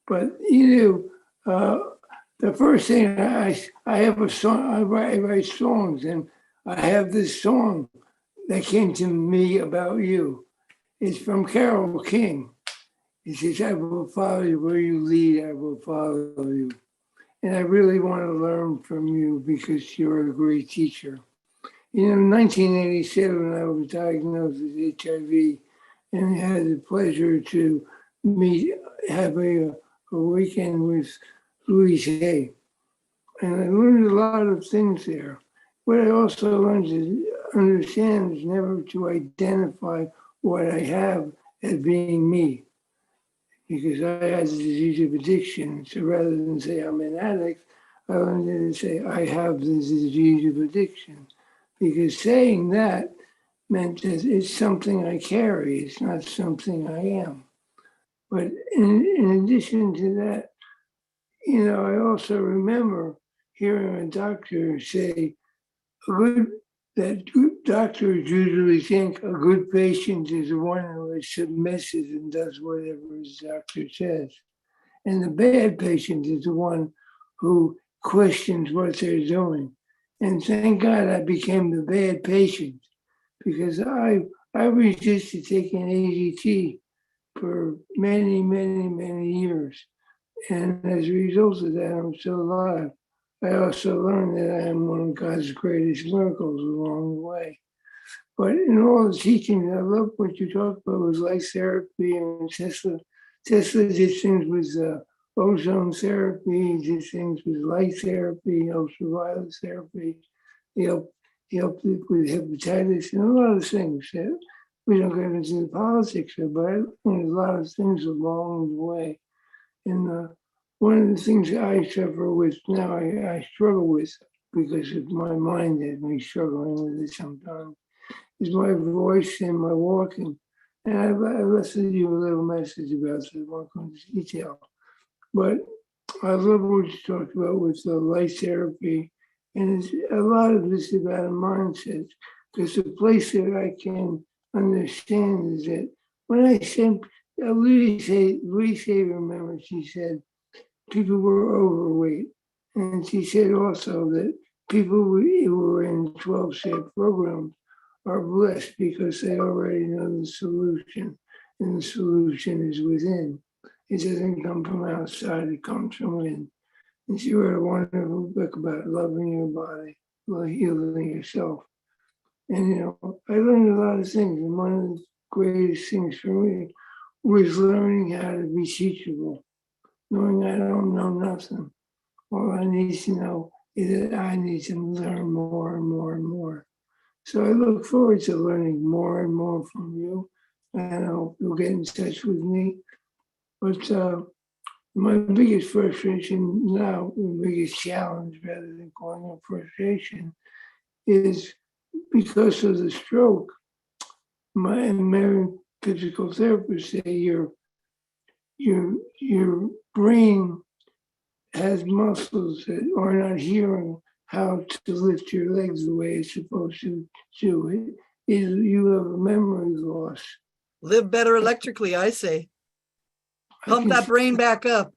But you know, the first thing I have a song, I write songs, and I have this song that came to me about you. It's from Carole King. It says, I will follow you where you lead, I will follow you. And I really want to learn from you because you're a great teacher. You know, in 1987, I was diagnosed with HIV and had the pleasure to have a weekend with Louise Hay. And I learned a lot of things there. What I also learned to understand is never to identify what I have as being me, because I had the disease of addiction. So rather than say I'm an addict, I learned to say I have the disease of addiction, because saying that meant that it's something I carry, it's not something I am. But in addition to that, you know, I also remember hearing a doctor say that doctors usually think a good patient is the one who is submissive and does whatever his doctor says. And the bad patient is the one who questions what they're doing. And thank God I became the bad patient, because I resisted taking AZT for many, many, many years. And as a result of that, I'm still alive. I also learned that I am one of God's greatest miracles along the way. But in all the teachings, I love what you talked about was life therapy and Tesla did things with ozone therapy, did things with light therapy, ultraviolet therapy. He helped with hepatitis and a lot of things that we don't get into the politics of, but I learned a lot of things along the way. And one of the things that I suffer with now, I struggle with because of my mind has me struggling with it sometimes, is my voice and my walking. And I left you a little message about that. I won't go into detail. But I love what you talked about with the light therapy. And it's, a lot of this is about a mindset. Because the place that I can understand is that when I said, Louise remember, she said, people were overweight. And she said also that people who were in 12-step programs are blessed because they already know the solution, and the solution is within. It doesn't come from outside, it comes from within. And she wrote a wonderful book about loving your body, healing yourself. And, I learned a lot of things. And one of the greatest things for me was learning how to be teachable, knowing I don't know nothing. All I need to know is that I need to learn more and more and more. So I look forward to learning more and more from you. And I hope you'll get in touch with me. But my biggest frustration now, the biggest challenge, rather than calling it frustration, is because of the stroke. My physical therapist say your brain has muscles that are not hearing how to lift your legs the way it's supposed to do it. You have a memory loss. Live better electrically, I say. Pump that brain back up.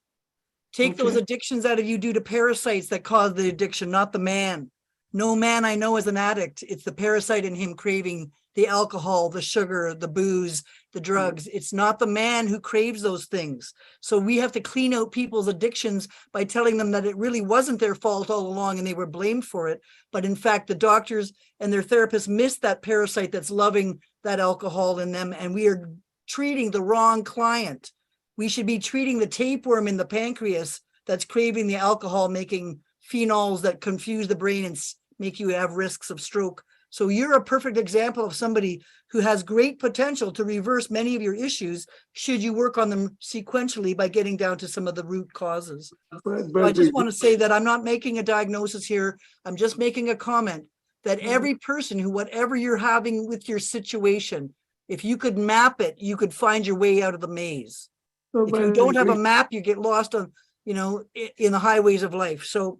Take those addictions out of you due to parasites that cause the addiction, not the man. No man I know is an addict. It's the parasite in him craving the alcohol, the sugar, the booze, the drugs. It's not the man who craves those things. So we have to clean out people's addictions by telling them that it really wasn't their fault all along and they were blamed for it. But in fact, the doctors and their therapists missed that parasite that's loving that alcohol in them. And we are treating the wrong client. We should be treating the tapeworm in the pancreas that's craving the alcohol, making phenols that confuse the brain and make you have risks of stroke. So you're a perfect example of somebody who has great potential to reverse many of your issues should you work on them sequentially by getting down to some of the root causes. So I just want to say that I'm not making a diagnosis here. I'm just making a comment that every person who, whatever you're having with your situation, if you could map it, you could find your way out of the maze. If you don't have a map, you get lost on, in the highways of life. So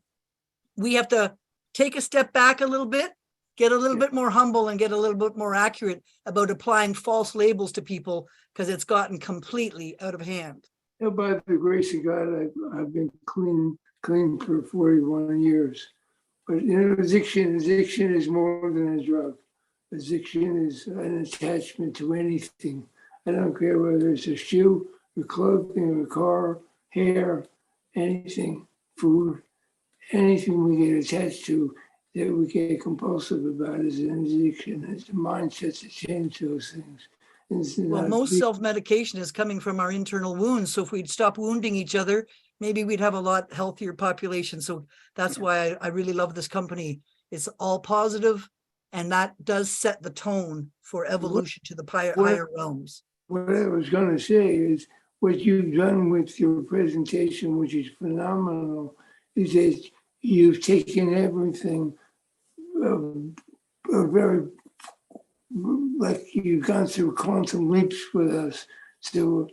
we have to take a step back a little bit, get a little bit more humble and get a little bit more accurate about applying false labels to people because it's gotten completely out of hand. By the grace of God, I've been clean for 41 years. But addiction is more than a drug. Addiction is an attachment to anything. I don't care whether it's a shoe, a clothing, a car, hair, anything, food, anything we get attached to that we get compulsive about is an addiction. It's the mindset to change those things. Well, most self-medication is coming from our internal wounds. So if we'd stop wounding each other, maybe we'd have a lot healthier population. So that's why I really love this company. It's all positive, and that does set the tone for evolution to the higher realms. What I was going to say is what you've done with your presentation, which is phenomenal, is that you've taken everything like you've gone through quantum leaps with us to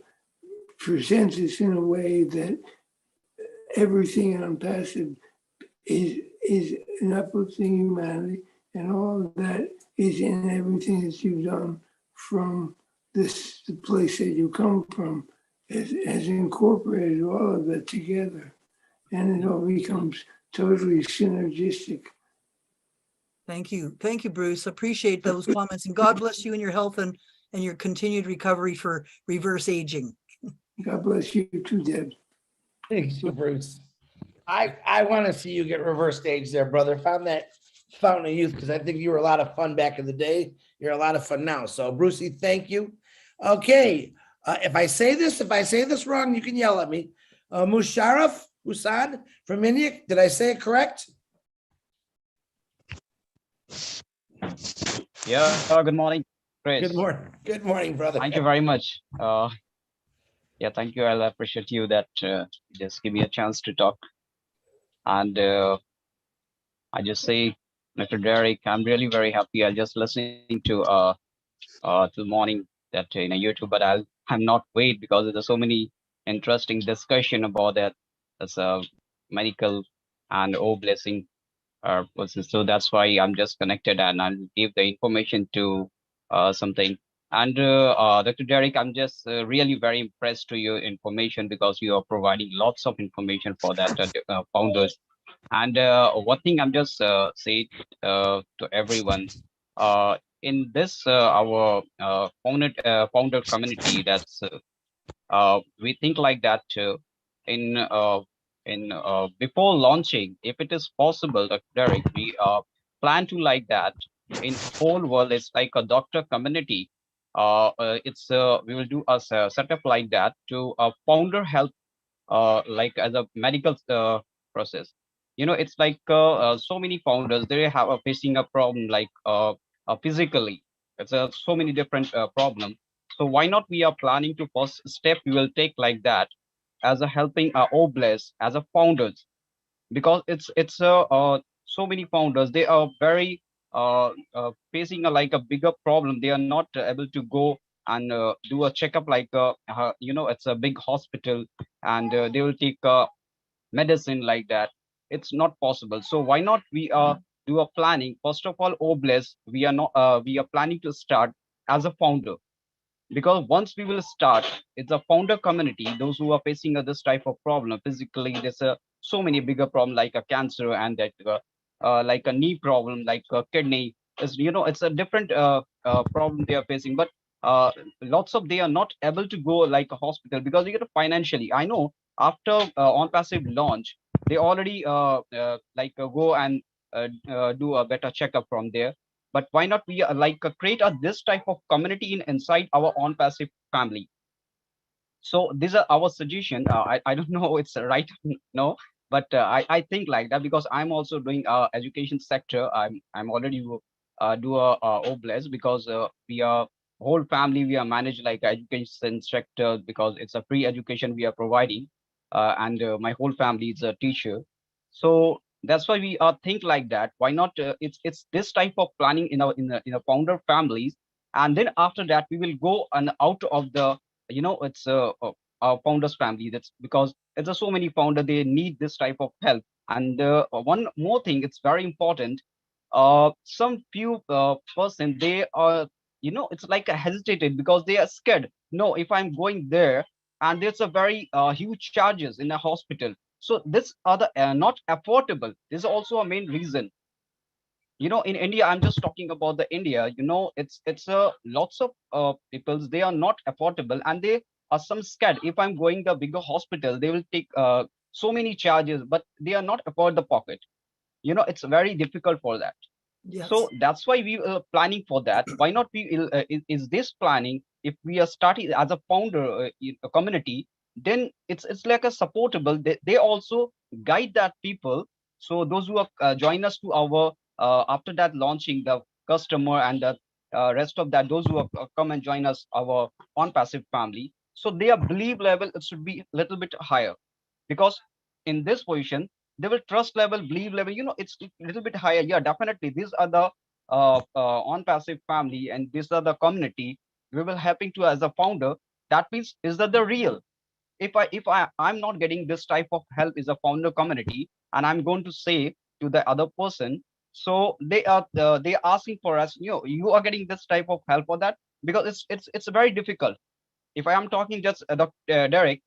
present this in a way that everything in Onpassive is an uplifting humanity, and all of that is in everything that you've done from the place that you come from, has incorporated all of that together, and it all becomes totally synergistic. Thank you. Thank you, Bruce. Appreciate those comments, and God bless you and your health and your continued recovery for reverse aging. God bless you too, Deb. Thank you, Bruce. I want to see you get reverse age there, brother. Found that fountain of youth because I think you were a lot of fun back in the day. You're a lot of fun now. So, Brucey, thank you. Okay. If I say this wrong, you can yell at me. Musharraf Hussain from India. Did I say it correct? Yeah, good morning, Chris. Good morning. Good morning, brother. Thank you very much. Yeah, thank you. I'll appreciate you that just give me a chance to talk. And I just say, Mr. Derek, I'm really very happy. I just listening to the morning that in a YouTube, but I'm not wait because there's so many interesting discussion about that as a medical and blessing person. So that's why I'm just connected and I'll give the information to something. And Dr. Derek, I'm just really very impressed to your information because you are providing lots of information for that founders. And one thing I'm just say to everyone, in this our founder community, that's we think like that in before launching, if it is possible, Dr. Derek, we plan to like that in whole world. It's like a doctor community. It's we will do a setup like that to founder help like as a medical process. You know, it's like so many founders they have facing a problem like physically. It's so many different problem. So why not we are planning to first step we will take like that as a helping OBless as a founders, because it's so many founders they are very facing a like a bigger problem. They are not able to go and do a checkup like you know, it's a big hospital and they will take medicine like that. It's not possible. So why not we do a planning first of all. OBless, we are not we are planning to start as a founder, because once we will start, it's a founder community. Those who are facing this type of problem physically, there's so many bigger problem like a cancer and that like a knee problem, like a kidney. Is, you know, it's a different problem they are facing, but lots of they are not able to go like a hospital because you get financially. I know after Onpassive launch, they already go and do a better checkup from there. But why not we create this type of community inside our Onpassive family? So these are our suggestion. I don't know it's right no, but I think like that because I'm also doing education sector. I'm already do a OBless because we are whole family. We are managed like education sector because it's a free education we are providing, and my whole family is a teacher. So that's why we think like that. Why not? It's this type of planning in a founder families, and then after that we will go and out of the, you know, it's our founders family. That's because it's so many founder they need this type of help. And one more thing, it's very important. Some few person they are, you know, it's like a hesitated because they are scared. No, if I'm going there and there's a very huge charges in a hospital, so this are the not affordable. This is also a main reason. You know, in India, I'm just talking about the India, you know, it's lots of peoples they are not affordable and they are some scared. If I'm going the bigger hospital, they will take so many charges, but they are not afford the pocket. You know, it's very difficult for that. Yes. So that's why we are planning for that. Why not we is this planning, if we are starting as a founder in a community, then it's like a supportable. They also guide that people. So those who are join us to our after that launching the customer and the rest of that, those who are come and join us our Onpassive family, so their belief level it should be a little bit higher, because in this position they will trust level, belief level, you know, it's a little bit higher. Yeah, definitely these are the Onpassive family and these are the community we will helping to as a founder. That means is that the real, I'm not getting this type of help is a founder community and I'm going to say to the other person, so they are asking for us, you know, you are getting this type of help for that, because it's very difficult. If I am talking just Derek,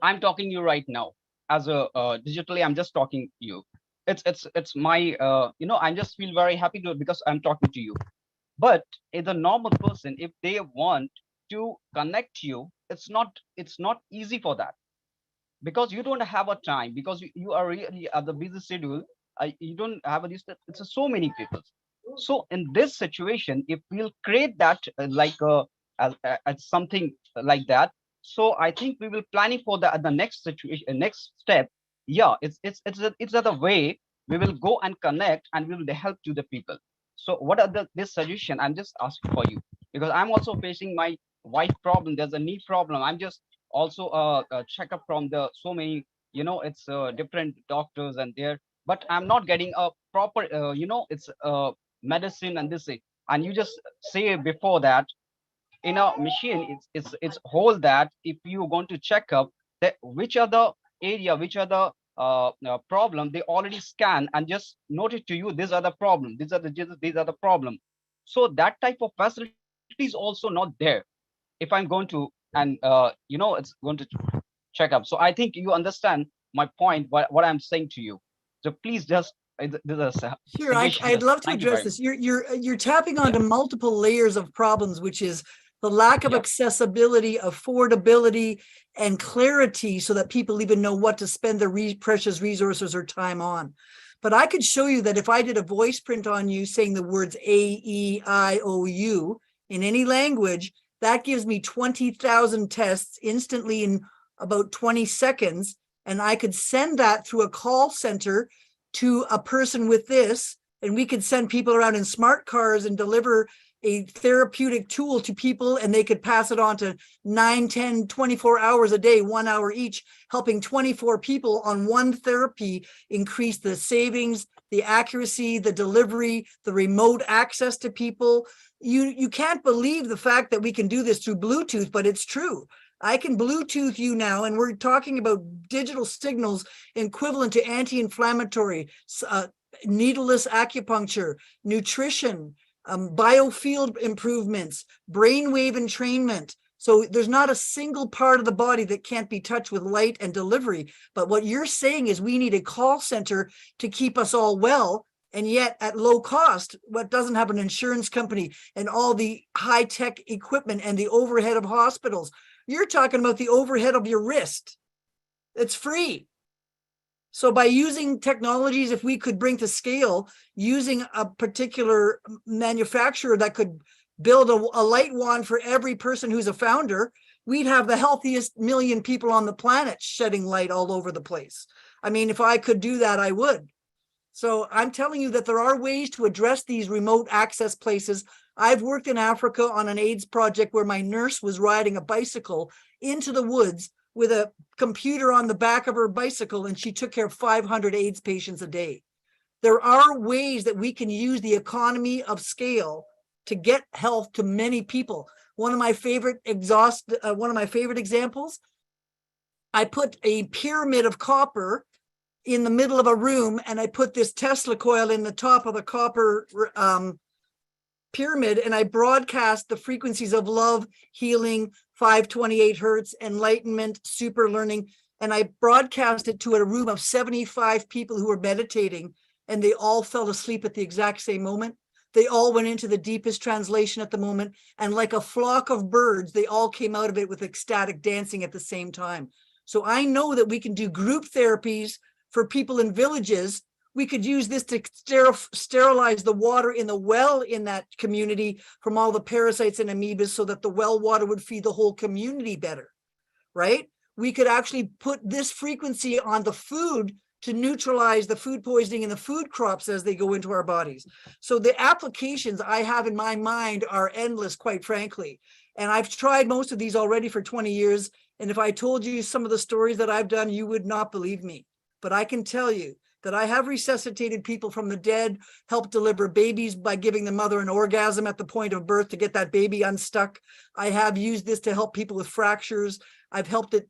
I'm talking you right now as a digitally. I'm just talking you. It's my you know. I just feel very happy to because I'm talking to you. But as a normal person, if they want to connect you, it's not easy for that, because you don't have a time, because you are really at the busy schedule. You don't have a list. It's so many people. So in this situation, if we'll create that as something like that. So I think we will planning for the next situation, next step. Yeah, it's the way we will go and connect and we will help to the people. So what are this suggestion? I'm just asking for you because I'm also facing my wife problem. There's a knee problem. I'm just also a checkup from the so many, it's different doctors and there, but I'm not getting a proper, it's medicine and this thing. And you just say before that in a machine, it's whole that if you going to check up that which are the area, which are the problem, they already scan and just note it to you. These are the problem. These are the problem. So that type of facility is also not there. If I'm going to and it's going to check up. So I think you understand my point. What I'm saying to you. So please just this is a Sure, suggestion. I'd love to Thank you address very this. You're tapping onto multiple layers of problems, which is the lack of accessibility, affordability, and clarity so that people even know what to spend their precious resources or time on. But I could show you that if I did a voice print on you saying the words A-E-I-O-U in any language, that gives me 20,000 tests instantly in about 20 seconds. And I could send that through a call center to a person with this, and we could send people around in smart cars and deliver a therapeutic tool to people, and they could pass it on to 9, 10, 24 hours a day, 1 hour each, helping 24 people on one therapy increase the savings, the accuracy, the delivery, the remote access to people. You can't believe the fact that we can do this through Bluetooth, but it's true. I can Bluetooth you now, and we're talking about digital signals equivalent to anti-inflammatory, needleless acupuncture, nutrition, biofield improvements, brainwave entrainment. So there's not a single part of the body that can't be touched with light and delivery. But what you're saying is we need a call center to keep us all well, and yet at low cost, what doesn't have an insurance company and all the high-tech equipment and the overhead of hospitals. You're talking about the overhead of your wrist. It's free. So by using technologies, if we could bring to scale, using a particular manufacturer that could build a light wand for every person who's a founder, we'd have the healthiest million people on the planet shedding light all over the place. I mean, if I could do that, I would. So I'm telling you that there are ways to address these remote access places. I've worked in Africa on an AIDS project where my nurse was riding a bicycle into the woods with a computer on the back of her bicycle, and she took care of 500 AIDS patients a day. There are ways that we can use the economy of scale to get health to many people. One of my favorite examples, I put a pyramid of copper in the middle of a room, and I put this Tesla coil in the top of the copper pyramid, and I broadcast the frequencies of love, healing, 528 hertz, enlightenment, super learning, and I broadcast it to a room of 75 people who were meditating, and they all fell asleep at the exact same moment. They all went into the deepest translation at the moment, and like a flock of birds, they all came out of it with ecstatic dancing at the same time. So I know that we can do group therapies for people in villages. We could use this to sterilize the water in the well in that community from all the parasites and amoebas so that the well water would feed the whole community better, right? We could actually put this frequency on the food to neutralize the food poisoning in the food crops as they go into our bodies. So the applications I have in my mind are endless, quite frankly. And I've tried most of these already for 20 years. And if I told you some of the stories that I've done, you would not believe me. But I can tell you that I have resuscitated people from the dead, helped deliver babies by giving the mother an orgasm at the point of birth to get that baby unstuck. I have used this to help people with fractures. I've helped it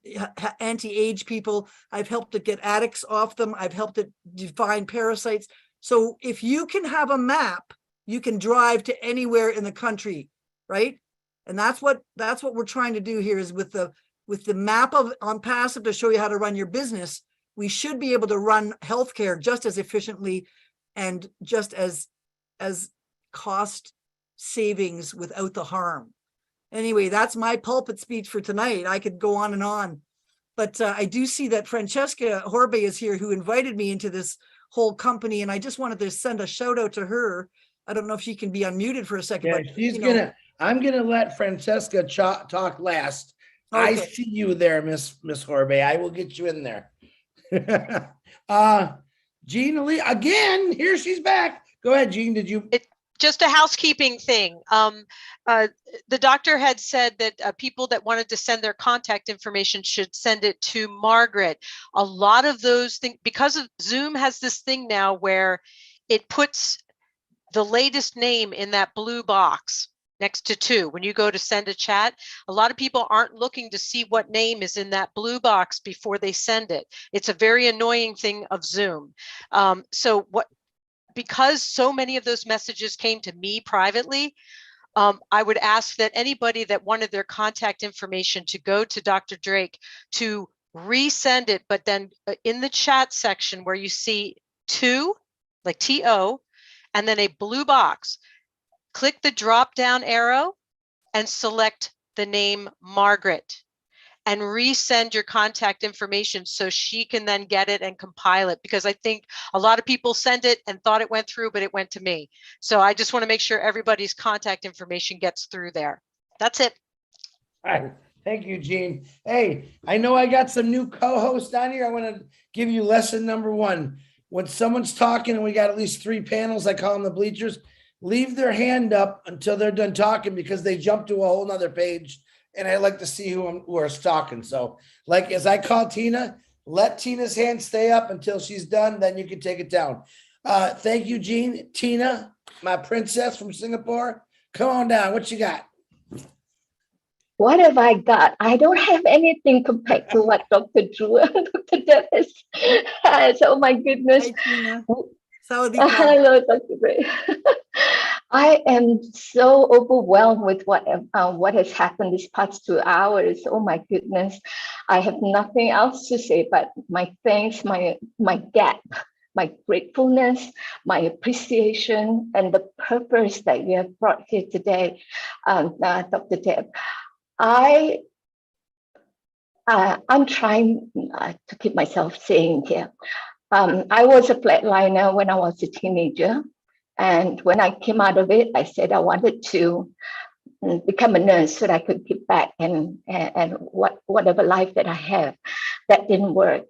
anti-age people. I've helped it get addicts off them. I've helped it define parasites. So if you can have a map, you can drive to anywhere in the country, right? And that's what we're trying to do here is with the map of Onpassive to show you how to run your business. We should be able to run healthcare just as efficiently and just as cost savings without the harm. Anyway, that's my pulpit speech for tonight. I could go on and on, but I do see that Francesca Horbe is here, who invited me into this whole company, and I just wanted to send a shout out to her. I don't know if she can be unmuted for a second. Yeah, but she's I'm gonna let Francesca talk last, I Okay. see you there, Miss Horbe. I will get you in there. Jean Lee, again, here she's back. Go ahead, Jean. Did you? Just a housekeeping thing. The doctor had said that people that wanted to send their contact information should send it to Margaret. A lot of those things, because of Zoom has this thing now where it puts the latest name in that blue box next to 2. When you go to send a chat, a lot of people aren't looking to see what name is in that blue box before they send it. It's a very annoying thing of Zoom. Because so many of those messages came to me privately, I would ask that anybody that wanted their contact information to go to Dr. Drake to resend it, but then in the chat section where you see 2, like TO, and then a blue box, click the drop down arrow and select the name Margaret and resend your contact information so she can then get it and compile it, because I think a lot of people sent it and thought it went through, but it went to me. So I just want to make sure everybody's contact information gets through there. That's it. All right. Thank you, Jean. Hey, I know I got some new co-hosts on here. I want to give you lesson number 1. When someone's talking and we got at least 3 panels, I call them the bleachers, leave their hand up until they're done talking, because they jump to a whole nother page. And I like to see who is talking. So like, as I call Tina, let Tina's hand stay up until she's done. Then you can take it down. Thank you, Jean. Tina, my princess from Singapore, come on down. What you got? What have I got? I don't have anything compared to what Dr. Drew and Dr. Dennis has. Oh my goodness. Hi, Tina. Hello, Dr. Drew. I am so overwhelmed with what has happened these past 2 hours. Oh my goodness. I have nothing else to say but my thanks, my gap, my gratefulness, my appreciation, and the purpose that you have brought here today, Dr. Deb. I'm trying to keep myself sane here. I was a flatliner when I was a teenager. And when I came out of it, I said I wanted to become a nurse so that I could give back and whatever life that I have. That didn't work.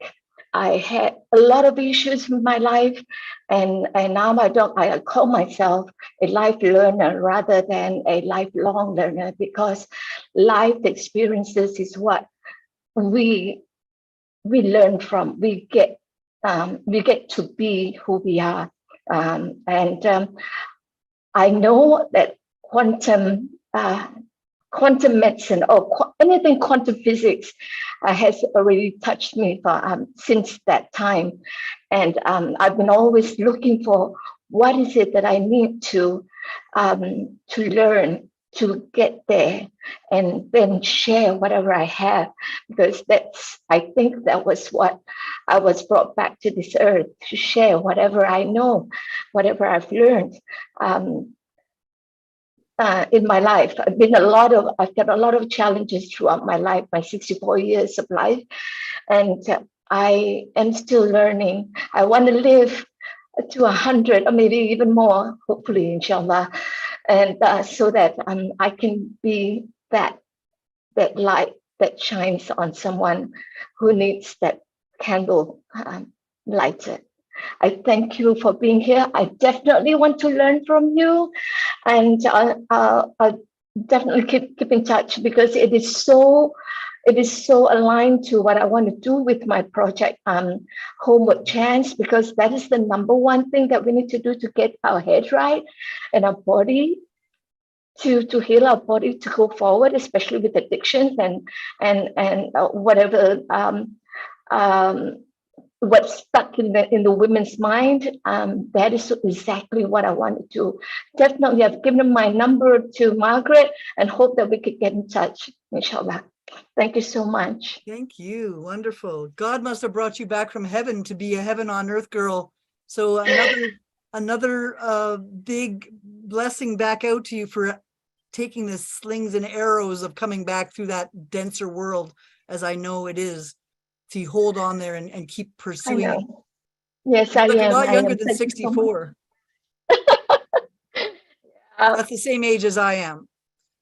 I had a lot of issues in my life, and now I call myself a life learner rather than a lifelong learner, because life experiences is what we learn from. We get to be who we are. I know that quantum medicine or anything quantum physics has already touched me since that time. And I've been always looking for what is it that I need to learn to get there, and then share whatever I have, because I think that was what I was brought back to this earth, to share whatever I know, whatever I've learned in my life. I've got a lot of challenges throughout my life, my 64 years of life, and I am still learning. I want to live to 100 or maybe even more, hopefully, inshallah. And so that I can be that light that shines on someone who needs that candle lighted. I thank you for being here. I definitely want to learn from you, and I'll definitely keep in touch, because it is so aligned to what I want to do with my project, Homeward Chance, because that is the number one thing that we need to do to get our head right and our body to heal our body, to go forward, especially with addictions and whatever what's stuck in the women's mind. That is exactly what I want to do. Definitely, I've given my number to Margaret and hope that we could get in touch, inshallah. Thank you so much. Thank you. Wonderful. God must have brought you back from heaven to be a heaven on earth girl. So another big blessing back out to you for taking the slings and arrows of coming back through that denser world, as I know it is, to hold on there and keep pursuing it. Yes, I am. You're not younger than Thank you so 64. That's the same age as I am.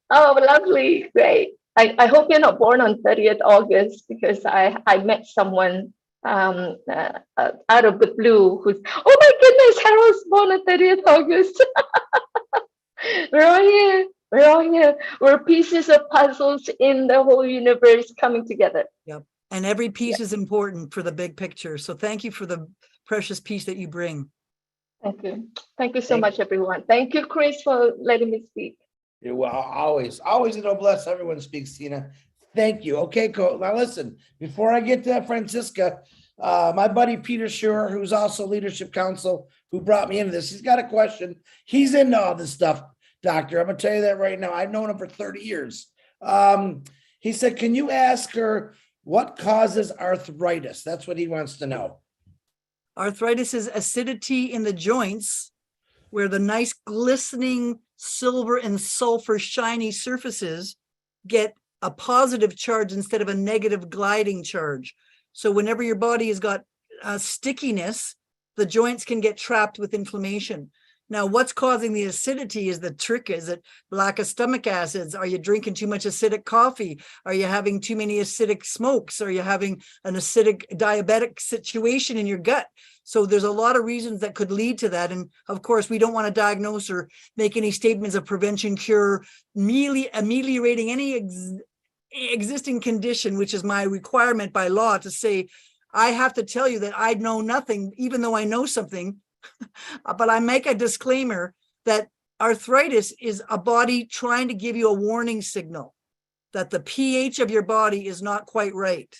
Oh, lovely. Great. I hope you're not born on 30th August, because I met someone out of the blue who's, oh my goodness, Harold's born on 30th August. We're all here. We're all here. We're pieces of puzzles in the whole universe coming together. Yep. And every piece is important for the big picture. So thank you for the precious piece that you bring. Thank you. Thank you so much, everyone. Thank you, Chris, for letting me speak. You're well, always an OBless. Everyone speaks, Tina. Thank you. Okay, cool. Now listen, before I get to Francisca, my buddy Peter Schur, who's also Leadership Council, who brought me into this, he's got a question. He's into all this stuff, Doctor. I'm gonna tell you that right now. I've known him for 30 years. He said, can you ask her what causes arthritis? That's what he wants to know. Arthritis is acidity in the joints, where the nice glistening silver and sulfur shiny surfaces get a positive charge instead of a negative gliding charge. So whenever your body has got stickiness, the joints can get trapped with inflammation. Now, what's causing the acidity is the trick. Is it lack of stomach acids? Are you drinking too much acidic coffee? Are you having too many acidic smokes? Are you having an acidic diabetic situation in your gut? So there's a lot of reasons that could lead to that. And of course, we don't want to diagnose or make any statements of prevention, cure, ameliorating any existing condition, which is my requirement by law to say, I have to tell you that I know nothing, even though I know something. But I make a disclaimer that arthritis is a body trying to give you a warning signal that the pH of your body is not quite right.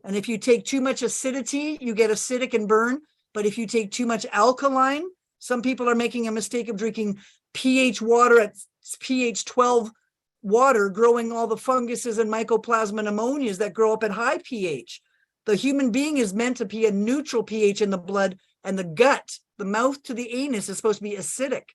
And if you take too much acidity, you get acidic and burn. But if you take too much alkaline, some people are making a mistake of drinking pH water at pH 12 water, growing all the funguses and mycoplasma pneumonias that grow up at high pH. The human being is meant to be a neutral pH in the blood, and the gut, the mouth to the anus, is supposed to be acidic.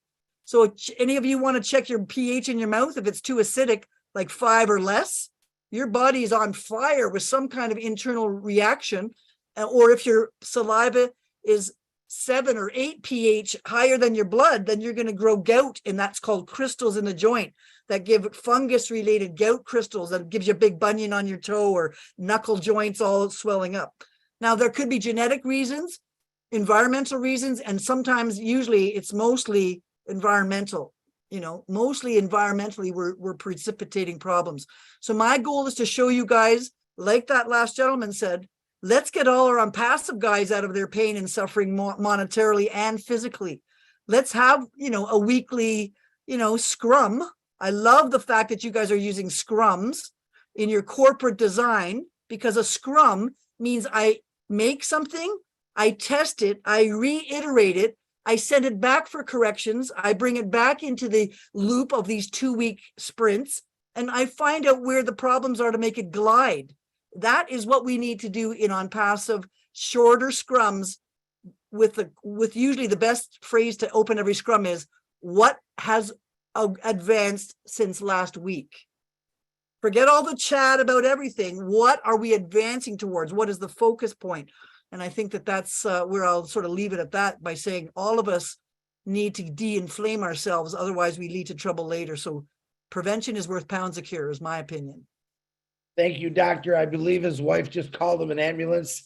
So any of you want to check your pH in your mouth? If it's too acidic, like 5 or less, your body is on fire with some kind of internal reaction. Or if your saliva is 7 or 8 pH higher than your blood, then you're going to grow gout, and that's called crystals in the joint that give fungus-related gout crystals that gives you a big bunion on your toe or knuckle joints all swelling up. Now, there could be genetic reasons, environmental reasons, and sometimes, usually, it's mostly environmental. You know, mostly environmentally, we're precipitating problems. So my goal is to show you guys, like that last gentleman said, let's get all our Onpassive guys out of their pain and suffering monetarily and physically. Let's have, you know, a weekly, you know, scrum. I love the fact that you guys are using scrums in your corporate design, because a scrum means I make something, I test it, I reiterate it, I send it back for corrections, I bring it back into the loop of these 2-week sprints, and I find out where the problems are to make it glide. That is what we need to do in Onpassive, shorter scrums with usually the best phrase to open every scrum is, what has advanced since last week? Forget all the chat about everything. What are we advancing towards? What is the focus point? And I think that that's where I'll sort of leave it at that, by saying all of us need to de-inflame ourselves. Otherwise, we lead to trouble later. So prevention is worth pounds of cure, is my opinion. Thank you, doctor. I believe his wife just called him an ambulance.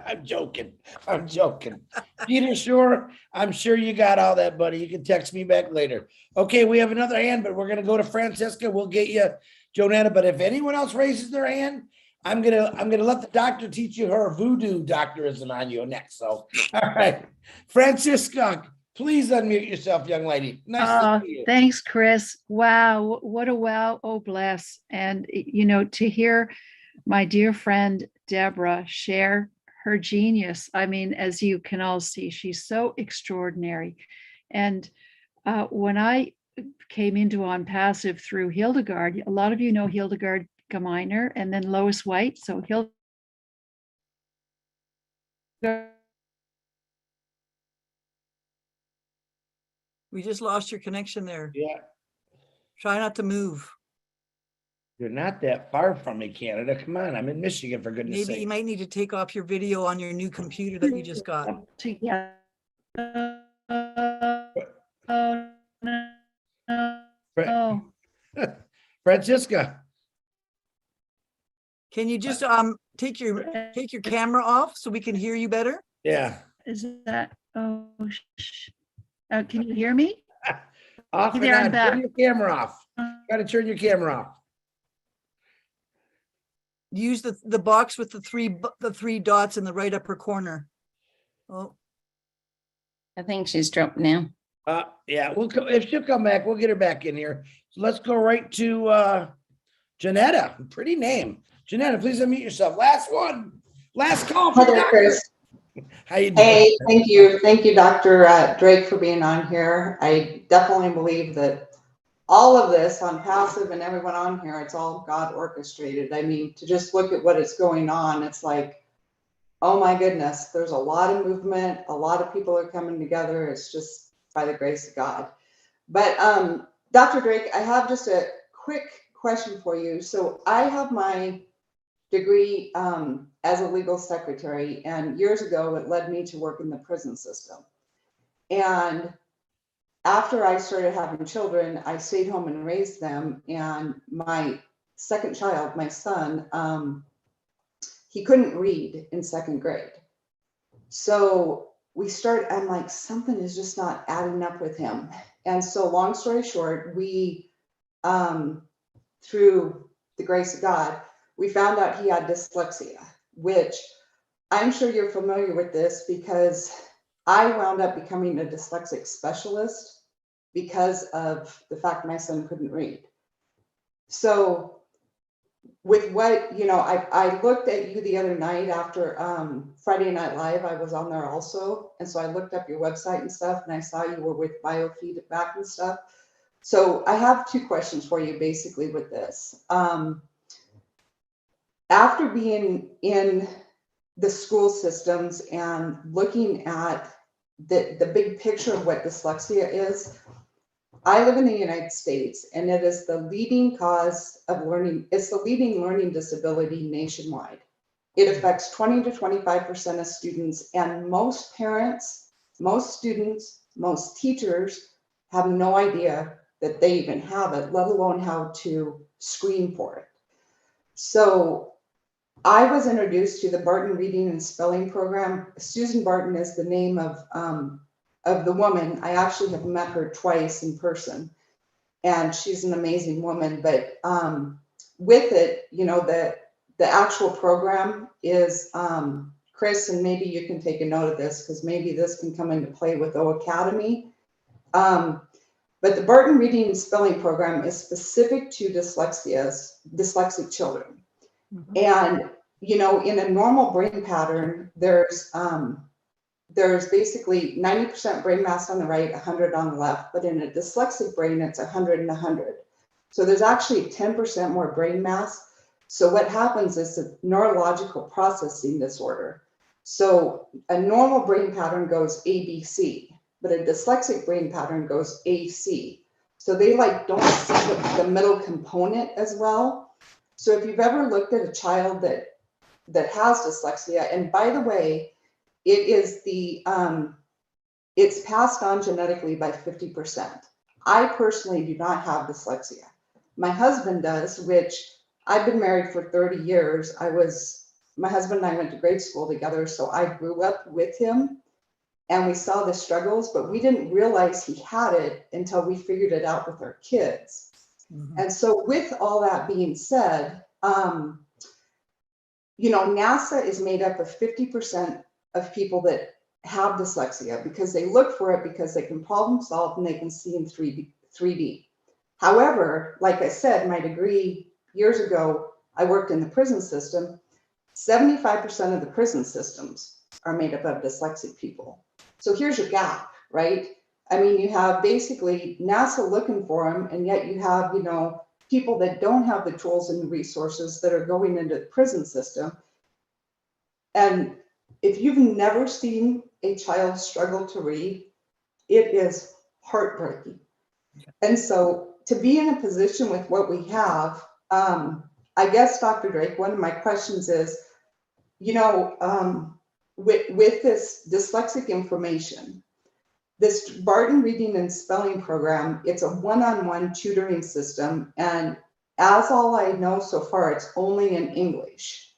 I'm joking. I'm joking. Peter Schur, I'm sure you got all that, buddy. You can text me back later. Okay, we have another hand, but we're going to go to Francisca. We'll get you, Jonetta. But if anyone else raises their hand, I'm gonna let the doctor teach you her voodoo doctorism on you next. So, all right, Francisca, please unmute yourself, young lady. Nice to meet you. Thanks, Chris. Wow, what a wow, oh bless. And you know, to hear my dear friend Deborah share her genius. I mean, as you can all see, she's so extraordinary. And when I came into Onpassive through Hildegard, a lot of you know Hildegard Gemeiner and then Lois White. So We just lost your connection there. Yeah. Try not to move. You're not that far from me, Canada. Come on, I'm in Michigan, for goodness sake. Maybe you might need to take off your video on your new computer that you just got. Francisca, Can you just take your camera off so we can hear you better? Yeah. Is that, can you hear me? Off and There, I'm on. back. Turn your camera off. Got to turn your camera off. Use the box with the three dots in the right upper corner. Oh, I think she's dropped now. Yeah, if she'll come back, we'll get her back in here. So let's go right to Janetta. Pretty name. Janetta, please unmute yourself. Last one. Last call for Hi there, Chris. How you doing? Hey, thank you. Thank you, Dr. Drake, for being on here. I definitely believe that all of this on Passive and everyone on here, it's all God orchestrated. I mean, to just look at what is going on, it's like, oh my goodness, there's a lot of movement. A lot of people are coming together. It's just by the grace of God. But Dr. Drake, I have just a quick question for you. So I have my degree as a legal secretary, and years ago it led me to work in the prison system. And after I started having children, I stayed home and raised them. And my second child, my son, he couldn't read in second grade. So I'm like, something is just not adding up with him. And so long story short, we, through the grace of God, we found out he had dyslexia, which I'm sure you're familiar with this because I wound up becoming a dyslexic specialist because of the fact my son couldn't read. So with what, I looked at you the other night after Friday Night Live, I was on there also. And so I looked up your website and stuff, and I saw you were with biofeedback and stuff. So I have two questions for you basically with this. After being in the school systems and looking at the big picture of what dyslexia is, I live in the United States, and it is the leading cause of learning. It's the leading learning disability nationwide. It affects 20 to 25% of students, and most parents, most students, most teachers have no idea that they even have it, let alone how to screen for it. So I was introduced to the Barton Reading and Spelling Program. Susan Barton is the name of the woman. I actually have met her twice in person, and she's an amazing woman. But with it, the actual program is, Chris, and maybe you can take a note of this because maybe this can come into play with O Academy. But the Barton Reading and Spelling Program is specific to dyslexic children. Mm-hmm. And, in a normal brain pattern, there's basically 90% brain mass on the right, 100 on the left, but in a dyslexic brain, it's 100 and 100. So there's actually 10% more brain mass. So what happens is a neurological processing disorder. So a normal brain pattern goes ABC, but a dyslexic brain pattern goes AC. So they don't see the middle component as well. So if you've ever looked at a child that has dyslexia, and by the way, it is it's passed on genetically by 50%. I personally do not have dyslexia. My husband does, which I've been married for 30 years. My husband and I went to grade school together, so I grew up with him and we saw the struggles, but we didn't realize he had it until we figured it out with our kids. Mm-hmm. And so with all that being said, NASA is made up of 50% of people that have dyslexia because they look for it because they can problem solve and they can see in 3D. However, like I said, my degree years ago, I worked in the prison system. 75% of the prison systems are made up of dyslexic people. So here's your gap, right? I mean, you have basically NASA looking for them, and yet you have, people that don't have the tools and the resources that are going into the prison system. And if you've never seen a child struggle to read, it is heartbreaking. And so to be in a position with what we have, I guess, Dr. Drake, one of my questions is, with this dyslexic information, this Barton Reading and Spelling Program, it's a one-on-one tutoring system. And as all I know so far, it's only in English.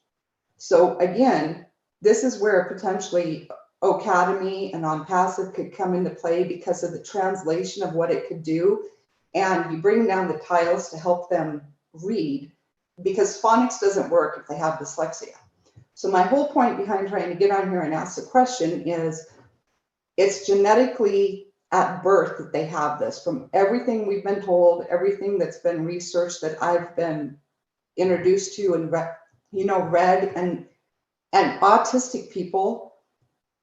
So again, this is where potentially Academy and Onpassive could come into play because of the translation of what it could do. And you bring down the tiles to help them read, because phonics doesn't work if they have dyslexia. So my whole point behind trying to get on here and ask the question is, it's genetically at birth that they have this. From everything we've been told, everything that's been researched that I've been introduced to and read, and autistic people,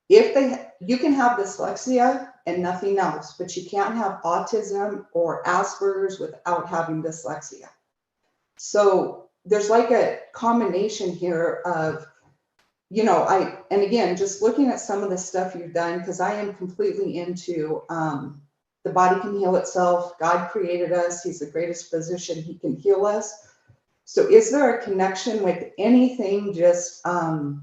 you can have dyslexia and nothing else, but you can't have autism or Asperger's without having dyslexia. So there's like a combination here of, and again, just looking at some of the stuff you've done, because I am completely into the body can heal itself. God created us. He's the greatest physician. He can heal us. So is there a connection with anything just, that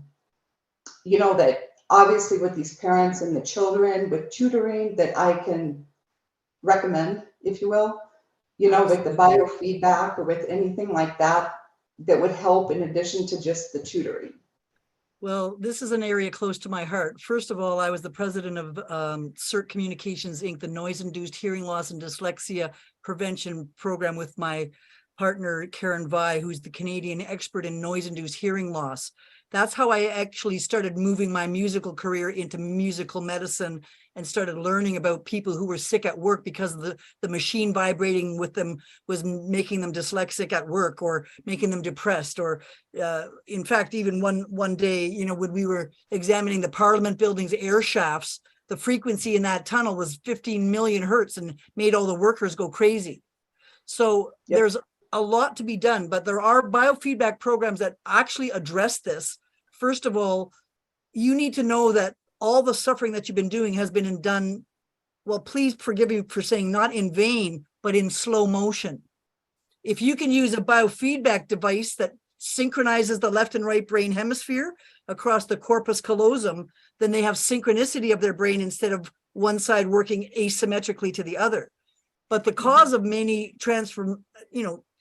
obviously with these parents and the children with tutoring that I can recommend, if you will, with the biofeedback or with anything like that, that would help in addition to just the tutoring? Well, this is an area close to my heart. First of all, I was the president of CERT Communications, Inc., the Noise-Induced Hearing Loss and Dyslexia Prevention Program, with my partner, Karen Vi, who's the Canadian expert in noise-induced hearing loss. That's how I actually started moving my musical career into musical medicine and started learning about people who were sick at work because the machine vibrating with them was making them dyslexic at work or making them depressed. Or in fact, even one day, when we were examining the Parliament building's air shafts, the frequency in that tunnel was 15 million hertz and made all the workers go crazy. So there's a lot to be done, but there are biofeedback programs that actually address this. First of all, you need to know that all the suffering that you've been doing has been done, well, please forgive me for saying not in vain, but in slow motion. If you can use a biofeedback device that synchronizes the left and right brain hemisphere across the corpus callosum, then they have synchronicity of their brain instead of one side working asymmetrically to the other. But the cause of many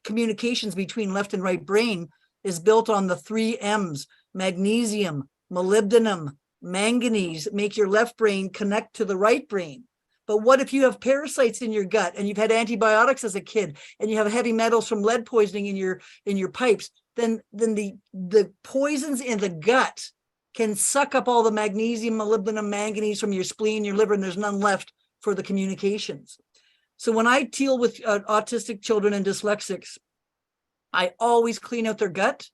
communications between left and right brain is built on the 3 M's: magnesium, molybdenum, manganese, make your left brain connect to the right brain. But what if you have parasites in your gut and you've had antibiotics as a kid and you have heavy metals from lead poisoning in your pipes? Then the poisons in the gut can suck up all the magnesium, molybdenum, manganese from your spleen, your liver, and there's none left for the communications. So when I deal with autistic children and dyslexics, I always clean out their gut.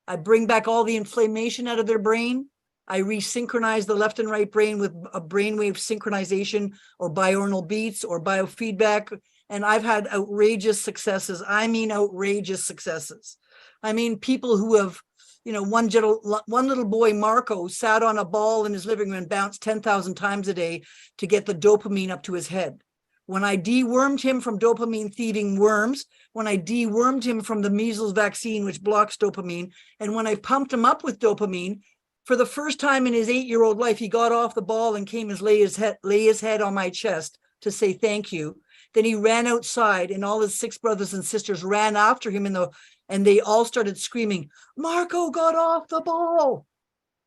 I bring back all the inflammation out of their brain. I resynchronize the left and right brain with a brainwave synchronization or binaural beats or biofeedback. And I've had outrageous successes. I mean, outrageous successes. I mean, people who have, one little boy, Marco, sat on a ball in his living room and bounced 10,000 times a day to get the dopamine up to his head. When I dewormed him from dopamine thieving worms, when I dewormed him from the measles vaccine, which blocks dopamine, and when I pumped him up with dopamine, for the first time in his 8-year-old life, he got off the ball and came and lay his head on my chest to say thank you. Then he ran outside and all his 6 brothers and sisters ran after him and they all started screaming, "Marco got off the ball."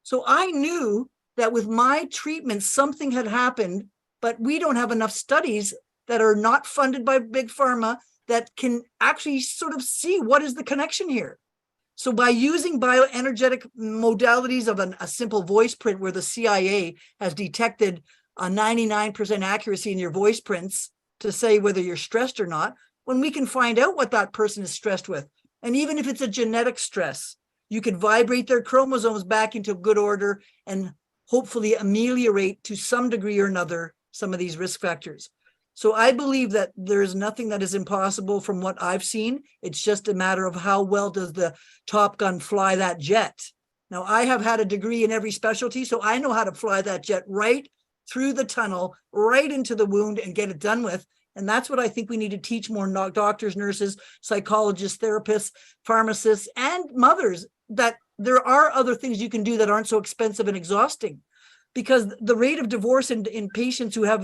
So I knew that with my treatment, something had happened, but we don't have enough studies that are not funded by Big Pharma that can actually sort of see what is the connection here. So by using bioenergetic modalities of a simple voice print, where the CIA has detected a 99% accuracy in your voice prints to say whether you're stressed or not, when we can find out what that person is stressed with, and even if it's a genetic stress, you could vibrate their chromosomes back into good order and hopefully ameliorate to some degree or another some of these risk factors. So I believe that there is nothing that is impossible from what I've seen. It's just a matter of how well does the Top Gun fly that jet. Now, I have had a degree in every specialty, so I know how to fly that jet right through the tunnel, right into the wound and get it done with. And that's what I think we need to teach more doctors, nurses, psychologists, therapists, pharmacists, and mothers, that there are other things you can do that aren't so expensive and exhausting. Because the rate of divorce in patients who have,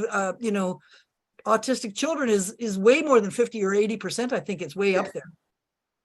autistic children is way more than 50 or 80%. I think it's way up there.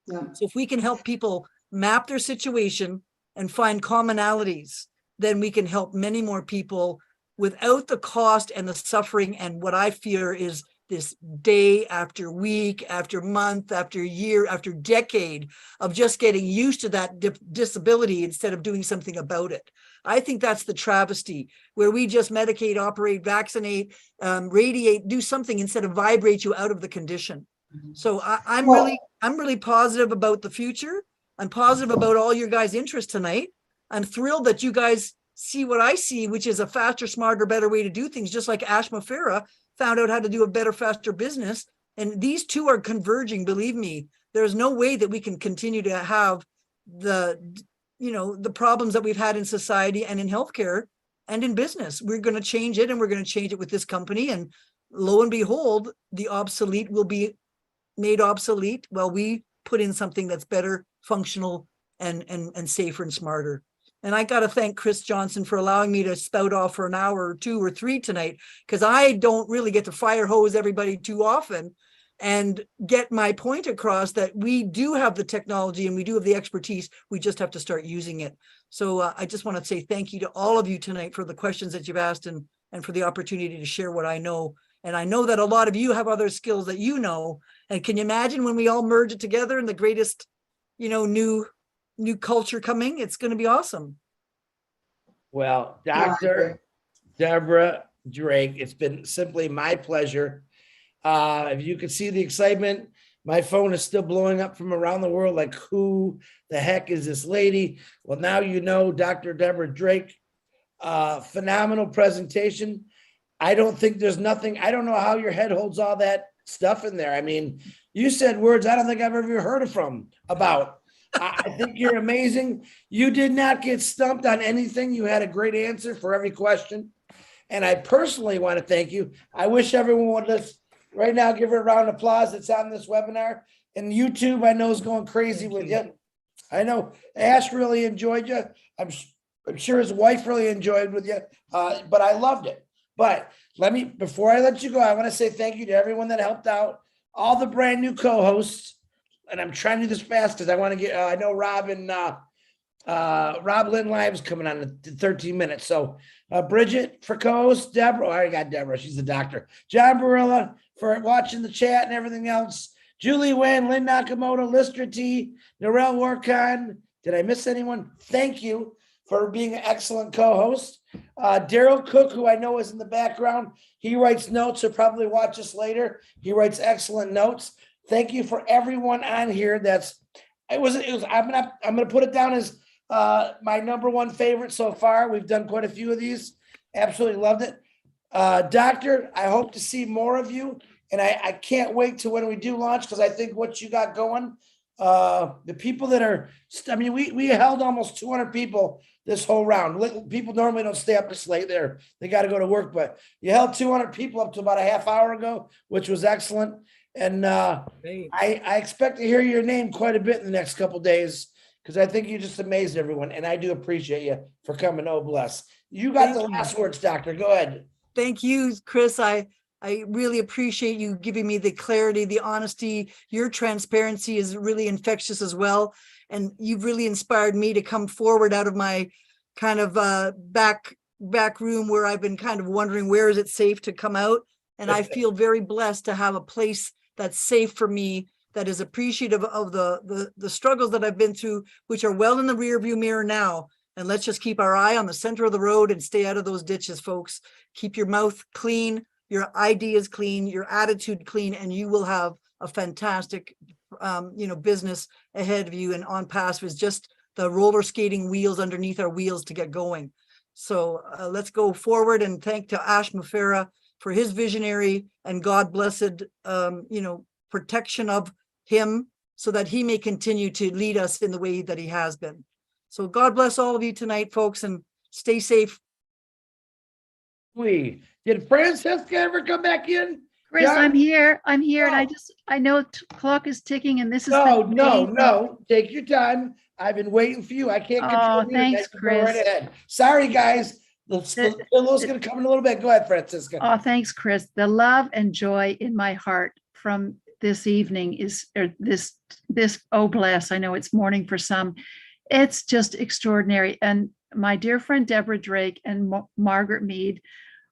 So if we can help people map their situation and find commonalities, then we can help many more people without the cost and the suffering. And what I fear is this day after week, after month, after year, after decade of just getting used to that disability instead of doing something about it. I think that's the travesty, where we just medicate, operate, vaccinate, radiate, do something instead of vibrate you out of the condition. So I'm really positive about the future. I'm positive about all your guys' interest tonight. I'm thrilled that you guys see what I see, which is a faster, smarter, better way to do things, just like Mufareh found out how to do a better, faster business. And these two are converging, believe me. There's no way that we can continue to have the problems that we've had in society and in healthcare and in business. We're going to change it, and we're going to change it with this company. And lo and behold, the obsolete will be made obsolete while we put in something that's better, functional, and safer and smarter. And I got to thank Chris Johnson for allowing me to spout off for an hour or 2 or 3 tonight, because I don't really get to fire hose everybody too often and get my point across that we do have the technology and we do have the expertise. We just have to start using it. So I just want to say thank you to all of you tonight for the questions that you've asked and for the opportunity to share what I know. And I know that a lot of you have other skills that you know. And can you imagine when we all merge it together in the greatest, new culture coming? It's going to be awesome. Well, Dr. Deborah Drake, it's been simply my pleasure. If you could see the excitement, my phone is still blowing up from around the world. Like, who the heck is this lady? Well, now you know Dr. Deborah Drake. Phenomenal presentation. I don't think there's nothing. I don't know how your head holds all that stuff in there. I mean, you said words I don't think I've ever heard about. I think you're amazing. You did not get stumped on anything. You had a great answer for every question. And I personally want to thank you. I wish everyone would just right now give her a round of applause that's on this webinar. And YouTube, I know, is going crazy with you. I know Ash really enjoyed you. I'm sure his wife really enjoyed with you, but I loved it. But before I let you go, I want to say thank you to everyone that helped out, all the brand new co-hosts. And I'm trying to do this fast because I want to get, I know Rob and Rob Lynn Live's coming on in 13 minutes. So Bridget for co-host, Deborah, I already got Deborah, she's the doctor. John Barilla for watching the chat and everything else. Julie Wynn, Lynn Nakamoto, Lister T, Narelle Warcon. Did I miss anyone? Thank you for being an excellent co-host. Daryl Cook, who I know is in the background, he writes notes. He'll probably watch us later. He writes excellent notes. Thank you for everyone on here. I'm gonna put it down as my #1 favorite so far. We've done quite a few of these. Absolutely loved it. Doctor, I hope to see more of you. And I can't wait to when we do launch, because I think what you got going, the people that are, we held almost 200 people this whole round. People normally don't stay up this late there. They got to go to work, but you held 200 people up to about a half hour ago, which was excellent. And I expect to hear your name quite a bit in the next couple of days, because I think you just amazed everyone. And I do appreciate you for coming. OBless. You got the last words, Doctor. Go ahead. Thank you, Chris. I really appreciate you giving me the clarity, the honesty. Your transparency is really infectious as well. And you've really inspired me to come forward out of my kind of back room where I've been kind of wondering, where is it safe to come out? And I feel very blessed to have a place that's safe for me, that is appreciative of the struggles that I've been through, which are well in the rearview mirror now. And let's just keep our eye on the center of the road and stay out of those ditches, folks. Keep your mouth clean, your ideas clean, your attitude clean, and you will have a fantastic, business ahead of you. And Onpassive is just the roller skating wheels underneath our wheels to get going. So let's go forward, and thank to Mufareh for his visionary and God blessed, protection of him, so that he may continue to lead us in the way that he has been. So God bless all of you tonight, folks, and stay safe. Did Francesca ever come back in? Chris, Yeah. I'm here. And I know clock is ticking, and this is no. Take your time. I've been waiting for you. I can't control you. Thanks, Chris. Go right ahead. Sorry, guys. The pillow's going to come in a little bit. Go ahead, Francisca. Oh, thanks, Chris. The love and joy in my heart from this evening is, or this OBless, I know it's morning for some, it's just extraordinary. And my dear friend Deborah Drake and Margaret Mead,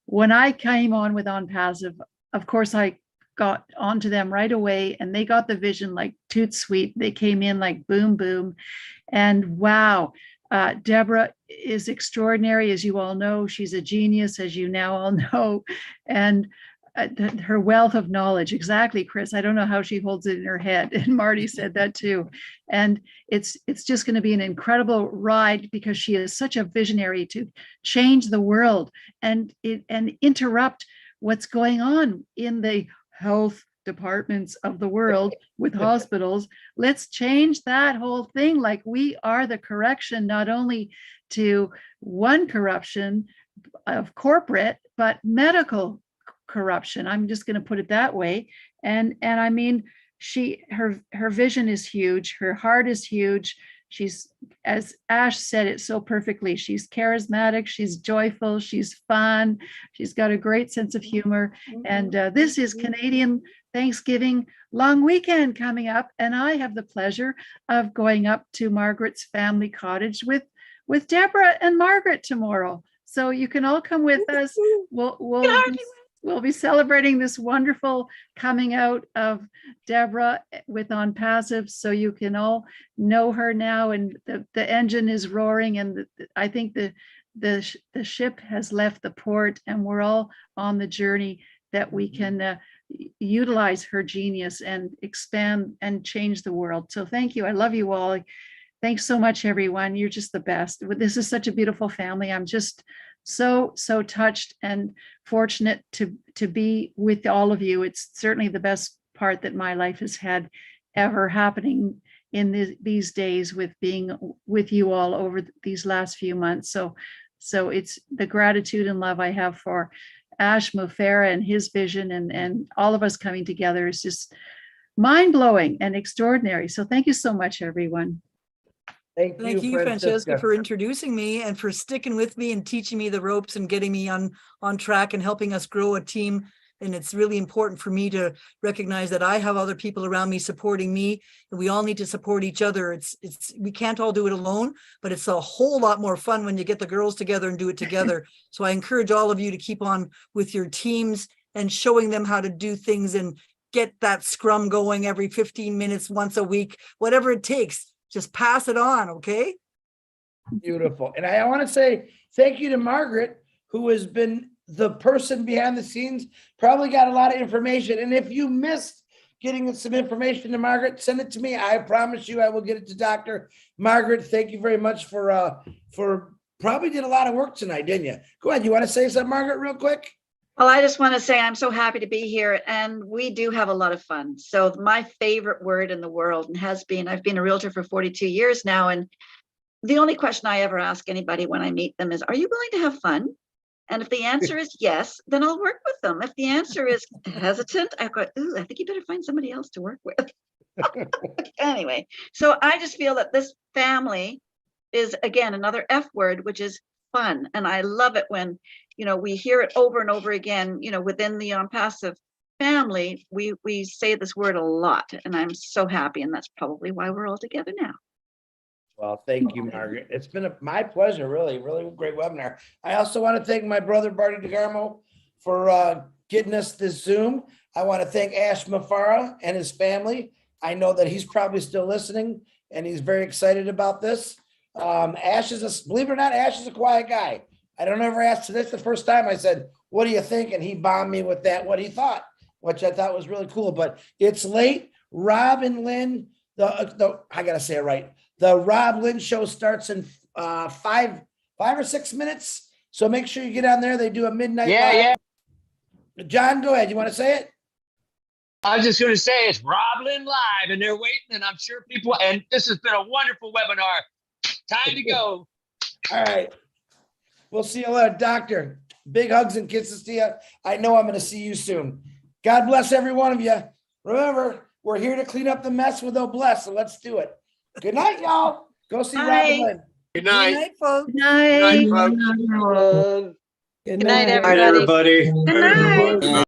when I came on with Onpassive, of course I got onto them right away, and they got the vision like toot sweet. They came in like boom, boom. And wow, Deborah is extraordinary, as you all know. She's a genius, as you now all know. And her wealth of knowledge, exactly, Chris. I don't know how she holds it in her head. And Marty said that too. And it's just going to be an incredible ride, because she is such a visionary to change the world and interrupt what's going on in the health departments of the world with hospitals. Let's change that whole thing. Like, we are the correction, not only to one corruption of corporate, but medical corruption. I'm just going to put it that way. And I mean, her vision is huge. Her heart is huge. She's, as Ash said it so perfectly, she's charismatic, she's joyful, she's fun, she's got a great sense of humor. And this is Canadian Thanksgiving long weekend coming up, and I have the pleasure of going up to Margaret's family cottage with Deborah and Margaret tomorrow. So you can all come with us. We'll be celebrating this wonderful coming out of Deborah with Onpassive, so you can all know her now. And the engine is roaring, and I think the ship has left the port, and we're all on the journey that we can utilize her genius and expand and change the world. So thank you. I love you all. Thanks so much, everyone. You're just the best. This is such a beautiful family. I'm just so touched and fortunate to be with all of you. It's certainly the best part that my life has had ever happening in these days, with being with you all over these last few months. So it's the gratitude and love I have for Ash Mufareh and his vision, and all of us coming together is just mind-blowing and extraordinary. So thank you so much, everyone. Thank you, Francesca, for introducing me and for sticking with me and teaching me the ropes and getting me on track and helping us grow a team. And it's really important for me to recognize that I have other people around me supporting me, and we all need to support each other. We can't all do it alone, but it's a whole lot more fun when you get the girls together and do it together. So I encourage all of you to keep on with your teams and showing them how to do things, and get that scrum going every 15 minutes, once a week, whatever it takes. Just pass it on, okay? Beautiful. And I want to say thank you to Margaret, who has been the person behind the scenes, probably got a lot of information. And if you missed getting some information to Margaret, send it to me. I promise you I will get it to Dr. Margaret. Thank you very much for probably did a lot of work tonight, didn't you? Go ahead. You want to say something, Margaret, real quick? Well, I just want to say I'm so happy to be here, and we do have a lot of fun. So my favorite word in the world, and has been, I've been a realtor for 42 years now, and the only question I ever ask anybody when I meet them is, are you willing to have fun? And if the answer is yes, then I'll work with them. If the answer is hesitant, I go, ooh, I think you better find somebody else to work with. Anyway, so I just feel that this family is, again, another F word, which is fun. And I love it when, we hear it over and over again, within the Onpassive family, we say this word a lot, and I'm so happy. And that's probably why we're all together now. Well, thank you, Margaret. It's been my pleasure. Really, really great webinar. I also want to thank my brother, Barty DeGarmo, for getting us this Zoom. I want to thank Ash Mufareh and his family. I know that he's probably still listening, and he's very excited about this. Ash believe it or not, Ash is a quiet guy. I don't ever ask. So that's the first time I said, what do you think? And he bombed me with what he thought, which I thought was really cool. But it's late. Rob and Lynn, I got to say it right. The Rob Lynn show starts in 5 or 6 minutes. So make sure you get on there. They do a midnight live. Yeah. John, go ahead. You want to say it? I was just going to say it's Rob Lynn Live, and they're waiting, and I'm sure people, and this has been a wonderful webinar. Time to go. All right. We'll see you later, Doctor. Big hugs and kisses to you. I know I'm going to see you soon. God bless every one of you. Remember, we're here to clean up the mess with OBless, so let's do it. Good night, y'all. Go see Rob and Lynn. Good night. Good night, folks. Good night. Good night, folks. Good night, everybody. Good night, everybody. Good night.